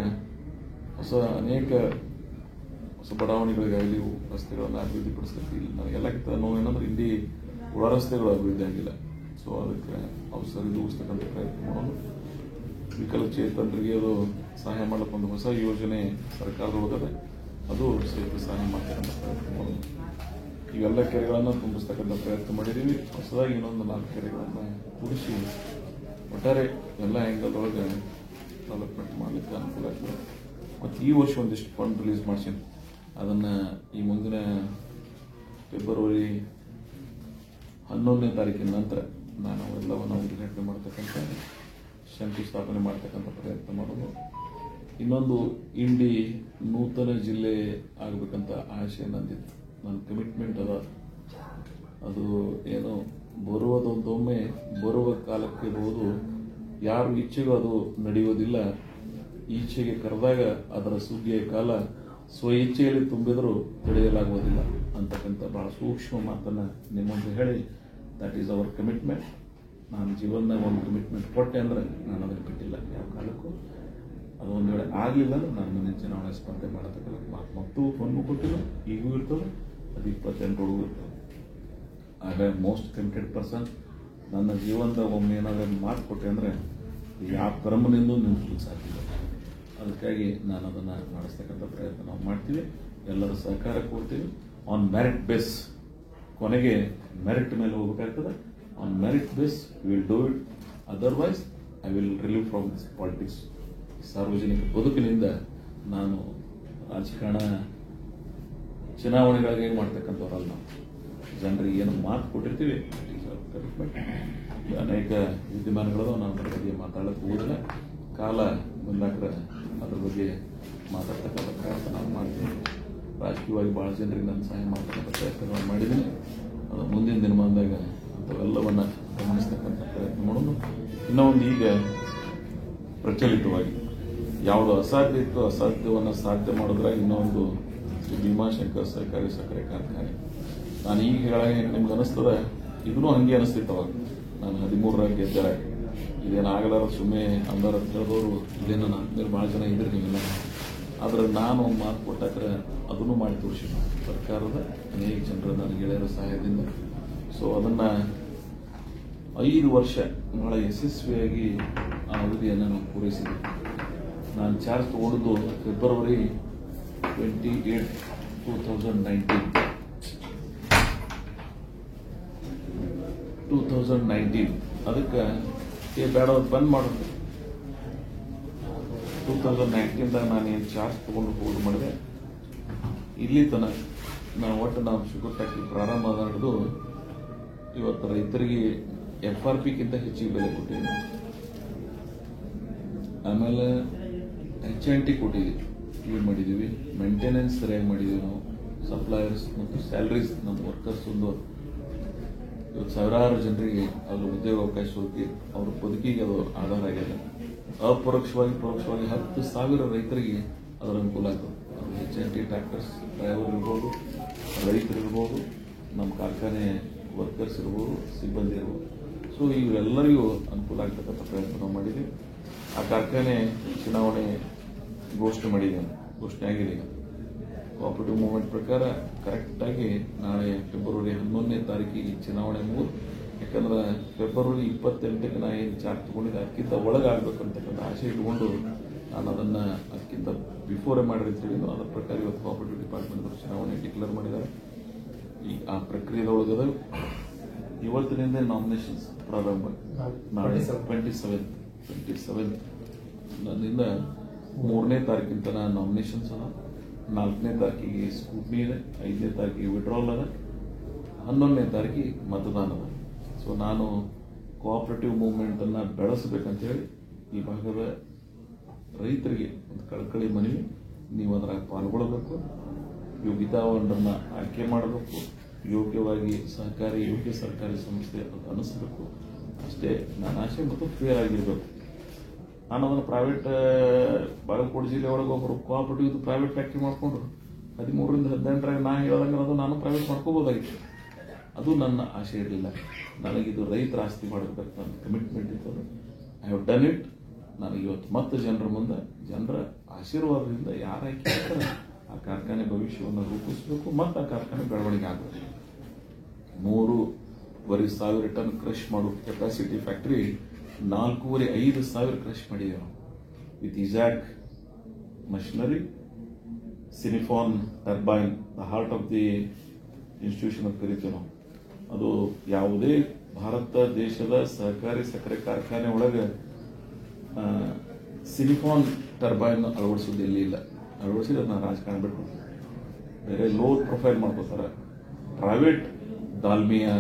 ಅನೇಕ ಹೊಸ ಬಡಾವಣೆಗಳಿಗಾಗಲಿ ರಸ್ತೆಗಳನ್ನು ಅಭಿವೃದ್ಧಿಪಡಿಸ್ಲಿಕ್ಕೆ ನನಗೆಲ್ಲಕ್ಕಿಂತ ನೋವೇನಂದ್ರೆ ಇಲ್ಲಿ ಒಳ ರಸ್ತೆಗಳು ಅಭಿವೃದ್ಧಿ ಆಗಿಲ್ಲ. ಸೊ ಅದಕ್ಕೆ ಅವು ಸರಿದೂಗಿಸ್ತಕ್ಕಂಥ ಪ್ರಯತ್ನ ಮಾಡೋದು. ವಿಕಲಚೇತನರಿಗೆ ಅದು ಸಹಾಯ ಮಾಡಕ್ಕೆ ಒಂದು ಹೊಸ ಯೋಜನೆ ಸರ್ಕಾರದೊಳಗದೆ, ಅದು ಸಹಿತ ಸಹಾಯ ಮಾಡ್ತಕ್ಕಂಥ ಪ್ರಯತ್ನ ಮಾಡೋದು. ಇವೆಲ್ಲ ಕೆರೆಗಳನ್ನು ತುಂಬಿಸ್ತಕ್ಕಂಥ ಪ್ರಯತ್ನ ಮಾಡಿದ್ದೀವಿ. ಹೊಸದಾಗಿ ಇನ್ನೊಂದು 4 ಕೆರೆಗಳನ್ನು ಕೂಡಿಸಿ ಒಟ್ಟಾರೆ ಎಲ್ಲ ಆ್ಯಂಗಲ್ದೊಳಗೆ ಡೆವಲಪ್ಮೆಂಟ್ ಮಾಡಲಿಕ್ಕೆ ಅನುಕೂಲ ಆಗ್ತದೆ. ಮತ್ತು ಈ ವರ್ಷ ಒಂದಿಷ್ಟು ಫಂಡ್ ರಿಲೀಸ್ ಮಾಡ್ಸೀನಿ. ಅದನ್ನು ಈ ಮುಂದಿನ ಫೆಬ್ರವರಿ 11ನೇ ತಾರೀಕಿನ ನಂತರ ನಾನು ಅವೆಲ್ಲವನ್ನು ಉದ್ಘಾಟನೆ ಮಾಡ್ತಕ್ಕಂಥ, ಶಂಕುಸ್ಥಾಪನೆ ಮಾಡ್ತಕ್ಕಂಥ ಪ್ರಯತ್ನ ಮಾಡೋದು. ಇನ್ನೊಂದು ಇಂಡಿ ನೂತನ ಜಿಲ್ಲೆ ಆಗಬೇಕಂತ ಆಶೆ ನಂದಿತ್ತು. ನನ್ನ ಕಮಿಟ್ಮೆಂಟ್ ಅದ. ಅದು ಏನೋ ಬರುವುದೊಂದೊಮ್ಮೆ ಬರುವ ಕಾಲಕ್ಕೆ ಇರುವುದು, ಯಾರು ಇಚ್ಛೆಗೂ ಅದು ನಡೆಯುವುದಿಲ್ಲ. ಈಚೆಗೆ ಕರೆದಾಗ ಅದರ ಸುಗ್ಗಿಯ ಕಾಲ ಸ್ವ ಇಚ್ಛೆಯಲ್ಲಿ ತುಂಬಿದರೂ ತಡೆಯಲಾಗುವುದಿಲ್ಲ ಅಂತಕ್ಕಂಥ ಬಹಳ ಸೂಕ್ಷ್ಮ ಮಾತನ್ನು ನಿಮ್ಮೊಂದು ಹೇಳಿ, ದಟ್ ಈಸ್ ಅವರ್ ಕಮಿಟ್ಮೆಂಟ್. ನಾನು ಜೀವನದಾಗ ಒಂದು ಕಮಿಟ್ಮೆಂಟ್ ಕೊಟ್ಟೆ ಅಂದ್ರೆ ನಾನು ಅದನ್ನು ಬಿಟ್ಟಿಲ್ಲ ಯಾವ ಕಾಲಕ್ಕೂ. ಅದು ಒಂದು ವೇಳೆ ಆಗಲಿಲ್ಲ ಅಂದ್ರೆ ನಾನು ಮುಂದಿನ ಚುನಾವಣೆ ಸ್ಪರ್ಧೆ ಮಾಡತಕ್ಕಂಥ ಮತ್ತು ಫೋನ್ ಕೊಟ್ಟಿಲ್ಲ, ಈಗೂ ಇರ್ತದೆ, ಅದು 28 ಇರ್ತದೆ. ಆಗ ಮೋಸ್ಟ್ ಕಮಿಟೆಡ್ ಪರ್ಸನ್. ನನ್ನ ಜೀವನದಾಗ ಒಮ್ಮೆ ಏನಾದರೂ ಮಾತು ಕೊಟ್ಟೆ ಅಂದರೆ ಯಾವ ಕರ್ಮನಿಂದ ನಿಲ್ಲಿಸಲಿಕ್ಕೆ ಸಾಧ್ಯ ಇಲ್ಲ. ಅದಕ್ಕಾಗಿ ನಾನು ಅದನ್ನು ಮಾಡಿಸ್ತಕ್ಕಂಥ ಪ್ರಯತ್ನ ನಾವು ಮಾಡ್ತೀವಿ. ಎಲ್ಲರ ಸಹಕಾರ ಕೊಡ್ತೀವಿ. ಆನ್ ಮೆರಿಟ್ ಬೇಸ್, ಕೊನೆಗೆ ಮೆರಿಟ್ ಮೇಲೆ ಹೋಗಬೇಕಾಗ್ತದೆ. On merit base will do it. Otherwise I will relieve from this politics. ಸಾರ್ವಜನಿಕ ಬದುಕಿನಿಂದ ನಾನು ರಾಜಕಾರಣ ಚುನಾವಣೆಗಳಿಗೆ ಏನು ಮಾಡ್ತಕ್ಕಂಥವ್ರಲ್ಲ. ನಾವು ಜನರಿಗೆ ಏನು ಮಾತು ಕೊಟ್ಟಿರ್ತೀವಿ, ಅನೇಕ ವಿದ್ಯಮಾನಗಳು ನಾವು ಅದರ ಬಗ್ಗೆ ಮಾತಾಡೋಕ್ಕೆ ಹೋಗೋದಿಲ್ಲ. ಕಾಲ ಬಂದಾಗ ಅದ್ರ ಬಗ್ಗೆ ಮಾತಾಡ್ತಕ್ಕಂಥ ಪ್ರಯತ್ನ ನಾವು ಮಾಡ್ತೀವಿ. ರಾಜಕೀಯವಾಗಿ ಭಾಳ ಜನರಿಗೆ ನಾನು ಸಹಾಯ ಮಾಡ್ತಕ್ಕಂಥ ಪ್ರಯತ್ನಗಳನ್ನು ಮಾಡಿದ್ದೀನಿ. ಅದು ಮುಂದಿನ ದಿನಮಾನದಾಗ ಅಂಥವೆಲ್ಲವನ್ನು ಗಮನಿಸ್ತಕ್ಕಂಥ ಪ್ರಯತ್ನ ಮಾಡೋದು. ಇನ್ನೊಂದು ಈಗ ಪ್ರಚಲಿತವಾಗಿ ಯಾವುದು ಅಸಾಧ್ಯ ಇತ್ತು, ಅಸಾಧ್ಯವನ್ನು ಸಾಧ್ಯ ಮಾಡಿದ್ರಾಗ ಇನ್ನೊಂದು ಶ್ರೀ ಭೀಮಾಶಂಕರ್ ಸಹಕಾರಿ ಸಕ್ಕರೆ ಕಾರ್ಖಾನೆ. ನಾನು ಈಗ ಹೇಳಾಗ ನಿಮ್ಗೆ ಅನಿಸ್ತದೆ, ಇದನ್ನೂ ಹಂಗೆ ಅನಿಸ್ತಿತ್ತವಾಗ. ನಾನು 13 ಗೆದ್ದರೆ ಇದೇನಾಗಲಾರ ಸುಮ್ಮನೆ ಅಂದಾರ ಹೇಳಿದವರು ಇಲ್ಲೇನ ನನ್ನ ಮೇಲೆ ಭಾಳ ಜನ ಇದ್ರಿ ನೀವೆಲ್ಲ. ಆದ್ರೆ ನಾನು ಮಾತು ಕೊಟ್ಟಾಕ್ರೆ ಅದನ್ನು ಮಾಡಿ ತೋರಿಸಿ ಸರ್ಕಾರದ ಅನೇಕ ಜನರ ನನ್ನ ಗೆಳೆಯರ ಸಹಾಯದಿಂದ. ಸೊ ಅದನ್ನು 5 ವರ್ಷ ಬಹಳ ಯಶಸ್ವಿಯಾಗಿ ಆ ಅವಧಿಯನ್ನು ನಾವು ಪೂರೈಸಿದ್ದೆ. ನಾನು ಚಾರ್ಜ್ ತಗೊಂಡಿದ್ದು ಫೆಬ್ರವರಿ 28, 2019. ಅದಕ್ಕೆ ಬೇಡ ಬಂದ್ ಮಾಡೋದು. 2019ದಾಗ ನಾನೇನು ಚಾರ್ಜ್ ತಗೊಂಡು ಹೋಗಿ ಮಾಡಿದೆ. ಇಲ್ಲಿ ತನಕ ನಾವು ಶುಗರ್ ಫ್ಯಾಕ್ಟ್ರಿ ಪ್ರಾರಂಭ ಹಿಡಿದು ಇವತ್ತು ರೈತರಿಗೆ FRPಗಿಂತ ಹೆಚ್ಚಿಗೆ ಬೆಲೆ ಕೊಟ್ಟಿದ್ದೀವಿ. ಆಮೇಲೆ HNT ಕೊಟ್ಟಿದ್ದೀವಿ, ಯೂಸ್ ಮಾಡಿದ್ದೀವಿ. ಮೇಂಟೆನೆನ್ಸ್ ಸರಿಯಾಗಿ ಮಾಡಿದ್ದೀವಿ ನಾವು. ಸಪ್ಲೈಯರ್ಸ್ ಮತ್ತು ಸ್ಯಾಲರೀಸ್ ನಮ್ಮ ವರ್ಕರ್ಸ್ ಒಂದು ಇವತ್ತು ಸಾವಿರಾರು ಜನರಿಗೆ ಅದು ಉದ್ಯೋಗಾವಕಾಶ ಹೋಗಿ ಅವ್ರ ಬದುಕಿಗೆ ಅದು ಆಧಾರ ಆಗಿದೆ. ಅಪರೋಕ್ಷವಾಗಿ ಪರೋಕ್ಷವಾಗಿ 10,000 ರೈತರಿಗೆ ಅದರ ಅನುಕೂಲ ಆಗ್ತದೆ. HNT ಟ್ರ್ಯಾಕ್ಟರ್ಸ್ ಡ್ರೈವರ್ ಇರ್ಬೋದು, ರೈತರಿರ್ಬೋದು, ನಮ್ಮ ಕಾರ್ಖಾನೆ ವರ್ಕರ್ಸ್ ಇರ್ಬೋದು, ಸಿಬ್ಬಂದಿ ಇರ್ಬೋದು. ಸೊ ಇವೆಲ್ಲರಿಗೂ ಅನುಕೂಲ ಆಗ್ತಕ್ಕಂಥ ಪ್ರಯತ್ನ ನಾವು ಮಾಡಿದ್ದೀವಿ. ಆ ಕಾರ್ಖಾನೆ ಚುನಾವಣೆ ಘೋಷಣೆ ಆಗಿದೆ. ಕೋಆಪರೇಟಿವ್ ಮೂವ್ಮೆಂಟ್ ಪ್ರಕಾರ ಕರೆಕ್ಟಾಗಿ ನಾಳೆ ಫೆಬ್ರವರಿ 11ನೇ ತಾರೀಕಿಗೆ ಚುನಾವಣೆ ಮುಗಿದು, ಯಾಕಂದ್ರೆ ಫೆಬ್ರವರಿ 28ಕ್ಕೆ ನಾ ಏನು ಚಾರ್ಜ್ ತಗೊಂಡಿದ್ದೆ ಅದಕ್ಕಿಂತ ಒಳಗಾಗಬೇಕಂತಕ್ಕಂಥ ಆಸೆ ಇಟ್ಕೊಂಡು ನಾನು ಅದನ್ನು ಅದಕ್ಕಿಂತ ಬಿಫೋರೇ ಮಾಡಿರ್ತೀವಿ. ಅದರ ಪ್ರಕಾರ ಇವತ್ತು ಕೋಆಪರೇಟಿವ್ ಡಿಪಾರ್ಟ್ಮೆಂಟ್ ಚುನಾವಣೆ ಡಿಕ್ಲೇರ್ ಮಾಡಿದ್ದಾರೆ. ಈ ಆ ಪ್ರಕ್ರಿಯೆದೊಳಗದ ಇವತ್ತಿನಿಂದ ನಾಮಿನೇಷನ್ಸ್ ಪ್ರಾರಂಭ. ನಾಳೆ 27 ನನ್ನಿಂದ 3ನೇ ತಾರೀಕಿನ ತನಕ ನಾಮಿನೇಷನ್ಸ್ ಅದ. 4ನೇ ತಾರೀಕಿಗೆ ಸ್ಕೂಟ್ನಿ ಇದೆ, 5ನೇ ತಾರೀಕಿಗೆ ವಿಡ್ರಾಲ್ ಅದ, 11ನೇ ತಾರೀಕಿಗೆ ಮತದಾನ ಅದ. ಸೊ ನಾನು ಕೋಆಪರೇಟಿವ್ ಮೂವ್ಮೆಂಟ್ ಅನ್ನ ಬೆಳೆಸಬೇಕಂತೇಳಿ ಈ ಭಾಗದ ರೈತರಿಗೆ ಒಂದು ಕಳಕಳಿ ಮನವಿ, ನೀವು ಅದರ ಪಾಲ್ಗೊಳ್ಳಬೇಕು, ಯೋಗ್ಯತಾವಂಡನ್ನ ಆಯ್ಕೆ ಮಾಡಬೇಕು, ಯೋಗ್ಯವಾಗಿ ಯೋಗ್ಯ ಸರ್ಕಾರಿ ಸಂಸ್ಥೆ ಅಂತ ಅನಿಸಬೇಕು. ಅಷ್ಟೇ ನನ್ನ ಆಸೆ, ಮತ್ತು ಫೇರ್ ಆಗಿರಬೇಕು. ನಾನು ಅದನ್ನು ಪ್ರೈವೇಟ್ ಬಾಗಲಕೋಟೆ ಜಿಲ್ಲೆ ಒಳಗೆ ಒಬ್ಬರು ಕೋಆಪರೇಟಿವ್ ಪ್ರೈವೇಟ್ ಫ್ಯಾಕ್ಟ್ರಿ ಮಾಡ್ಕೊಂಡ್ರು 13ರಿಂದ 18 ನಾ ಹೇಳದಂಗೆ ಅದು ನಾನು ಪ್ರೈವೇಟ್ ಮಾಡ್ಕೋಬೋದಾಗಿತ್ತು. ಅದು ನನ್ನ ಆಸೆ ಇರಲಿಲ್ಲ. ನನಗಿದು ರೈತರ ಆಸ್ತಿ ಮಾಡಬೇಕಂತ ಕಮಿಟ್ಮೆಂಟ್ ಇತ್ತು. I have done it. ನನಗೆ ಇವತ್ತು ಮತ್ತೆ ಜನರ ಮುಂದೆ, ಜನರ ಆಶೀರ್ವಾದದಿಂದ ಯಾರು ಆಯ್ಕೆ ಮಾಡ್ತಾರೆ ಆ ಕಾರ್ಖಾನೆ ಭವಿಷ್ಯವನ್ನು ರೂಪಿಸಬೇಕು ಮತ್ತು ಆ ಕಾರ್ಖಾನೆ ಬೆಳವಣಿಗೆ ಆಗಬೇಕು. 3,500 ಟನ್ ಕ್ರಷ್ ಮಾಡೋ ಕೆಪಾಸಿಟಿ ಫ್ಯಾಕ್ಟರಿ 4,500 ಕ್ರಷ್ ಮಾಡಿದ್ದೇವೆ ನಾವು. With Isgec machinery, Shin Nippon turbine, the heart of the institution ಅಂತ ಕರಿತೀವಿ ನಾವು. ಅದು ಯಾವುದೇ ಭಾರತ ದೇಶದ ಸಹಕಾರಿ ಸಕ್ಕರೆ ಕಾರ್ಖಾನೆ ಒಳಗೆ ಸಿನಿಫಾನ್ ಟರ್ಬೈನ್ ಅಳವಡಿಸೋದು ಎಲ್ಲಿ ಇಲ್ಲ. ಅಳವಡಿಸಿದ್ರೆ ಅದನ್ನ ರಾಜಕಾರಣ ಬಿಟ್ಟು ಬೇರೆ ಲೋ ಪ್ರೊಫೈಲ್ ಮಾಡ್ಕೋತಾರೆ. ಪ್ರೈವೇಟ್ ದಾಲ್ಮಿಯಾ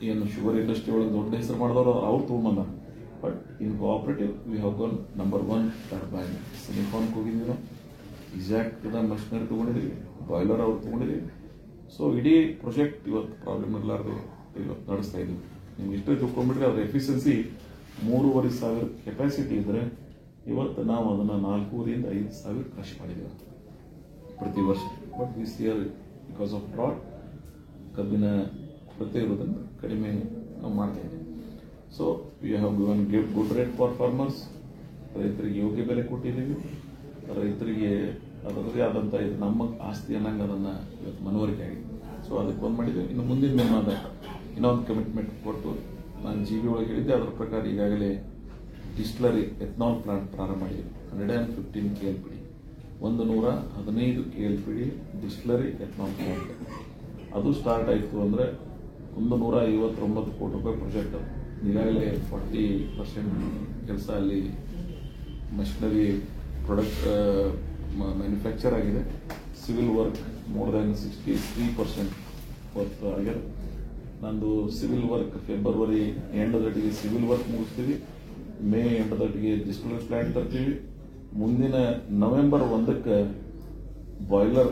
ಏನು ಶುಗರ್ ಇಂಡಸ್ಟ್ರಿ ಒಳಗೆ ದೊಡ್ಡ ಹೆಸರು ಮಾಡಿದವರು ಅವ್ರು ತೊಗೊಂಬಂದ. But in cooperative we have gun number 1 turbine. ಸಿನಿಫಾನ್ಗೆ ಹೋಗಿದ್ವಿ ನಾವು, ಇಜಾಕ್ದ ಮಷಿನರಿ ತೊಗೊಂಡಿದ್ದೀವಿ, ಬಾಯ್ಲರ್ ಅವ್ರು ತೊಗೊಂಡಿದ್ದೀವಿ. ಸೊ ಇಡೀ ಪ್ರಾಜೆಕ್ಟ್ ಇವತ್ತು ಪ್ರಾಬ್ಲಮ್ ಇರಲಾರ್ದು ಇವತ್ತು ನಡೆಸ್ತಾ ಇದ್ದೀವಿ. ನಿಮ್ಗೆ ಇಷ್ಟೇ ತಿಳ್ಕೊಂಡ್ಬಿಟ್ರೆ ಅದ್ರ ಎಫಿಷಿಯನ್ಸಿ 3,500 ಕೆಪಾಸಿಟಿ ಇದ್ರೆ ಇವತ್ತು ನಾವು ಅದನ್ನು 4,000ರಿಂದ 5,000 ಕ್ರಷ್ ಮಾಡಿದ್ದೇವೆ ಪ್ರತಿ ವರ್ಷ. But this here because of drought ಕಬ್ಬಿನ ಕೊರತೆ ಇರೋದ್ರಿಂದ ಕಡಿಮೆ ನಾವು ಮಾಡ್ತಾ ಇದ್ದೀವಿ. So we have given good rate for farmers. ರೈತರಿಗೆ ಯೋಗ್ಯ ಬೆಲೆ ಕೊಟ್ಟಿದ್ದೀವಿ. ರೈತರಿಗೆ ಅದರದೇ ಆದಂಥ ಇದು ನಮ್ಮ ಆಸ್ತಿ ಅನ್ನಂಗೆ ಅದನ್ನು ಇವತ್ತು ಮನವರಿಕೆ ಆಗಿದೆ. ಸೊ ಅದಕ್ಕೆ ಒಂದು ಮಾಡಿದ್ದೀವಿ. ಇನ್ನು ಮುಂದಿನ ನಿರ್ಮಾಣ ಇನ್ನೊಂದು ಕಮಿಟ್ಮೆಂಟ್ ಕೊಟ್ಟು ನಾನು ಜಿ ಬಿ ಒಳಗೆ ಹೇಳಿದ್ದೆ. ಅದರ ಪ್ರಕಾರ ಈಗಾಗಲೇ ಡಿಸ್ಟಿಲರಿ ಎಥನಾಲ್ ಪ್ಲಾಂಟ್ ಪ್ರಾರಂಭ ಮಾಡಿದ್ದೀವಿ. 115 KLPD, 115 KLPD distillery ethanol plant. ಅದು ಸ್ಟಾರ್ಟ್ ಆಯಿತು ಅಂದರೆ 159 ಕೋಟಿ ರೂಪಾಯಿ ಪ್ರಾಜೆಕ್ಟ್. ಅದು ಈಗಾಗಲೇ 40% ಕೆಲಸ ಅಲ್ಲಿ ಮಷಿನರಿ ಪ್ರಾಡಕ್ಟ್ ಮ್ಯಾನುಫ್ಯಾಕ್ಚರ್ ಆಗಿದೆ. Civil work more than 63% work ಆಗಿದೆ. ನಂದು ಸಿವಿಲ್ ವರ್ಕ್ ಫೆಬ್ರವರಿ ಎಂಡದೊಟ್ಟಿಗೆ ಸಿವಿಲ್ ವರ್ಕ್ ಮುಗಿಸ್ತೀವಿ. ಮೇ ಎಂಡದೊಟ್ಟಿಗೆ ಡಿಸ್ಟಿಲರಿ ಪ್ಲಾಂಟ್ ತರ್ತೀವಿ. ಮುಂದಿನ ನವೆಂಬರ್ 1ಕ್ಕೆ ಬಾಯ್ಲರ್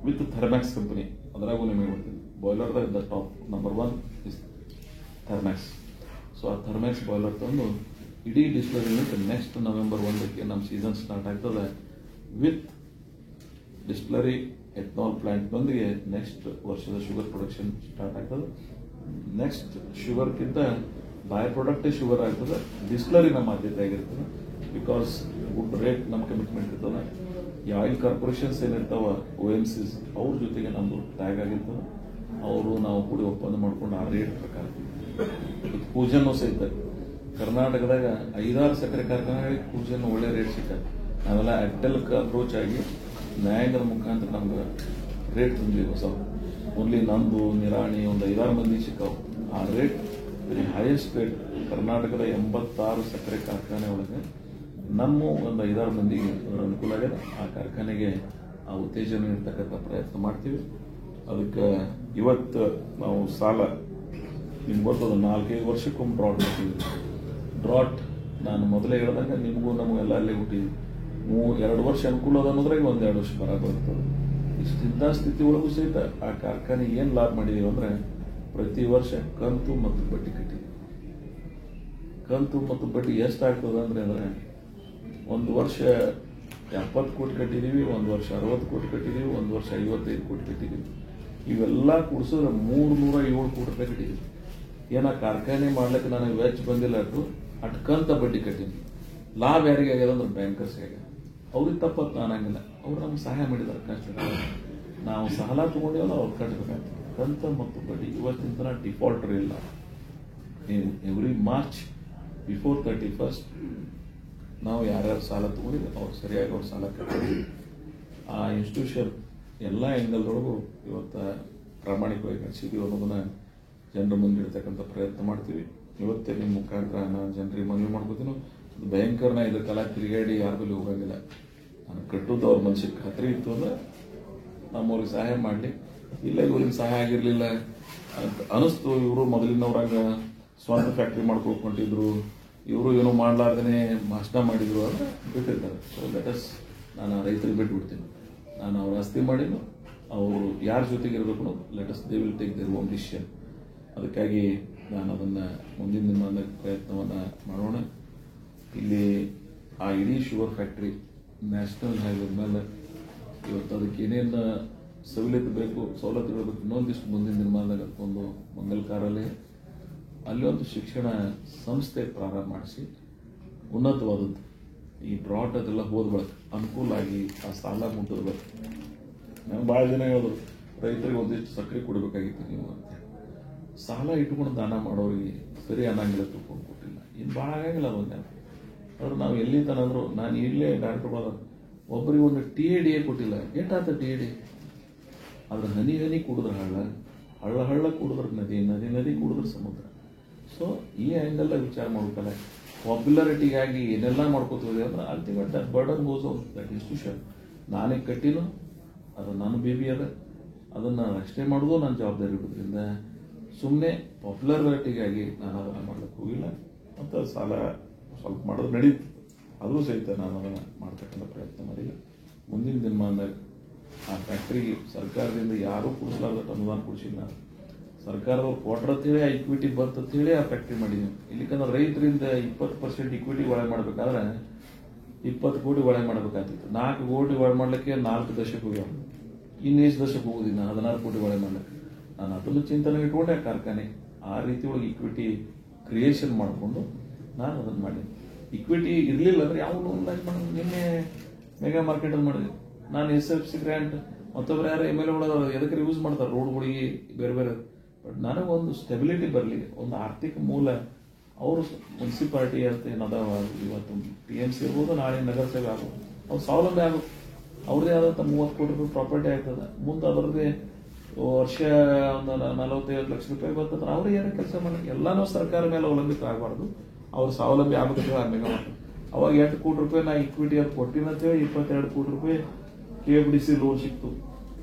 ವಿತ್ ಥರ್ಮ್ಯಾಕ್ಸ್ ಕಂಪನಿ, ಅದರಾಗೂ ನಿಮಗೆ ಮಾಡ್ತೀವಿ. ಬಾಯ್ಲರ್ದಾಗ the top number 1 is Thermax. So ಆ ಥರ್ಮ್ಯಾಕ್ಸ್ ಬಾಯ್ಲರ್ ತಂದು ಇಡೀ ಡಿಸ್ಟಿಲರಿ ಯೂನಿಟ್ ನೆಕ್ಸ್ಟ್ ನವೆಂಬರ್ 1ಕ್ಕೆ ನಮ್ಮ ಸೀಸನ್ ಸ್ಟಾರ್ಟ್ ಆಗ್ತದೆ. ವಿತ್ ಡಿಸ್ಟಿಲರಿ ಎಥನಾಲ್ ಪ್ಲಾಂಟ್ನೊಂದಿಗೆ ನೆಕ್ಸ್ಟ್ ವರ್ಷದ ಶುಗರ್ ಪ್ರೊಡಕ್ಷನ್ ಸ್ಟಾರ್ಟ್ ಆಗ್ತದೆ. ನೆಕ್ಸ್ಟ್ ಶುಗರ್ಗಿಂತ ಬೈ ಪ್ರಾಡಕ್ಟ್ ಶುಗರ್ ಆಗ್ತದೆ. ಡಿಸ್ಟಿಲರಿ ನಮ್ಮ ಆದ್ಯತೆ ಆಗಿರ್ತದೆ. ಬಿಕಾಸ್ ಗುಡ್ ರೇಟ್ ನಮ್ಮ ಕಮಿಟ್ಮೆಂಟ್ ಇರ್ತದೆ. ಈ ಆಯಿಲ್ ಕಾರ್ಪೊರೇಷನ್ಸ್ ಏನಿರ್ತಾವ OMCs ಅವ್ರ ಜೊತೆಗೆ ನಮ್ಮದು ಟ್ಯಾಗ್ ಆಗಿರ್ತದೆ. ಅವರು ನಾವು ಕೂಡಿ ಒಪ್ಪಂದ ಮಾಡ್ಕೊಂಡು ಆ ರೇಟ್ ಪ್ರಕಾರ ಪೂಜೆನೂ ಸಹಿತ ಕರ್ನಾಟಕದಾಗ 5-6 ಸಕ್ಕರೆ ಕಾರ್ಖಾನೆಗಳಿಗೆ ಪೂಜೆನೂ ಒಳ್ಳೆ ರೇಟ್ ಸಿಗ್ತದೆ. ನಾವೆಲ್ಲ ಅಡ್ಡಲ್ಕ್ ಅಪ್ರೋಚ್ ಆಗಿ ನ್ಯಾಯಾಂಗದ ಮುಖಾಂತರ ನಮ್ಗೆ ರೇಟ್ ತಂದ್ವಿ. ಹೊಸ ಓನ್ಲಿ ನಂದು ನಿರಾಣಿ ಒಂದು 5-6 ಮಂದಿ ಸಿಕ್ಕಾವು. ಆ ರೇಟ್ ವೆರಿ ಹೈಯೆಸ್ಟ್ ರೇಟ್ ಕರ್ನಾಟಕದ 86 ಸಕ್ಕರೆ ಕಾರ್ಖಾನೆ ಒಳಗೆ ನಮ್ಮ ಒಂದು 5-6 ಮಂದಿಗೆ ಅನುಕೂಲ ಆಗಿದೆ. ಆ ಕಾರ್ಖಾನೆಗೆ ಆ ಉತ್ತೇಜನ ನೀಡ್ತಕ್ಕಂಥ ಪ್ರಯತ್ನ ಮಾಡ್ತೀವಿ. ಅದಕ್ಕೆ ಇವತ್ತು ನಾವು ಸಾಲ ನಿಮ್ಗೆ ಗೊತ್ತದ 4-5 ವರ್ಷಕ್ಕೊಮ್ಮೆ ಡ್ರಾಟ್ ಮಾಡ್ತೀವಿ. ಡ್ರಾಟ್ ನಾನು ಮೊದಲೇ ಹೇಳ್ದಂಗೆ ನಿಮಗೂ ನಮಗೆಲ್ಲ ಅಲ್ಲೇ ಹುಟ್ಟಿದ್ವಿ. 2 ವರ್ಷ ಅನುಕೂಲ ಅದ ಅನ್ನೋದ್ರಾಗ 1-2 ವರ್ಷ ಬರ ಬರ್ತದೆ. ಇಷ್ಟಿದ್ದ ಸ್ಥಿತಿ ಒಳಗೂ ಸಹಿತ ಆ ಕಾರ್ಖಾನೆಗೆ ಏನು ಲಾಭ ಮಾಡಿದೀವಿ ಅಂದ್ರೆ ಪ್ರತಿ ವರ್ಷ ಕಂತು ಮತ್ತು ಬಡ್ಡಿ ಕಟ್ಟಿದ್ವಿ. ಕಂತು ಮತ್ತು ಬಡ್ಡಿ ಎಷ್ಟಾಗ್ತದೆ ಅಂದ್ರೆ ಒಂದು ವರ್ಷ 70 ಕೋಟಿ ಕಟ್ಟಿದೀವಿ, ಒಂದು ವರ್ಷ 60 ಕೋಟಿ ಕಟ್ಟಿದೀವಿ, ಒಂದು ವರ್ಷ 55 ಕೋಟಿ ಕಟ್ಟಿದೀವಿ. ಇವೆಲ್ಲ ಕೂಡಿಸಿದ್ರೆ 307 ಕೋಟಿ ರೂಪಾಯಿ ಕಟ್ಟಿದ್ವಿ. ಏನ ಕಾರ್ಖಾನೆ ಮಾಡ್ಲಿಕ್ಕೆ ನನಗೆ ವೆಚ್ಚ ಬಂದಿಲ್ಲ ಅಷ್ಟು ಅಟ್ಕಂತ ಬಡ್ಡಿ ಕಟ್ಟೀನಿ. ಲಾಭ ಯಾರಿಗೆ ಆಗ್ಯದ ಅಂದ್ರೆ ಬ್ಯಾಂಕರ್ಸ್ಗೆ ಆಗ್ಯದ. ಅವ್ರಿಗೆ ತಪ್ಪತ್ತು ಅನ್ನಂಗಿಲ್ಲ. ಅವ್ರು ನಮ್ಗೆ ಸಹಾಯ ಮಾಡಿದಾರೆ ಕಷ್ಟ. ನಾವು ಸಾಲ ತಗೊಂಡೇವಲ್ಲ ಅವ್ರು ಕಟ್ಟಬೇಕಾಗ್ತದೆ. ಕಂತ ಮತ್ತು ಬಡ್ಡಿ ಇವತ್ತಿನ ತನಕ ಡಿಫಾಲ್ಟರ್ ಇಲ್ಲ. ಎವ್ರಿ ಮಾರ್ಚ್ ಬಿಫೋರ್ 31st ನಾವು ಯಾರ್ಯಾರು ಸಾಲ ತಗೊಂಡಿದ್ವಿ ಅವ್ರು ಸರಿಯಾಗಿ ಅವ್ರ ಸಾಲ ಕಟ್ಟಿದ್ವಿ. ಆ ಇನ್ಸ್ಟಿಟ್ಯೂಷನ್ ಎಲ್ಲ ಆ್ಯಂಗಲ್ದೊಳಗೂ ಇವತ್ತು ಪ್ರಾಮಾಣಿಕವಾಗಿ ನಡೆಸಿದೀವಿ ಅನ್ನೋದನ್ನ ಜನರ ಮುಂದೆ ಇಡ್ತಕ್ಕಂಥ ಪ್ರಯತ್ನ ಮಾಡ್ತೀವಿ. ಇವತ್ತೇ ನಿಮ್ಮ ಮುಖಾಂತರ ನಾನು ಜನರಿಗೆ ಮನವಿ ಮಾಡ್ಕೋತೀನಿ. ಭಯಂಕರನ ಇದಕ್ಕೆಲ್ಲ ತಿರುಗಾಡಿ ಯಾರ ಬಳಿ ಹೋಗಂಗಿಲ್ಲ. ನಾನು ಕಟ್ಟುದು ಅವ್ರ ಮನಸ್ಸಿಗೆ ಖಾತ್ರಿ ಇತ್ತು ಅಂದ್ರೆ ನಮ್ಮವ್ರಿಗೆ ಸಹಾಯ ಮಾಡಲಿ. ಇಲ್ಲ ಇವ್ರಿಗೆ ಸಹಾಯ ಆಗಿರಲಿಲ್ಲ ಅಂತ ಅನಿಸ್ತು, ಇವರು ಮೊದಲಿನವ್ರಾಗ ಸ್ವಂತ ಫ್ಯಾಕ್ಟ್ರಿ ಮಾಡ್ಕೊಳ್ಕೊಂಡಿದ್ರು, ಇವರು ಏನೋ ಮಾಡ್ಲಾರ್ದೇ ನಾಷ್ಟ ಮಾಡಿದ್ರು ಅಂದ್ರೆ ಬಿಟ್ಟಿರ್ತಾರೆ. ಸೊ ಲೆಟಸ್ ನಾನು ರೈತರಿಗೆ ಬಿಟ್ಬಿಡ್ತೀನಿ. ನಾನು ಅವ್ರ ಆಸ್ತಿ ಮಾಡಿದ್ದು ಅವರು ಯಾರ ಜೊತೆಗೆ ಇರಬೇಕು let us they will take their own decision. ಅದಕ್ಕಾಗಿ ನಾನು ಅದನ್ನು ಮುಂದಿನ ದಿನಮಾನದ ಪ್ರಯತ್ನವನ್ನು ಮಾಡೋಣ. ಇಲ್ಲಿ ಆ ಇಡೀ ಶುಗರ್ ಫ್ಯಾಕ್ಟ್ರಿ ನ್ಯಾಷನಲ್ ಹೈವೇ ಮೇಲೆ ಇವತ್ತು ಅದಕ್ಕೆ ಏನೇನು ಸವಲತ್ತು ಬೇಕು, ಸವಲತ್ತುಗಳು ಬೇಕು, ಇನ್ನೊಂದಿಷ್ಟು ಮುಂದಿನ ದಿನಮಾನದಾಗ ಒಂದು ಮಂಗಲ್ ಕಾರಲ್ಲಿ ಅಲ್ಲಿ ಒಂದು ಶಿಕ್ಷಣ ಸಂಸ್ಥೆ ಪ್ರಾರಂಭ ಮಾಡಿಸಿ ಉನ್ನತವಾದದ್ದು ಈ ಡ್ರಾಟ್ ಅದೆಲ್ಲ ಹೋದ ಬಳಕ ಅನುಕೂಲ ಆಗಿ ಆ ಸಾಲ ಮುಟ್ಟಿರ್ಬೇಕು. ನಾವು ಭಾಳ ಜನ ಹೇಳಿದ್ರು ರೈತರಿಗೆ ಒಂದಿಷ್ಟು ಸಕ್ಕರೆ ಕೊಡಬೇಕಾಗಿತ್ತು ನೀವು ಅಂತ. ಸಾಲ ಇಟ್ಕೊಂಡು ದಾನ ಮಾಡೋರಿಗೆ ಸರಿ ಅನ್ನಂಗಿಲ್ಲ, ತಿಳ್ಕೊಂಡು ಕೊಟ್ಟಿಲ್ಲ. ಇನ್ನು ಭಾಳ ಆಗಂಗಿಲ್ಲ ಅದೊಂದು. ಆದ್ರೆ ನಾವು ಎಲ್ಲಿ ತನಂದ್ರು ನಾನು ಇಲ್ಲೇ ಡಾಕ್ಟರ್ ಒಬ್ಬರಿಗೆ ಒಂದು TADA ಕೊಟ್ಟಿಲ್ಲ. ಎಷ್ಟಾತ TADA? ಆದ್ರೆ ಹನಿ ಹನಿ ಕುಡಿದ್ರೆ ಹಳ್ಳ, ಹಳ್ಳ ಹಳ್ಳ ಕುಡಿದ್ರೆ ನದಿ, ನದಿ ನದಿ ಕುಡಿದ್ರೆ ಸಮುದ್ರ. ಸೊ ಈ ಆ್ಯಂಗಲ್ ವಿಚಾರ ಮಾಡ್ಬೇಕಲ್ಲ. ಪಾಪ್ಯುಲಾರಿಟಿಗಾಗಿ ಏನೆಲ್ಲ ಮಾಡ್ಕೋತೀವಿ ಅಂದ್ರೆ ultimate that burden goes on that institution. ನಾನೇ ಕಟ್ಟಿನೋ ಅದು ನನ್ನ ಬೇಬಿ ಅದ, ಅದನ್ನು ರಕ್ಷಣೆ ಮಾಡೋದು ನನ್ನ ಜವಾಬ್ದಾರಿ ಇರೋದ್ರಿಂದ ಸುಮ್ಮನೆ ಪಾಪ್ಯುಲಾರಿಟಿಗಾಗಿ ನಾನು ಅದನ್ನು ಮಾಡ್ಲಿಕ್ಕೆ ಹೋಗಿಲ್ಲ. ಮತ್ತು ಸಾಲ ಸ್ವಲ್ಪ ಮಾಡೋದು ನಡೀತು, ಅದು ಸಹಿತ ನಾನು ಅದನ್ನು ಮಾಡ್ತಕ್ಕಂಥ ಪ್ರಯತ್ನ ಮಾಡಿಲ್ಲ. ಮುಂದಿನ ದಿನಮಾನದಾಗ ಆ ಫ್ಯಾಕ್ಟ್ರಿಗೆ ಸರ್ಕಾರದಿಂದ ಯಾರೂ ಕೊಡಿಸ್ಲಾರ್ದಟ್ಟು ಅನುದಾನ ಕೊಡಿಸಿಲ್ಲ. ನಾನು ಸರ್ಕಾರದವ್ರು ಕೊಟ್ರ ಅಂತೇಳಿ ಆ ಇಕ್ವಿಟಿ ಬಂತಂತೇಳಿ ಆ ಫ್ಯಾಕ್ಟ್ರಿ ಮಾಡಿದ್ವಿ. ಇಲ್ಲಿಕಂದ್ರೆ ರೈತರಿಂದ 20% ಇಕ್ವಿಟಿ ಒಳಗೆ ಮಾಡ್ಬೇಕಾದ್ರೆ 20 ಕೋಟಿ ಒಳಗೆ ಮಾಡಬೇಕಾಗ್ತಿತ್ತು. 4 ಕೋಟಿ ಒಳಗೆ ಮಾಡ್ಲಿಕ್ಕೆ 4 ದಶಕ ಹೋಗ್ಯಾವ. ಇನ್ನು ಎಷ್ಟು ದಶಕ ಹೋಗುದಿಲ್ಲ 16 ಕೋಟಿ ಒಳಗೆ ಮಾಡ್ಲಿಕ್ಕೆ. ನಾನು ಅದನ್ನು ಚಿಂತನೆ ಇಟ್ಕೊಂಡೆ ಕಾರ್ಖಾನೆ ಆ ರೀತಿ ಒಳಗೆ ಇಕ್ವಿಟಿ ಕ್ರಿಯೇಷನ್ ಮಾಡಿಕೊಂಡು ನಾನು ಅದನ್ನು ಮಾಡೀನಿ. ಇಕ್ವಿಟಿ ಇರಲಿಲ್ಲ ಅಂದ್ರೆ ಯಾವ ಲೋನ್ ಲಾಂಚ್ ಮಾಡೋದು. ನಿನ್ನೆ ಮೆಗಾ ಮಾರ್ಕೆಟ್ ಅಲ್ಲಿ ಮಾಡಿದ್ವಿ ನಾನು. SFC ಗ್ರ್ಯಾಂಟ್ ಮತ್ತೊಬ್ಬರು ಯಾರು MLA ಎದಕ್ಕೆ ಯೂಸ್ ಮಾಡ್ತಾರೆ ರೋಡ್ಗಳಿಗೆ ಬೇರೆ ಬೇರೆ. ಬಟ್ ನನಗೊಂದು ಸ್ಟೆಬಿಲಿಟಿ ಬರಲಿ, ಒಂದು ಆರ್ಥಿಕ ಮೂಲ. ಅವರು ಮುನ್ಸಿಪಾಲಿಟಿ ಅಂತ ಏನದಾವ ಇವತ್ತು TMC ಇರ್ಬೋದು, ನಾಳೆ ನಗರಸಭೆ ಆಗ್ಬೋದು, ಅವ್ರು ಸ್ವಾವಲಂಬಿ ಆಗೋದು. ಅವ್ರದೇ ಆದಂಥ 30 ಕೋಟಿ ರೂಪಾಯಿ ಪ್ರಾಪರ್ಟಿ ಆಗ್ತದೆ. ಮುಂದೆ ಅದರದ್ದೇ ವರ್ಷ ಒಂದು 40-50 ಲಕ್ಷ ರೂಪಾಯಿ ಬರ್ತಂದ್ರೆ ಅವ್ರಿಗೆ ಏನೋ ಕೆಲಸ ಮಾಡಿ ಎಲ್ಲಾನು ಸರ್ಕಾರ ಮೇಲೆ ಅವಲಂಬಿತ ಆಗಬಾರ್ದು. ಅವ್ರು ಸ್ವಾವಲಂಬಿ ಆಗಬೇಕು. ಆಮೇಲೆ ಅವಾಗ 8 ಕೋಟಿ ರೂಪಾಯಿ ನಾ ಇಕ್ವಿಟಿ ಅದು ಕೊಟ್ಟಿನಂತೇಳಿ 22 ಕೋಟಿ ರೂಪಾಯಿ KFDC ಲೋನ್ ಸಿಕ್ತು.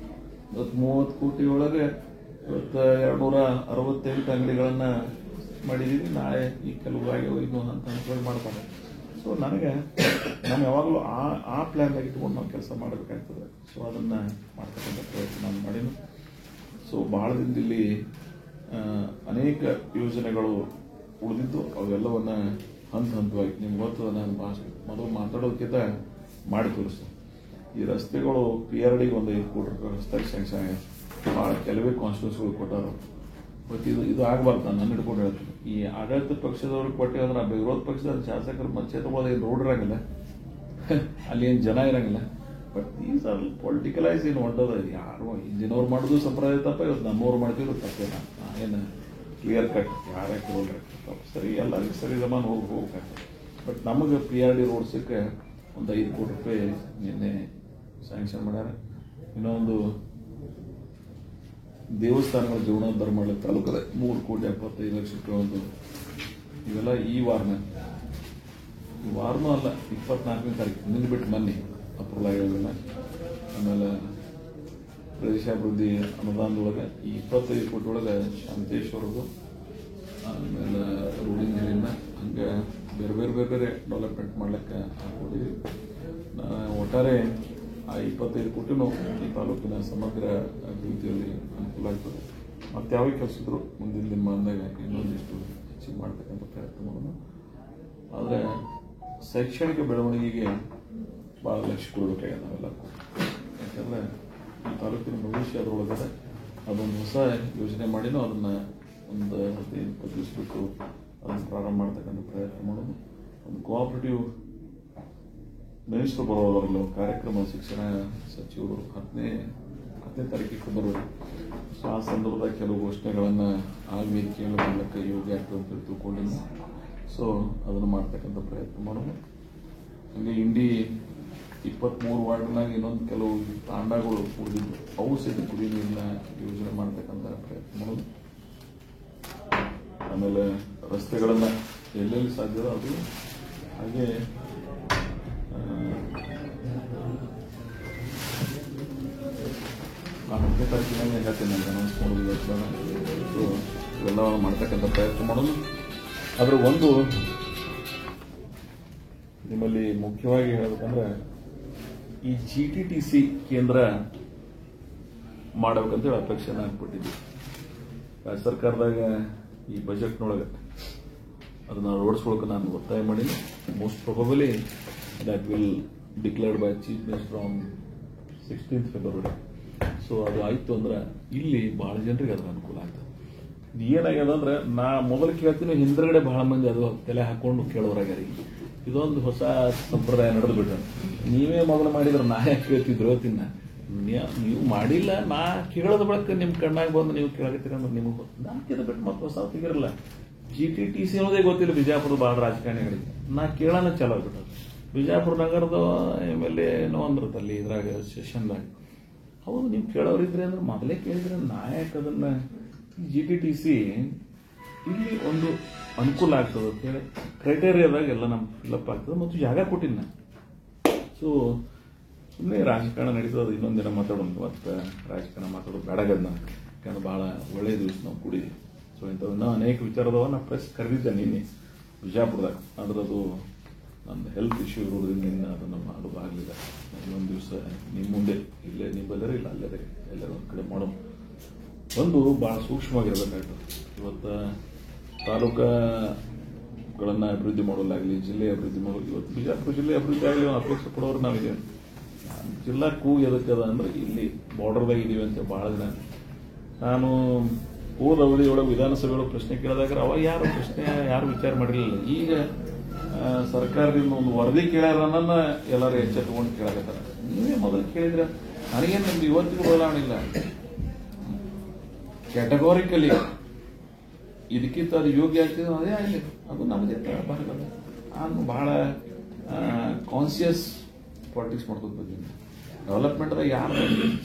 ಇವತ್ತು 30 ಕೋಟಿ ಒಳಗೆ ಇವತ್ತು 268 ಅಂಗಡಿಗಳನ್ನ ಮಾಡಿದೀವಿ. ನಾಳೆ ಈ ಕೆಲವು ಆಗ್ಯಾವ ಇನ್ನೂ ಹಂತಗಳು ಮಾಡ್ತಾರೆ. ಸೊ ನನಗೆ ನಾನು ಯಾವಾಗಲೂ ಆ ಪ್ಲಾನ್ದಾಗ ಇಟ್ಕೊಂಡು ನಾವು ಕೆಲಸ ಮಾಡಬೇಕಾಗ್ತದೆ. ಸೊ ಅದನ್ನ ಮಾಡ್ತಕ್ಕಂಥ ಪ್ರಯತ್ನ ನಾನು ಮಾಡೀನಿ. ಸೊ ಭಾಳ ದಿನದಲ್ಲಿ ಅನೇಕ ಯೋಜನೆಗಳು ಉಳಿದಿದ್ದು ಅವೆಲ್ಲವನ್ನ ಹಂತವಾಗಿ ನಿಮ್ಗೆ ಗೊತ್ತದ. ನಾನು ಮೊದಲು ಮಾತಾಡೋದಕ್ಕಿಂತ ಮಾಡಿ ತೋರಿಸ್ತೀನಿ. ಈ ರಸ್ತೆಗಳು PRD ಒಂದು 5 ಕೋಟಿ ರೂಪಾಯಿ ರಸ್ತೆ ಸ್ಯಾಂಕ್ಷನ್ ಆಗಿದೆ. ಭಾಳ ಕೆಲವೇ ಕಾನ್ಸ್ಟಿಟ್ಯೂನ್ಸಿಗಳು ಕೊಟ್ಟಾರು. ಬಟ್ ಇದು ಆಗಬಾರ್ದು. ನಾನು ನನ್ನ ಹಿಡ್ಕೊಂಡು ಹೇಳ್ತೀನಿ. ಈ ಆಡಳಿತ ಪಕ್ಷದವ್ರಿಗೆ ಕೊಟ್ಟೆ ಅಂದ್ರೆ ವಿರೋಧ ಪಕ್ಷದ ಶಾಸಕರು ಕ್ಷೇತ್ರಗಳಲ್ಲಿ ರೋಡ್ ಇರಂಗಿಲ್ಲ, ಅಲ್ಲಿ ಏನು ಜನ ಇರಂಗಿಲ್ಲ. ಬಟ್ ಈಸ್ ಆರ್ ಪೊಲಿಟಿಕಲೈಸ್ ಏನು ಹೊಂಟದ. ಯಾರು ಹಿಂದಿನವ್ರು ಮಾಡೋದು ಸಂಪ್ರದಾಯ ತಪ್ಪ, ಇವತ್ತು ನಮ್ಮವ್ರು ಮಾಡ್ತಿದ್ರು ತಪ್ಪೇನ. ಏನು ಕ್ಲಿಯರ್ ಕಟ್ ಯಾರ್ಯಾಕೆ ರೋಡ್ ತಪ್ಪು ಸರಿ, ಎಲ್ಲರಿಗೂ ಸರಿ ಜಮಾನ ಹೋಗ್ಬೇಕಾಗ್ತದೆ. ಬಟ್ ನಮಗೆ PRD ರೋಡ್ ಸಿಕ್ಕ ಒಂದು 5 ಕೋಟಿ ರೂಪಾಯಿ ನಿನ್ನೆ ಸ್ಯಾಂಕ್ಷನ್ ಮಾಡ್ಯಾರ. ಇನ್ನೊಂದು ದೇವಸ್ಥಾನಗಳ ಜೀರ್ಣೋದ್ಧಾರ ಮಾಡಲಿಕ್ಕೆ ತಾಲೂಕದ 3,75 ಲಕ್ಷ ರೂಪಾಯಿ ಒಂದು. ಇವೆಲ್ಲ ಈ ವಾರನೂ ಅಲ್ಲ, 24ನೇ ತಾರೀಕು ನಿಂದು ಬಿಟ್ಟು ಮೊನ್ನೆ ಅಪ್ರೂವಲ್ ಆಗಿರೋದಿಲ್ಲ. ಆಮೇಲೆ ಪ್ರದೇಶಾಭಿವೃದ್ಧಿ ಅನುದಾನದೊಳಗೆ ಈ 25 ಕೋಟಿ ಒಳಗೆ ಶಾಂತೇಶ್ವರದು, ಆಮೇಲೆ ರೂಢಿನ ನೀರಿನ ಹಂಗೆ ಬೇರೆ ಬೇರೆ ಬೇರೆ ಬೇರೆ ಡೆವಲಪ್ಮೆಂಟ್ ಮಾಡ್ಲಿಕ್ಕೆ ಹಾಕೊಂಡಿದ್ವಿ. ಒಟ್ಟಾರೆ ಆ 25 ಕೋಟಿನೂ ಈ ತಾಲೂಕಿನ ಸಮಗ್ರ ಅಭಿವೃದ್ಧಿಯಲ್ಲಿ ಅನುಕೂಲ ಆಗ್ತದೆ. ಮತ್ತೆ ಯಾವಾಗ ಕೆಲಸಿದ್ರು ಮುಂದಿನ ದಿನಮಾನದಾಗ ಇನ್ನೊಂದಿಷ್ಟು ಹೆಚ್ಚಿಗೆ ಮಾಡ್ತಕ್ಕಂಥ ಪ್ರಯತ್ನ ಮಾಡೋಣ. ಆದರೆ ಶೈಕ್ಷಣಿಕ ಬೆಳವಣಿಗೆಗೆ ಭಾಳ ಲಕ್ಷ್ಯ ಕೊಡಬೇಕಾಗಿದೆ ನಾವೆಲ್ಲ. ಯಾಕಂದರೆ ಈ ತಾಲೂಕಿನ ಭವಿಷ್ಯ ಅದರೊಳಗಡೆ ಅದೊಂದು ಹೊಸ ಯೋಜನೆ ಮಾಡಿನೂ ಅದನ್ನ ಒಂದು 15-20 ದಿವಸ ಬಿಟ್ಟು ಅದನ್ನು ಪ್ರಾರಂಭ ಮಾಡ್ತಕ್ಕಂಥ ಪ್ರಯತ್ನ ಮಾಡೋದು. ಒಂದು ಕೋಆಪರೇಟಿವ್ ಮಿನಿಸ್ಟರ್ ಬರೋವರೆಲ್ಲ ಒಂದು ಕಾರ್ಯಕ್ರಮ ಶಿಕ್ಷಣ ಸಚಿವರು 10ನೇ ತಾರೀಕಿಗೆ ಬರೋರು. ಸೊ ಆ ಸಂದರ್ಭದಾಗ ಕೆಲವು ಘೋಷಣೆಗಳನ್ನು ಆ ವೇದಿಕೆಗಳ ಮೂಲಕ ಯೋಗಿ ಆಗ್ತದೆ ಅಂತ ತಿಳ್ಕೊಂಡಿಲ್ಲ. ಸೊ ಅದನ್ನು ಮಾಡ್ತಕ್ಕಂಥ ಪ್ರಯತ್ನ ಮಾಡೋದು. ಹಂಗೆ ಇಂಡಿ 23 ವಾರ್ಡ್ನಾಗ ಇನ್ನೊಂದು ಕೆಲವು ತಾಂಡಗಳು ಉಳಿದಿದ್ದು ಅವು ಸಹಿತ ಕುಡಿ ನೀರಿನ ಯೋಜನೆ ಮಾಡ್ತಕ್ಕಂಥ ಪ್ರಯತ್ನ ಮಾಡೋದು. ಆಮೇಲೆ ರಸ್ತೆಗಳನ್ನ ಎಲ್ಲೆಲ್ಲಿ ಸಾಧ್ಯವೋ ಅದು. ಹಾಗೆ 10ನೇ ತಾರೀಕಿನಾಗ ಹೇಳ್ತೀನಿ ಅಂತ ಅನೌನ್ಸ್ ಮಾಡೋದು. ಸೊ ಇವೆಲ್ಲ ಮಾಡ್ತಕ್ಕಂಥ ಪ್ರಯತ್ನ ಮಾಡೋದು. ಆದ್ರೆ ಒಂದು ನಿಮ್ಮಲ್ಲಿ ಮುಖ್ಯವಾಗಿ ಹೇಳಬೇಕಂದ್ರೆ ಈ GTTC ಕೇಂದ್ರ ಮಾಡಬೇಕಂತೇಳಿ ಅಪೇಕ್ಷೆನ ಹಾಕ್ಬಿಟ್ಟಿದ್ವಿ. ರಾಜ್ಯ ಸರ್ಕಾರದಾಗ ಈ ಬಜೆಟ್ನೊಳಗೆ ಅದನ್ನ ಅಳವಡಿಸ್ಕೊಳಕ್ಕೆ ನಾನು ಒತ್ತಾಯ ಮಾಡಿ most probably that will declared by chief minister on 16th February. So ಅದು ಆಯ್ತು ಅಂದ್ರೆ ಇಲ್ಲಿ ಬಹಳ ಜನರಿಗೆ ಅದ್ರ ಅನುಕೂಲ ಆಗ್ತದೆ. ಏನಾಗ್ಯದ ಅಂದ್ರೆ ನಾ ಮೊದಲು ಕೇಳ್ತೀನಿ, ಹಿಂದ್ಗಡೆ ಬಹಳ ಮಂದಿ ಅದು ತಲೆ ಹಾಕೊಂಡು ಕೇಳೋರಾಗ್ಯಾರ. ಇದೊಂದು ಹೊಸ ಸಂಪ್ರದಾಯ ನಡೆದು ಬಿಟ್ಟ. ನೀವೇ ಮೊದಲು ಮಾಡಿದ್ರೆ ನಾ ಯಾಕೆ ಕೇಳ್ತಿದ್ರು ತಿನ್ನ, ನೀವು ಮಾಡಿಲ್ಲ, ನಾ ಕೇಳೋದ ಬಳಕ ನಿಮ್ ಕಣ್ಣಾಗ ಬಂದು ನೀವು ಕೇಳಕತ್ತೀರ ಅಂದ್ರೆ ನಿಮಗೆ ನಾನು ಕೇಳ ಬಿಟ್ಟು ಮತ್ತೆ ಹೊಸ ತೆಗಿರಲ್ಲ. GTTC ಅನ್ನೋದೇ ಗೊತ್ತಿಲ್ಲ ಬಿಜಾಪುರದ ಬಹಳ ರಾಜಕಾರಣಿಗಳಿಗೆ. ನಾ ಕೇಳೋಣ ಚಲೋ ಆಗ್ಬಿಟ್ಟು. ಬಿಜಾಪುರ ನಗರದ MLA ಏನೋ ಅಂದ್ರತ್ತಲ್ಲಿ ಇದ್ರಾಗ ಸೆಷನ್ದಾಗ, ಹೌದು ನೀವು ಕೇಳೋರಿದ್ರೆ ಅಂದ್ರೆ ಮೊದಲೇ ಕೇಳಿದ್ರೆ ನಾಯಕ ಅದನ್ನ GTTC ಇಲ್ಲಿ ಒಂದು ಅನುಕೂಲ ಆಗ್ತದೆ ಅಂತ ಹೇಳಿ ಕ್ರೈಟೇರಿಯಾದಾಗ ಎಲ್ಲ ನಮ್ ಫಿಲಪ್ ಆಗ್ತದೆ ಮತ್ತು ಜಾಗ ಕೊಟ್ಟಿಲ್ಲ. ಸೊ ಸುಮ್ಮನೆ ರಾಜಕಾರಣ ನಡೀತದೆ. ಇನ್ನೊಂದಿನ ಮಾತಾಡೋದು, ಮತ್ತೆ ರಾಜಕಾರಣ ಮಾತಾಡೋದು ಬೇಡಗದ್ನ, ಯಾಕಂದ್ರೆ ಬಹಳ ಒಳ್ಳೆಯ ದಿವಸ ನಾವು ಕೂಡಿದ್ವಿ. ಸೊ ಇಂಥವನ್ನ ಅನೇಕ ವಿಚಾರದವ ನಾ ಪ್ರೆಸ್ ಕರೆದಿದ್ದೆ ನಿನ್ನೆ ಬಿಜಾಪುರದಾಗ. ಆದ್ರೆ ಅದು ನನ್ನ ಹೆಲ್ತ್ ಇಶ್ಯೂ ಇರೋದ್ರಿಂದ ನಿನ್ನ ಅದನ್ನು ಮಾಡೋದಾಗಲಿಲ್ಲ. ಇನ್ನೊಂದು ದಿವಸ ನಿಮ್ಮ ಮುಂದೆ ಇಲ್ಲೇ ನಿಮ್ಮಲ್ಲರೇ ಇಲ್ಲ ಅಲ್ಲದೇ ಎಲ್ಲರೂ ಒಂದು ಕಡೆ ಮಾಡೋದು. ಒಂದು ಬಹಳ ಸೂಕ್ಷ್ಮವಾಗಿರಬೇಕಾಗ್ತದೆ. ಇವತ್ತು ತಾಲೂಕುಗಳನ್ನ ಅಭಿವೃದ್ಧಿ ಮಾಡೋಲಾಗಲಿ, ಜಿಲ್ಲೆ ಅಭಿವೃದ್ಧಿ ಮಾಡೋದು. ಇವತ್ತು ಬಿಜಾಪುರ ಜಿಲ್ಲೆ ಅಭಿವೃದ್ಧಿ ಆಗಲಿ ಅಪೇಕ್ಷೆ ಪಡೋರು ನಾವಿದೆ. ಜಿಲ್ಲಾ ಕೂಗು ಎದಕ್ಕದ ಅಂದ್ರೆ ಇಲ್ಲಿ ಬಾರ್ಡರ್ದಾಗ ಇದೀವಿ ಅಂತ ಬಹಳ ದಿನ. ನಾನು ಹೋದ ಅವಧಿಯೊಳಗೆ ವಿಧಾನಸಭೆಯೊಳಗೆ ಪ್ರಶ್ನೆ ಕೇಳಿದಾಗ ಅವಾಗ ಯಾರು ವಿಚಾರ ಮಾಡಿರಲಿಲ್ಲ. ಈಗ ಸರ್ಕಾರದಿಂದ ಒಂದು ವರದಿ ಕೇಳ್ಯಾರನ್ನ ಎಲ್ಲರೂ ಎಚ್ಚೆತ್ಕೊಂಡು ಕೇಳಕತ್ತಾರ. ನೀವೇ ಮೊದಲು ಕೇಳಿದ್ರೆ ನನಗೇನು ನಿಮ್ದು ಇವತ್ತಿಗೂ ಬದಲಾವಣೆ ಇಲ್ಲ. ಕ್ಯಾಟಗೋರಿಕಲಿ ಇದಕ್ಕಿಂತ ಅದು ಯೋಗ್ಯ ಆಗ್ತಿದೆ ಅದೇ ಆಗಲಿ, ಅದು ನಮ್ಮದೇ ಭಾಗ. ನಾನು ಬಹಳ ಕಾನ್ಸಿಯಸ್ ಪಾಲಿಟಿಕ್ಸ್ ಮಾಡ್ಕೊತ ಬಂದಿದ್ದೀನಿ. ಡೆವಲಪ್ಮೆಂಟ್ದಾಗ ಯಾರು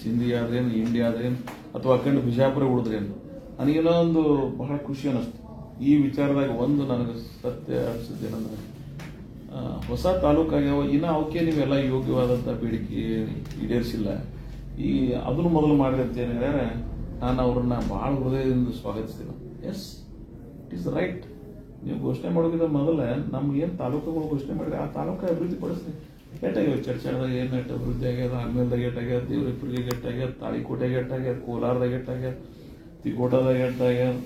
ಸಿಂಧಿ ಆದ್ರೇನು, ಇಂಡಿಯಾ ಆದ್ರೇನು, ಅಥವಾ ಅಖಂಡ ಬಿಜಾಪುರ ಉಳಿದ್ರೇನು, ನನಗೇನೋ ಒಂದು ಬಹಳ ಖುಷಿ ಅನ್ನಿಸ್ತು. ಈ ವಿಚಾರದಾಗ ಒಂದು ನನಗೆ ಸತ್ಯ ಅನಿಸಿದ್ದೇನೆಂದ್ರೆ ಹೊಸ ತಾಲೂಕಾಗ್ಯಾವ, ಇನ್ನು ಅವಕ್ಕೆ ನೀವೆಲ್ಲ ಯೋಗ್ಯವಾದಂಥ ಬೇಡಿಕೆ ಈಡೇರಿಸಿಲ್ಲ. ಈ ಅದನ್ನು ಮೊದಲು ಮಾಡಿ ಅಂತ ಏನು ಹೇಳ್ಯಾರ, ನಾನು ಅವ್ರನ್ನ ಬಹಳ ಹೃದಯದಿಂದ ಸ್ವಾಗತಿಸ್ತೀನಿ. Yes, it is right. ನೀವು ಘೋಷಣೆ ಮಾಡೋಕ್ಕಿಂತ ಮೊದಲೇ ನಮ್ಗೆ ಏನು ತಾಲೂಕುಗಳು ಘೋಷಣೆ ಮಾಡಿದ್ರೆ ಆ ತಾಲೂಕು ಅಭಿವೃದ್ಧಿ ಪಡಿಸ್ತೀನಿ. ಏಟಾಗ್ಯಾವ ಚರ್ಚಾದಾಗ ಏನು ಅಭಿವೃದ್ಧಿ ಆಗ್ಯದ, ಆಮೇಲ್ದಾಗ ಏಟಾಗ್ಯದ, ದೇವರಿಪುರಿಗೆ ಏಟಾಗ್ಯದ, ತಾಳಿಕೋಟೆಗೆ ಏಟಾಗ್ಯದ, ಕೋಲಾರದಾಗ ಏಟಾಗ್ಯದ, ತಿಕೋಟದಾಗ ಏಟಾಗ್ಯದ,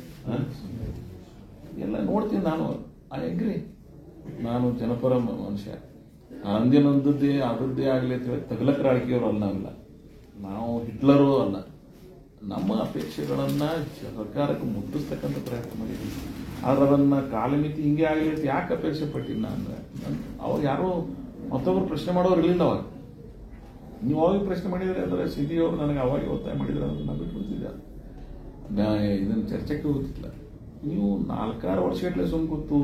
ಎಲ್ಲ ನೋಡ್ತೀನಿ ನಾನು. I agree. ನಾನು ಜನಪರ ಮನುಷ್ಯ. ಅಂದಿನೊಂದದ್ದೇ ಅಭಿವೃದ್ಧಿ ಆಗಲಿ ಅಂತ ಹೇಳಿ ತಗಲಕ್ ರಾಜಕೀಯವರು ಅಲ್ಲ ನಾವಿಲ್ಲ. ನಾವು ಹಿಟ್ಲರೂ ಅಲ್ಲ. ನಮ್ಮ ಅಪೇಕ್ಷೆಗಳನ್ನ ಸರ್ಕಾರಕ್ಕೆ ಮುಟ್ಟಿಸ್ತಕ್ಕಂಥ ಪ್ರಯತ್ನ ಮಾಡಿದ್ವಿ. ಆದ್ರೆ ಅದನ್ನ ಕಾಲಮಿತಿ ಹಿಂಗೆ ಆಗಲಿ ಅಂತ ಯಾಕೆ ಅಪೇಕ್ಷೆ ಪಟ್ಟಿಲ್ಲ ಅಂದ್ರೆ, ಅವಾಗ ಯಾರೋ ಮತ್ತೊಬ್ರು ಪ್ರಶ್ನೆ ಮಾಡೋರು ಇರಲಿಲ್ಲ. ಅವಾಗ ನೀವು ಅವಾಗ ಪ್ರಶ್ನೆ ಮಾಡಿದ್ರೆ ಅಂದ್ರೆ ಸಿದ್ದಿಯವರು ನನಗೆ ಅವಾಗ ಒತ್ತಾಯ ಮಾಡಿದ್ರೆ ಅದನ್ನ ಬಿಟ್ಬಿಡ್ತಿದ್ದೆ. ಇದನ್ನ ಚರ್ಚೆಗೆ ಹೋಗ್ತಿಲ್ಲ. ನೀವು 4-6 ವರ್ಷಗಟ್ಟಲೆ ಸುಮ್ ಕೂತು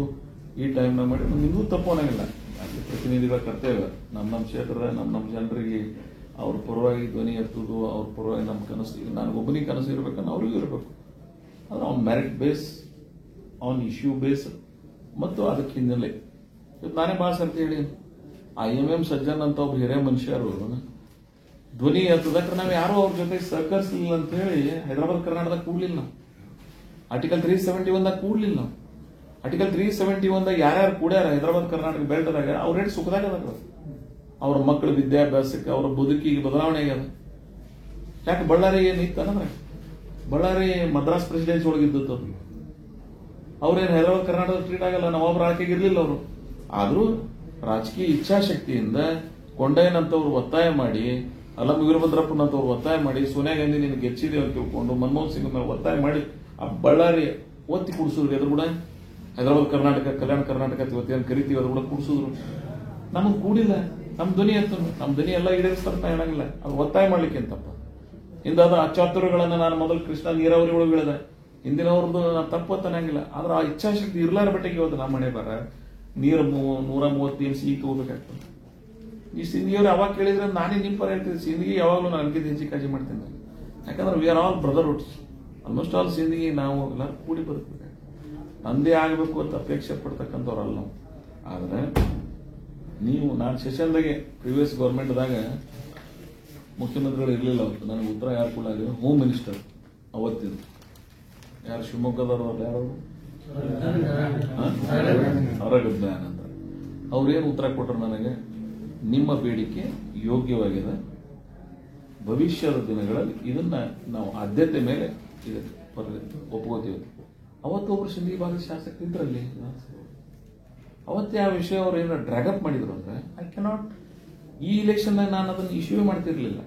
ಈ ಟೈಮ್ನಾಗ ಮಾಡಿ ನಿಮಗೂ ತಪ್ಪು ಅನ್ನಂಗಿಲ್ಲ. ಅಲ್ಲಿ ಪ್ರತಿನಿಧಿಗಳ ಕರ್ತವ್ಯ ನಮ್ಮ ಕ್ಷೇತ್ರದ ನಮ್ಮ ಜನರಿಗೆ ಅವ್ರ ಪರವಾಗಿ ಧ್ವನಿ ಎತ್ತುದು, ಅವ್ರ ಪರವಾಗಿ ನಮ್ಮ ಕನಸು, ನನಗೊಬ್ಬನಿಗೆ ಕನಸು ಇರಬೇಕನ್ನ ಅವ್ರಿಗೂ ಇರಬೇಕು. ಆದ್ರೆ ಅವ್ನ ಮೆರಿಟ್ ಬೇಸ್, ಅವ್ನ ಇಶ್ಯೂ ಬೇಸ್ ಮತ್ತು ಅದಕ್ಕೆ ಹಿನ್ನೆಲೆ. ನಾನೇ ಭಾಳ ಸರ್ತಿ ಹೇಳಿ, IMM ಸಜ್ಜನ್ ಅಂತ ಒಬ್ಬ ಹಿರಿಯ ಮನುಷ್ಯರು ಧ್ವನಿ ಎತ್ತದಕ್ಕೆ ನಾವು ಯಾರು ಅವ್ರ ಜೊತೆಗೆ ಸಹಕರಿಸಲಿಲ್ಲ ಅಂತ ಹೇಳಿ ಹೈದರಾಬಾದ್ ಕರ್ನಾಟಕದಾಗ ಕೂಡ್ಲಿಲ್ಲ. ನಾವು ಆರ್ಟಿಕಲ್ 371ದಾಗ ಕೂಡ್ಲಿಲ್ಲ. ನಾವು ಆರ್ಟಿಕಲ್ 371ದಾಗ ಯಾರ್ಯಾರು ಕೂಡ್ಯಾರ ಹೈದರಾಬಾದ್ ಕರ್ನಾಟಕ ಬೆಲ್ಟ್ದಾಗ ಅವ್ರ ರೇಟ್ ಸುಖದಾಗ ಅದ. ಅವ್ರ ಮಕ್ಕಳ ವಿದ್ಯಾಭ್ಯಾಸಕ್ಕೆ, ಅವರ ಬದುಕಿಗೆ ಬದಲಾವಣೆ ಆಗ್ಯದ. ಯಾಕೆ ಬಳ್ಳಾರಿ ಏನಿತ್ತಂದ್ರೆ ಬಳ್ಳಾರಿ ಮದ್ರಾಸ್ ಪ್ರೆಸಿಡೆನ್ಸಿ ಒಳಗಿದ್ದದ್ದು. ಅವ್ರೇನು ಹೈದರಾಬಾದ್ ಕರ್ನಾಟಕ ಟ್ರೀಟ್ ಆಗಲ್ಲ, ನವಾಬ್ ರಾಜಕೀಯ ಇರ್ಲಿಲ್ಲ ಅವರು. ಆದ್ರೂ ರಾಜಕೀಯ ಇಚ್ಛಾಶಕ್ತಿಯಿಂದ ಕೊಂಡಯ್ಯನಂತವ್ರು ಒತ್ತಾಯ ಮಾಡಿ ಅಲ್ಲಮ್ಮ ವೀರಭದ್ರಪ್ಪನಂತವ್ರು ಒತ್ತಾಯ ಮಾಡಿ ಸೋನಿಯಾ ಗಾಂಧಿ ನಿನ್ನ ಗೆಚ್ಚಿದೆ ಅಂತ ತಿಳ್ಕೊಂಡು ಮನಮೋಹನ್ ಸಿಂಗ್ ಮೇಲೆ ಒತ್ತಾಯ ಮಾಡಿ ಆ ಬಳ್ಳಾರಿ ಒತ್ತಿ ಕುಡಿಸಿದ್ರು. ಎದುರು ಕೂಡ ಹೈದರಾಬಾದ್ ಕರ್ನಾಟಕ, ಕಲ್ಯಾಣ ಕರ್ನಾಟಕ ಇವತ್ತೇನು ಕರಿತೀವಿ ಅದ್ರ ಕೂಡ ಕುಡಿಸಿದ್ರು. ನಮಗ್ ಕೂಡಿಲ್ಲ, ನಮ್ ಧ್ವನಿ ಅಂತ ನಮ್ ಧ್ವನಿ ಎಲ್ಲ ಈಡೇರಿಸ್ತಾರ ಹೇಳಂಗಿಲ್ಲ. ಅದು ಒತ್ತಾಯ ಮಾಡ್ಲಿಕ್ಕೆ ಅಂತಪ್ಪ ಇಂದಾದ ಅಚಾತುರ್ಯಗಳನ್ನ ನಾನು ಮೊದಲು ಕೃಷ್ಣ ನೀರಾವರಿ ಒಳಗೆ ಹೇಳಿದೆ. ಹಿಂದಿನವ್ರದ್ದು ನಾನು ತಪ್ಪು ಅನ್ನಂಗಿಲ್ಲ, ಆದ್ರೆ ಆ ಇಚ್ಛಾಶಕ್ತಿ ಇರ್ಲಾರ ಬಟ್ಟೆಗೆ ಇವತ್ತು ನಮ್ಮ ಮನೆ ಬರ ನೀರು 130 ಸಿ ತಗೋಬೇಕಾಗ್ತದೆ. ಈ ಸಿಂಧಿಯವ್ರು ಯಾವಾಗ ಕೇಳಿದ್ರೆ ನಾನೇ ನಿಮ್ ಪರ ಹೇಳ್ತೀನಿ. ಸಿಂಧಿಗೆ ಯಾವಾಗಲೂ ನಾನು ಅನ್ಕಿಂತ ಹೆಚ್ಚಿಗೆ ಕಾಳಜಿ ಮಾಡ್ತೀನಿ. ಯಾಕಂದ್ರೆ we are all brotherhoods, almost all ಸಿಂಧಿಗೆ ನಾವು ಎಲ್ಲರೂ ಕೂಡಿ ಬದುಕಬೇಕು, ನಂದೇ ಆಗಬೇಕು ಅಂತ ಅಪೇಕ್ಷೆ ಪಡ್ತಕ್ಕಂಥವ್ರಲ್ಲ ನಾವು. ಆದ್ರೆ ನೀವು ನಾನು ಸೆಷನ್ದಾಗೆ ಪ್ರಿವಿಯಸ್ ಗೌರ್ಮೆಂಟ್ದಾಗ ಮುಖ್ಯಮಂತ್ರಿಗಳು ಇರಲಿಲ್ಲ. ಅವತ್ತು ನನಗೆ ಉತ್ತರ ಯಾರು ಕೂಡ ಹೋಮ್ ಮಿನಿಸ್ಟರ್ ಅವತ್ತಿದ್ದು ಯಾರು ಶಿವಮೊಗ್ಗದವರು ಅಲ್ಲ, ಯಾರು ದಯಾನಂದ ಅವ್ರೇನು ಉತ್ತರ ಕೊಟ್ಟರು ನನಗೆ, ನಿಮ್ಮ ಬೇಡಿಕೆ ಯೋಗ್ಯವಾಗಿದೆ, ಭವಿಷ್ಯದ ದಿನಗಳಲ್ಲಿ ಇದನ್ನ ನಾವು ಆದ್ಯತೆ ಮೇಲೆ ಒಪ್ಕೋತೀವಿ. ಅವತ್ತು ಒಬ್ರು ಸಿಂಧಿ ಭಾಗದ ಶಾಸಕರು ಇದ್ರಲ್ಲಿ, ಅವತ್ತೇ ಆ ವಿಷಯ ಅವ್ರು ಏನೋ ಡ್ರ್ಯಾಗಪ್ ಮಾಡಿದ್ರು ಅಂದ್ರೆ ಐ ಕೆನಾಟ್, ಈ ಇಲೆಕ್ಷನ್ ನಾನು ಅದನ್ನು ಇಶ್ಯೂ ಮಾಡ್ತಿರ್ಲಿಲ್ಲ.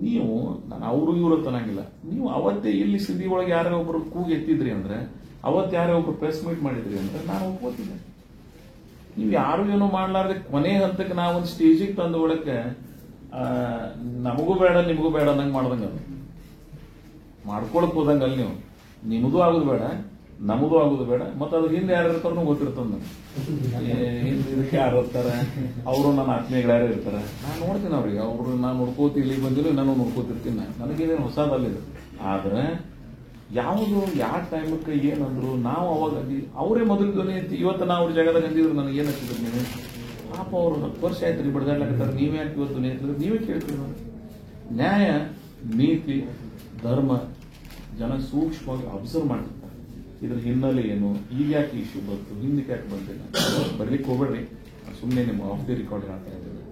ನೀವು ನಾನು ಅವರು ಇವರು ತನಂಗಿಲ್ಲ, ನೀವು ಅವತ್ತೇ ಇಲ್ಲಿ ಸಿಂಧಿ ಒಳಗೆ ಯಾರೋ ಒಬ್ರು ಕೂಗಿ ಎತ್ತಿದ್ರಿ ಅಂದ್ರೆ, ಅವತ್ತು ಯಾರೋ ಒಬ್ರು ಪ್ರೆಸ್ ಮೀಟ್ ಮಾಡಿದ್ರಿ ಅಂದ್ರೆ ನಾನು ಒಪ್ಕೋತಿದ್ದೆ. ನೀವು ಯಾರು ಏನೋ ಮಾಡ್ಲಾರ್ದೆ ಕೊನೆ ಹಂತಕ್ಕೆ ನಾವೊಂದು ಸ್ಟೇಜಿಗೆ ತಂದು ಒಳಕ್ಕೆ ನಮಗೂ ಬೇಡ ನಿಮಗೂ ಬೇಡ ಅನ್ನಂಗೆ ಮಾಡ್ದಂಗ ಅದು ಮಾಡ್ಕೊಳಕ್ ಹೋದಂಗ ಅಲ್ಲಿ ನೀವು ನಿಮಗೂ ಆಗೋದು ಬೇಡ ನಮಗೂ ಆಗೋದು ಬೇಡ. ಮತ್ತೆ ಅದ್ರ ಹಿಂದೆ ಯಾರು ಇರ್ತಾರ ಗೊತ್ತಿರ್ತದ. ಹಿಂದೆ ಇದಕ್ಕೆ ಯಾರು ಇರ್ತಾರೆ, ಅವರು ನನ್ನ ಆತ್ಮೀಯಗಳು ಯಾರು ಇರ್ತಾರೆ, ನಾನು ನೋಡ್ತೀನಿ ಅವ್ರಿಗೆ. ಅವ್ರು ನಾನು ನೋಡ್ಕೋತಿ ಇಲ್ಲಿ ಬಂದಿಲ್ಲ, ನಾನು ನೋಡ್ಕೋತಿರ್ತೀನಿ. ನನಗೇನೇನು ಹೊಸದಲ್ಲಿದೆ. ಆದ್ರೆ ಯಾವುದು ಯಾವ ಟೈಮಕ್ಕೆ ಏನಂದ್ರು ನಾವು ಅವಾಗ ಅವರೇ ಮೊದಲು ಧ್ವನಿ ಎತ್ತಿ ಇವತ್ತು ನಾವು ಅವ್ರ ಜಾಗದಾಗ ಅಂದಿದ್ರು ನನಗೆ ಏನ್ ಹಚ್ಚಿದ್ರು ನೀವು ಪಾಪ ಅವರು 10 ವರ್ಷ ಆಯ್ತು ರೀ ಬಡ್ದಾಡ್ಲಾಕತ್ತಾರೆ, ನೀವೇ ಯಾಕೆ ಇವತ್ತು ಧ್ವನಿ ಎತ್ತಿದ್ರೆ ನೀವೇ ಕೇಳ್ತೀರಿ. ನ್ಯಾಯ ನೀತಿ ಧರ್ಮ ಜನ ಸೂಕ್ಷ್ಮವಾಗಿ ಅಬ್ಸರ್ವ್ ಮಾಡ್ತಿರ್ತಾರೆ. ಇದ್ರ ಹಿನ್ನೆಲೆ ಏನು, ಈಗ ಯಾಕೆ ಇಶ್ಯೂ ಬಂತು, ಹಿಂದಕ್ಕೆ ಯಾಕೆ ಬಂದಿಲ್ಲ ಬರ್ಲಿಕ್ಕೆ ಹೋಗ್ಬೇಡ್ರಿ. ಸುಮ್ಮನೆ ನಿಮ್ಮ ಆಫ್ ದಿ ರೆಕಾರ್ಡ್ ಹೇಳ್ತಾ ಇದ್ದೀನಿ.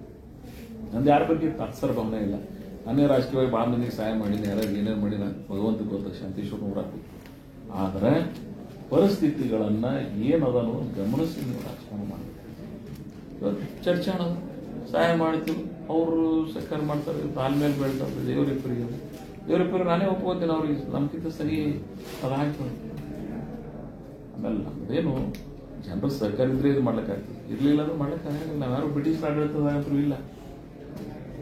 ನಂದು ಯಾರ ಬಗ್ಗೆ ತಾತ್ಸರ ಭಾವನೆ ಇಲ್ಲ. ನಾನೇ ರಾಜಕೀಯವಾಗಿ ಭಾಳ ಮಂದಿಗೆ ಸಹಾಯ ಮಾಡೀನಿ, ಯಾರ್ಯಾರು ಏನೇನು ಮಾಡಿ ನಾನು ಭಗವಂತ ಗೊತ್ತ ಶಾಂತೀಶ್ವರ ನೂರಾಗ್ತಿ. ಆದರೆ ಪರಿಸ್ಥಿತಿಗಳನ್ನ ಏನದ ಅನ್ನೋದು ಗಮನಿಸಿ ನೀವು ರಾಜಕಾರಣ ಮಾಡಬೇಕು. ಇವತ್ತು ಚರ್ಚೆ ಅನ್ನೋದು ಸಹಾಯ ಮಾಡ್ತೀವಿ, ಅವರು ಸರ್ಕಾರ ಮಾಡ್ತಾರೆ, ತಾಳ್ಮೇಲೆ ಬೆಳ್ತಾರೆ. ದೇವರಿಬ್ಬರಿಗೆ ನಾನೇ ಒಪ್ಕೋತೀನಿ. ಅವ್ರಿಗೆ ನಮ್ಗಿಂತ ಸರಿ ಅದು ಹಾಕಿ ಆಮೇಲೆ ನಮ್ದೇನು ಜನರ ಸರ್ಕಾರ ಇದ್ರೆ ಇದು ಮಾಡ್ಲಿಕ್ಕಾಗ್ತದೆ, ಇರ್ಲಿಲ್ಲ ಅಂದ್ರೆ ಮಾಡ್ಲಿಕ್ಕಾಗಲ್ಲ. ನಾವ್ಯಾರು ಬ್ರಿಟಿಷ್ ಆಡಳಿತದಾಗಂತೂ ಇಲ್ಲ.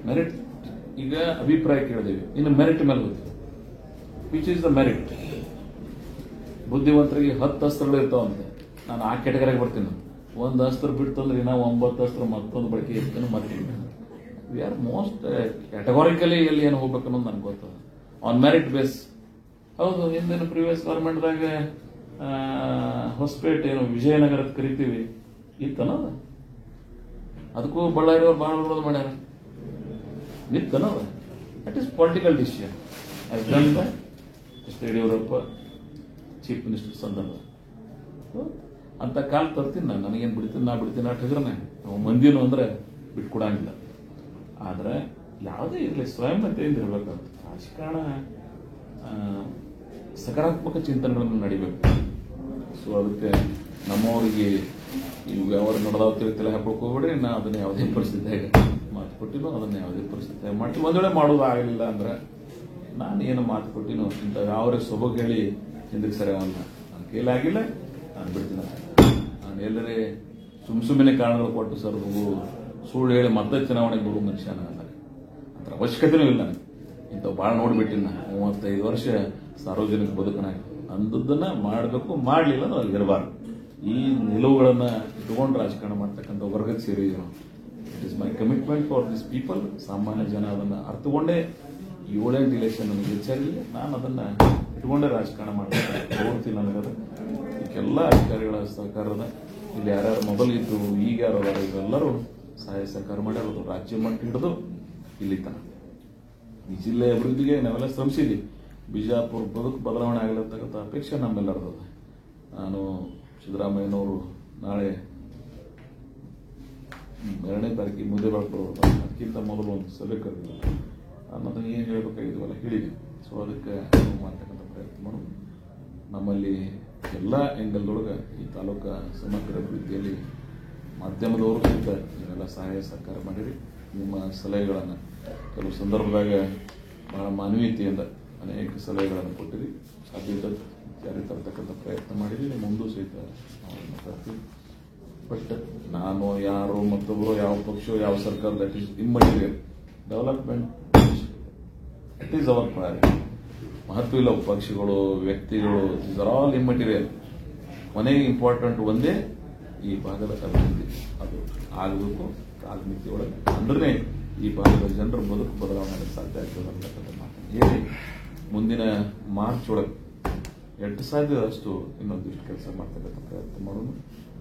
ಮೆರಿಟ್ ಈಗ ಅಭಿಪ್ರಾಯ ಕೇಳಿದೇವಿ, ಇನ್ನು ಮೆರಿಟ್ ಮೇಲೆ ಗೊತ್ತಿಲ್ಲ. Which is the merit? ಬುದ್ಧಿವಂತರಿಗೆ 10 ಅಸ್ತ್ರಗಳು ಇರ್ತಾವಂತೆ, ನಾನು ಆ ಕೆಟಗರಿಗೆ ಬರ್ತೀನಿ. 1 ಅಸ್ತ್ರ ಬಿಟ್ಟು ಅಂದ್ರೆ ಇನ್ನ 9 ಅಸ್ತ್ರ ಮತ್ತೊಂದು ಬಳಕೆ ಇರ್ತೇನೆ. ಮತ್ತೆ ವಿ ಆರ್ ಮೋಸ್ಟ್ ಕ್ಯಾಟಗಾರಿಕಲಿ ಎಲ್ಲಿ ಏನು ಹೋಗ್ಬೇಕು ಅನ್ನೋದು ನನ್ಗೆ ಗೊತ್ತದ. On merit base. ಹೌದು, ಹಿಂದಿನ ಪ್ರಿವಿಯಸ್ ಗವರ್ಮೆಂಟ್ದಾಗ ಹೊಸಪೇಟೆ ಏನು ವಿಜಯನಗರದ ಕರಿತೀವಿ ಇತ್ತನದ, ಅದಕ್ಕೂ ಬಳ್ಳಾರಿಯವ್ರು ಬಹಳ ವಿರೋಧ ಮಾಡ್ಯಾರ. ನಿತ್ತನದ that is political decision. Yediyurappa chief minister ಸಂದರ್ಭ ಅಂತ ಕಾಲ ತರ್ತೀನಿ ನಾನು. ನನಗೇನು ಬಿಡ್ತೀನಿ, ನಾ ಬಿಡ್ತೀನಿ ಆ ಟಗರನ್ನ. ನಾವು ಮಂದಿನು ಅಂದ್ರೆ ಬಿಟ್ಕೊಡಂಗಿಲ್ಲ. ಆದ್ರೆ ಯಾವುದೇ ಇರಲಿ ಸ್ವಯಂತೆಯಿಂದ ಇರಬೇಕಾಗುತ್ತೆ. ರಾಜಕಾರಣ ಸಕಾರಾತ್ಮಕ ಚಿಂತನೆಗಳನ್ನು ನಡಿಬೇಕು. ಸೊ ಅದಕ್ಕೆ ನಮ್ಮವರಿಗೆ ಈ ವ್ಯವಹಾರ ನಡೆದಾವ ತಿಳಿ ಹಾಕೋಕೆ ಹೋಗ್ಬೇಡ್ರಿ. ನಾ ಅದನ್ನ ಯಾವುದೇ ಪರಿಸ್ಥಿತಿಯಾಗ ಮಾತು ಕೊಟ್ಟಿನೋ ಅದನ್ನ ಯಾವುದೇ ಪರಿಸ್ಥಿತಿಯಾಗ ಮಾಡ್ತೀವಿ. ಒಂದ್ ವೇಳೆ ಮಾಡೋದು ಆಗಲಿಲ್ಲ ಅಂದ್ರೆ ನಾನು ಏನು ಮಾತು ಕೊಟ್ಟಿನೋ ಇಂಥ ಯಾವ್ರೆ ಸೊಬಗು ಹೇಳಿ ಹಿಂದಕ್ಕೆ ಸರಿ ಅವನ್ನ ನನ್ನ ಕೈಲಾಗಿಲ್ಲ, ನಾನು ಬಿಡ್ತೀನಿ. ನಾನು ಎಲ್ಲರೇ ಸುಮ್ಮನೆ ಕಾರಣಗಳು ಕೊಟ್ಟು ಸರ್ ಸುಳ್ಳು ಹೇಳಿ ಮತ್ತೆ ಚುನಾವಣೆಗೆ ಬರುವ ಮನುಷ್ಯ ನನ್ನ ಅದ್ರ ಅವಶ್ಯಕತೆನೂ ಇಲ್ಲ. ನನಗೆ ಇಂಥವು ಭಾಳ ನೋಡ್ಬಿಟ್ಟಿನ 35 ವರ್ಷ ಸಾರ್ವಜನಿಕ ಬದುಕನಾಗಿ ಅಂದದ್ದನ್ನ ಮಾಡಬೇಕು, ಮಾಡಲಿಲ್ಲ ಅಂದ್ರೆ ಅಲ್ಲಿ ಇರಬಾರ್ದು. ಈ ನಿಲುವುಗಳನ್ನ ಇಟ್ಕೊಂಡು ರಾಜಕಾರಣ ಮಾಡ್ತಕ್ಕಂಥ ವರ್ಗಕ್ಕೆ ಸೇರಿದ್ವಿ ನಾವು. It is my commitment for this people. ಸಾಮಾನ್ಯ ಜನ ಅದನ್ನ ಅರ್ಥಕೊಂಡೇ 7 ಇಲೆಕ್ಷನ್ ನನಗೆ ಹೆಚ್ಚಾಗಿಲ್ಲ, ನಾನು ಅದನ್ನ ಇಟ್ಕೊಂಡೇ ರಾಜಕಾರಣ ಮಾಡ್ತೀನಿ. ಹೋಗ್ತೀನಿ ನನಗದ ಇದಕ್ಕೆಲ್ಲ ಅಧಿಕಾರಿಗಳ ಸಹಕಾರದ ಇಲ್ಲಿ ಯಾರ್ಯಾರು ಮೊದಲಿದ್ದು ಈಗ ಯಾರು ಇವೆಲ್ಲರೂ ಸಹಾಯ ಸಹಕಾರ ಮಾಡ್ಯಾರೋದು ರಾಜ್ಯ ಮಟ್ಟ ಹಿಡಿದು ಇಲ್ಲಿ ತನ ಈ ಜಿಲ್ಲೆ ಅಭಿವೃದ್ಧಿಗೆ ನಾವೆಲ್ಲ ಶ್ರಮಿಸಿದ್ವಿ. ಬಿಜಾಪುರ ಬದುಕು ಬದಲಾವಣೆ ಆಗಲಿರ್ತಕ್ಕಂಥ ಅಪೇಕ್ಷೆ ನಮ್ಮೆಲ್ಲರದು. ನಾನು ಸಿದ್ದರಾಮಯ್ಯನವರು ನಾಳೆ 2ನೇ ತಾರೀಕಿಗೆ ಮುದ್ದೆ ಬೆಳ್ಕೊಳ್ಳೋದು, ಅದಕ್ಕಿಂತ ಮೊದಲು ಒಂದು ಸಭೆ ಕರೆದಿಲ್ಲ. ನಾನು ಅದನ್ನು ಏನು ಹೇಳಬೇಕಾಗಿದ್ವಲ್ಲ ಹೇಳಿದೆ. ಸೊ ಅದಕ್ಕೆ ಮಾಡ್ತಕ್ಕಂಥ ಪ್ರಯತ್ನ ಮಾಡೋದು. ನಮ್ಮಲ್ಲಿ ಎಲ್ಲ ಆ್ಯಂಗಲ್ದೊಳಗೆ ಈ ತಾಲೂಕಾ ಸಮಗ್ರ ಅಭಿವೃದ್ಧಿಯಲ್ಲಿ ಮಾಧ್ಯಮದವರು ಸಹಿತ ನೀವೆಲ್ಲ ಸಹಾಯ ಸಹಕಾರ ಮಾಡಿರಿ. ನಿಮ್ಮ ಸಲಹೆಗಳನ್ನು ಕೆಲವು ಸಂದರ್ಭದಾಗ ಬಹಳ ಮಾನವೀಯತೆಯಿಂದ ಅನೇಕ ಸಲಹೆಗಳನ್ನು ಕೊಟ್ಟಿರಿ. ಸಾಧ್ಯತೆ ಜಾರಿ ತರತಕ್ಕಂಥ ಪ್ರಯತ್ನ ಮಾಡಿದ್ದೀವಿ, ಮುಂದೂ ಸಹಿತ ನಾವು ಮಾತಾಡ್ತೀವಿ. ಬಟ್ ನಾನು ಯಾರು ಮತ್ತೊಬ್ಬರು ಯಾವ ಪಕ್ಷ ಯಾವ ಸರ್ಕಾರ that is immaterial. Development it is our priority. ಮಹತ್ವ ಇಲ್ಲ ಪಕ್ಷಗಳು, ವ್ಯಕ್ತಿಗಳು, ಇಸ್ ಆರ್ ಆಲ್ ಇಮ್ಮೆಟೀರಿಯಲ್. ಕೊನೆಗೆ ಇಂಪಾರ್ಟೆಂಟ್ ಒಂದೇ ಈ ಭಾಗದ ಅಭಿವೃದ್ಧಿ. ಅದು ಆಗಬೇಕು ಕಾಲಮಿತಿಯೊಳಗೆ, ಅಂದ್ರೆ ಈ ಭಾಗದ ಜನರ ಬದುಕು ಬದಲಾವಣೆ ಸಾಧ್ಯ ಆಗ್ತದೆ ಅಂತಕ್ಕಂಥ ಮಾತನ್ನು ಹೇಳಿ ಮುಂದಿನ ಮಾರ್ಚ್ ಒಳಗೆ ಎಷ್ಟು ಸಾಧ್ಯ ಅಷ್ಟು ಇನ್ನೊಂದಿಷ್ಟು ಕೆಲಸ ಮಾಡ್ತಕ್ಕಂಥ ಪ್ರಯತ್ನ ಮಾಡೋಣ.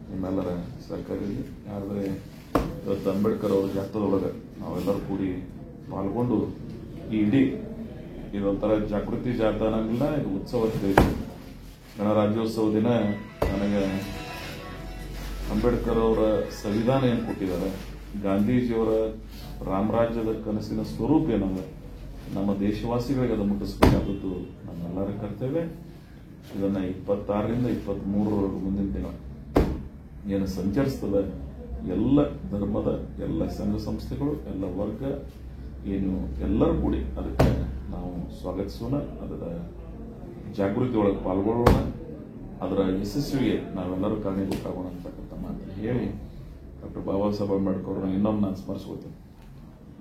ನಿಮ್ಮೆಲ್ಲರ ಸರ್ಕಾರದಲ್ಲಿ ಯಾರಾದರೆ ಇವತ್ತು ಅಂಬೇಡ್ಕರ್ ಅವರ ಜಾಥಾದೊಳಗೆ ನಾವೆಲ್ಲರೂ ಕೂಡಿ ಪಾಲ್ಗೊಂಡು ಈ ಇಡೀ ಇದೊಂಥರ ಜಾಗೃತಿ ಜಾಥಾ ಅನ್ನಂಗಿಲ್ಲ, ಇದು ಉತ್ಸವ ಗಣರಾಜ್ಯೋತ್ಸವ ದಿನ ನನಗೆ ಅಂಬೇಡ್ಕರ್ ಅವರ ಸಂವಿಧಾನ ಏನು ಕೊಟ್ಟಿದ್ದಾರೆ, ಗಾಂಧೀಜಿಯವರ ರಾಮರಾಜ್ಯದ ಕನಸಿನ ಸ್ವರೂಪ ಏನಂದ, ನಮ್ಮ ದೇಶವಾಸಿಗಳಿಗೆ ಅದು ಮುಟ್ಟಿಸಬೇಕಾದದ್ದು ನಮ್ಮೆಲ್ಲರ ಕರ್ತವ್ಯ. ಇದನ್ನ 26ರಿಂದ 23ರವರೆಗೂ ಮುಂದಿನ ದಿನ ಏನು ಸಂಚರಿಸ್ತದೆ ಎಲ್ಲ ಧರ್ಮದ ಎಲ್ಲ ಸಂಘ ಸಂಸ್ಥೆಗಳು ಎಲ್ಲ ವರ್ಗ ಏನು ಎಲ್ಲರೂ ಕೂಡಿ ಅದಕ್ಕೆ ನಾವು ಸ್ವಾಗತಿಸೋಣ, ಅದರ ಜಾಗೃತಿ ಒಳಗೆ ಪಾಲ್ಗೊಳ್ಳೋಣ, ಅದರ ಯಶಸ್ವಿಗೆ ನಾವೆಲ್ಲರೂ ಕಾರಣೀಭೂತರಾಗೋಣ ಅಂತಕ್ಕಂಥ ಮಾತನ್ನು ಹೇಳಿ ಡಾಕ್ಟರ್ ಬಾಬಾ ಸಾಹೇಬ್ ಅಂಬೇಡ್ಕರ್ ಅವ್ರನ್ನ ಇನ್ನೊಮ್ಮೆ ನಾನು ಸ್ಮರಿಸ್ಕೋತೀನಿ,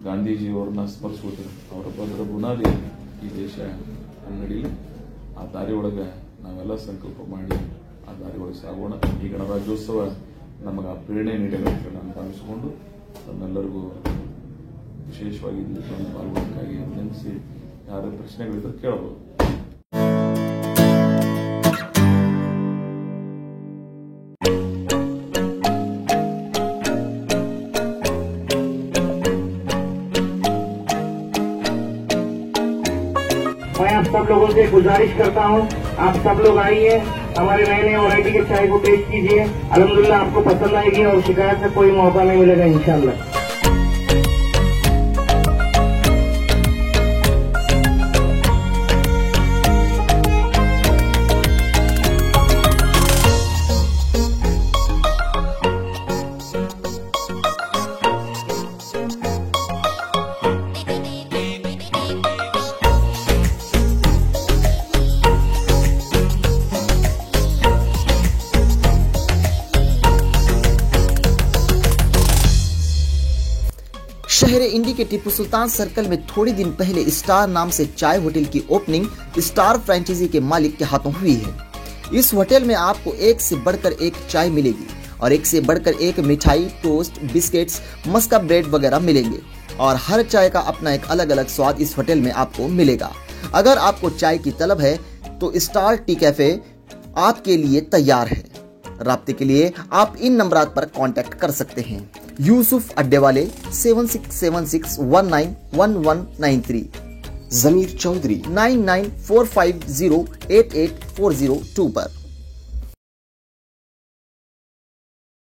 ಗಾಂಧೀಜಿಯವ್ರನ್ನ ಸ್ಮರಿಸ್ಕೋತೀನಿ. ಅವರ ಭದ್ರ ಬುನಾದಿ ಈ ದೇಶ ನಡೀಲಿ, ಆ ದಾರಿ ಒಳಗೆ ನಾವೆಲ್ಲ ಸಂಕಲ್ಪ ಮಾಡಿ ಆ ದಾರಿ ಒಳಗೆ ಸಾಗೋಣ. ಈ ಗಣರಾಜ್ಯೋತ್ಸವ ನಮಗೆ ಆ ಪ್ರೇರಣೆ ನೀಡಲಿ ಅಂತ ನಾನು ಭಾವಿಸಿಕೊಂಡು ತಮ್ಮೆಲ್ಲರಿಗೂ ವಿಶೇಷವಾಗಿ ಪಾಲ್ಗೊಳ್ಳೋಕ್ಕಾಗಿ ನೆನೆಸಿ ಯಾರ ಪ್ರಶ್ನೆಗಳಿದ್ರೆ ಕೇಳಬಹುದು. मैं आप सब लोगों से गुजारिश करता हूं, आप सब लोग आइए, हमारे नए नए वैरायटी के चाय को टेस्ट कीजिए। अल्हम्दुलिल्लाह आपको पसंद आएगी और शिकायत का कोई मौका नहीं मिलेगा इंशाल्लाह। शहर इंडी के टीपू सुल्तान सर्कल में थोड़े दिन पहले स्टार नाम से चाय होटल की ओपनिंग स्टार फ्रेंचाइजी के मालिक के हाथों हुई है। इस होटल में आपको एक से बढ़कर एक चाय मिलेगी और एक से बढ़कर एक मिठाई, टोस्ट, बिस्किट्स, मस्का ब्रेड वगैरह मिलेंगे और हर चाय का अपना एक अलग अलग स्वाद इस होटल में आपको मिलेगा। अगर आपको चाय की तलब है तो स्टार टी कैफे आपके लिए तैयार है। राब्ते के लिए आप इन नंबरात पर कांटेक्ट कर सकते हैं। यूसुफ अड्डेवाले 7676191193, जमीर चौधरी 9945088402 पर।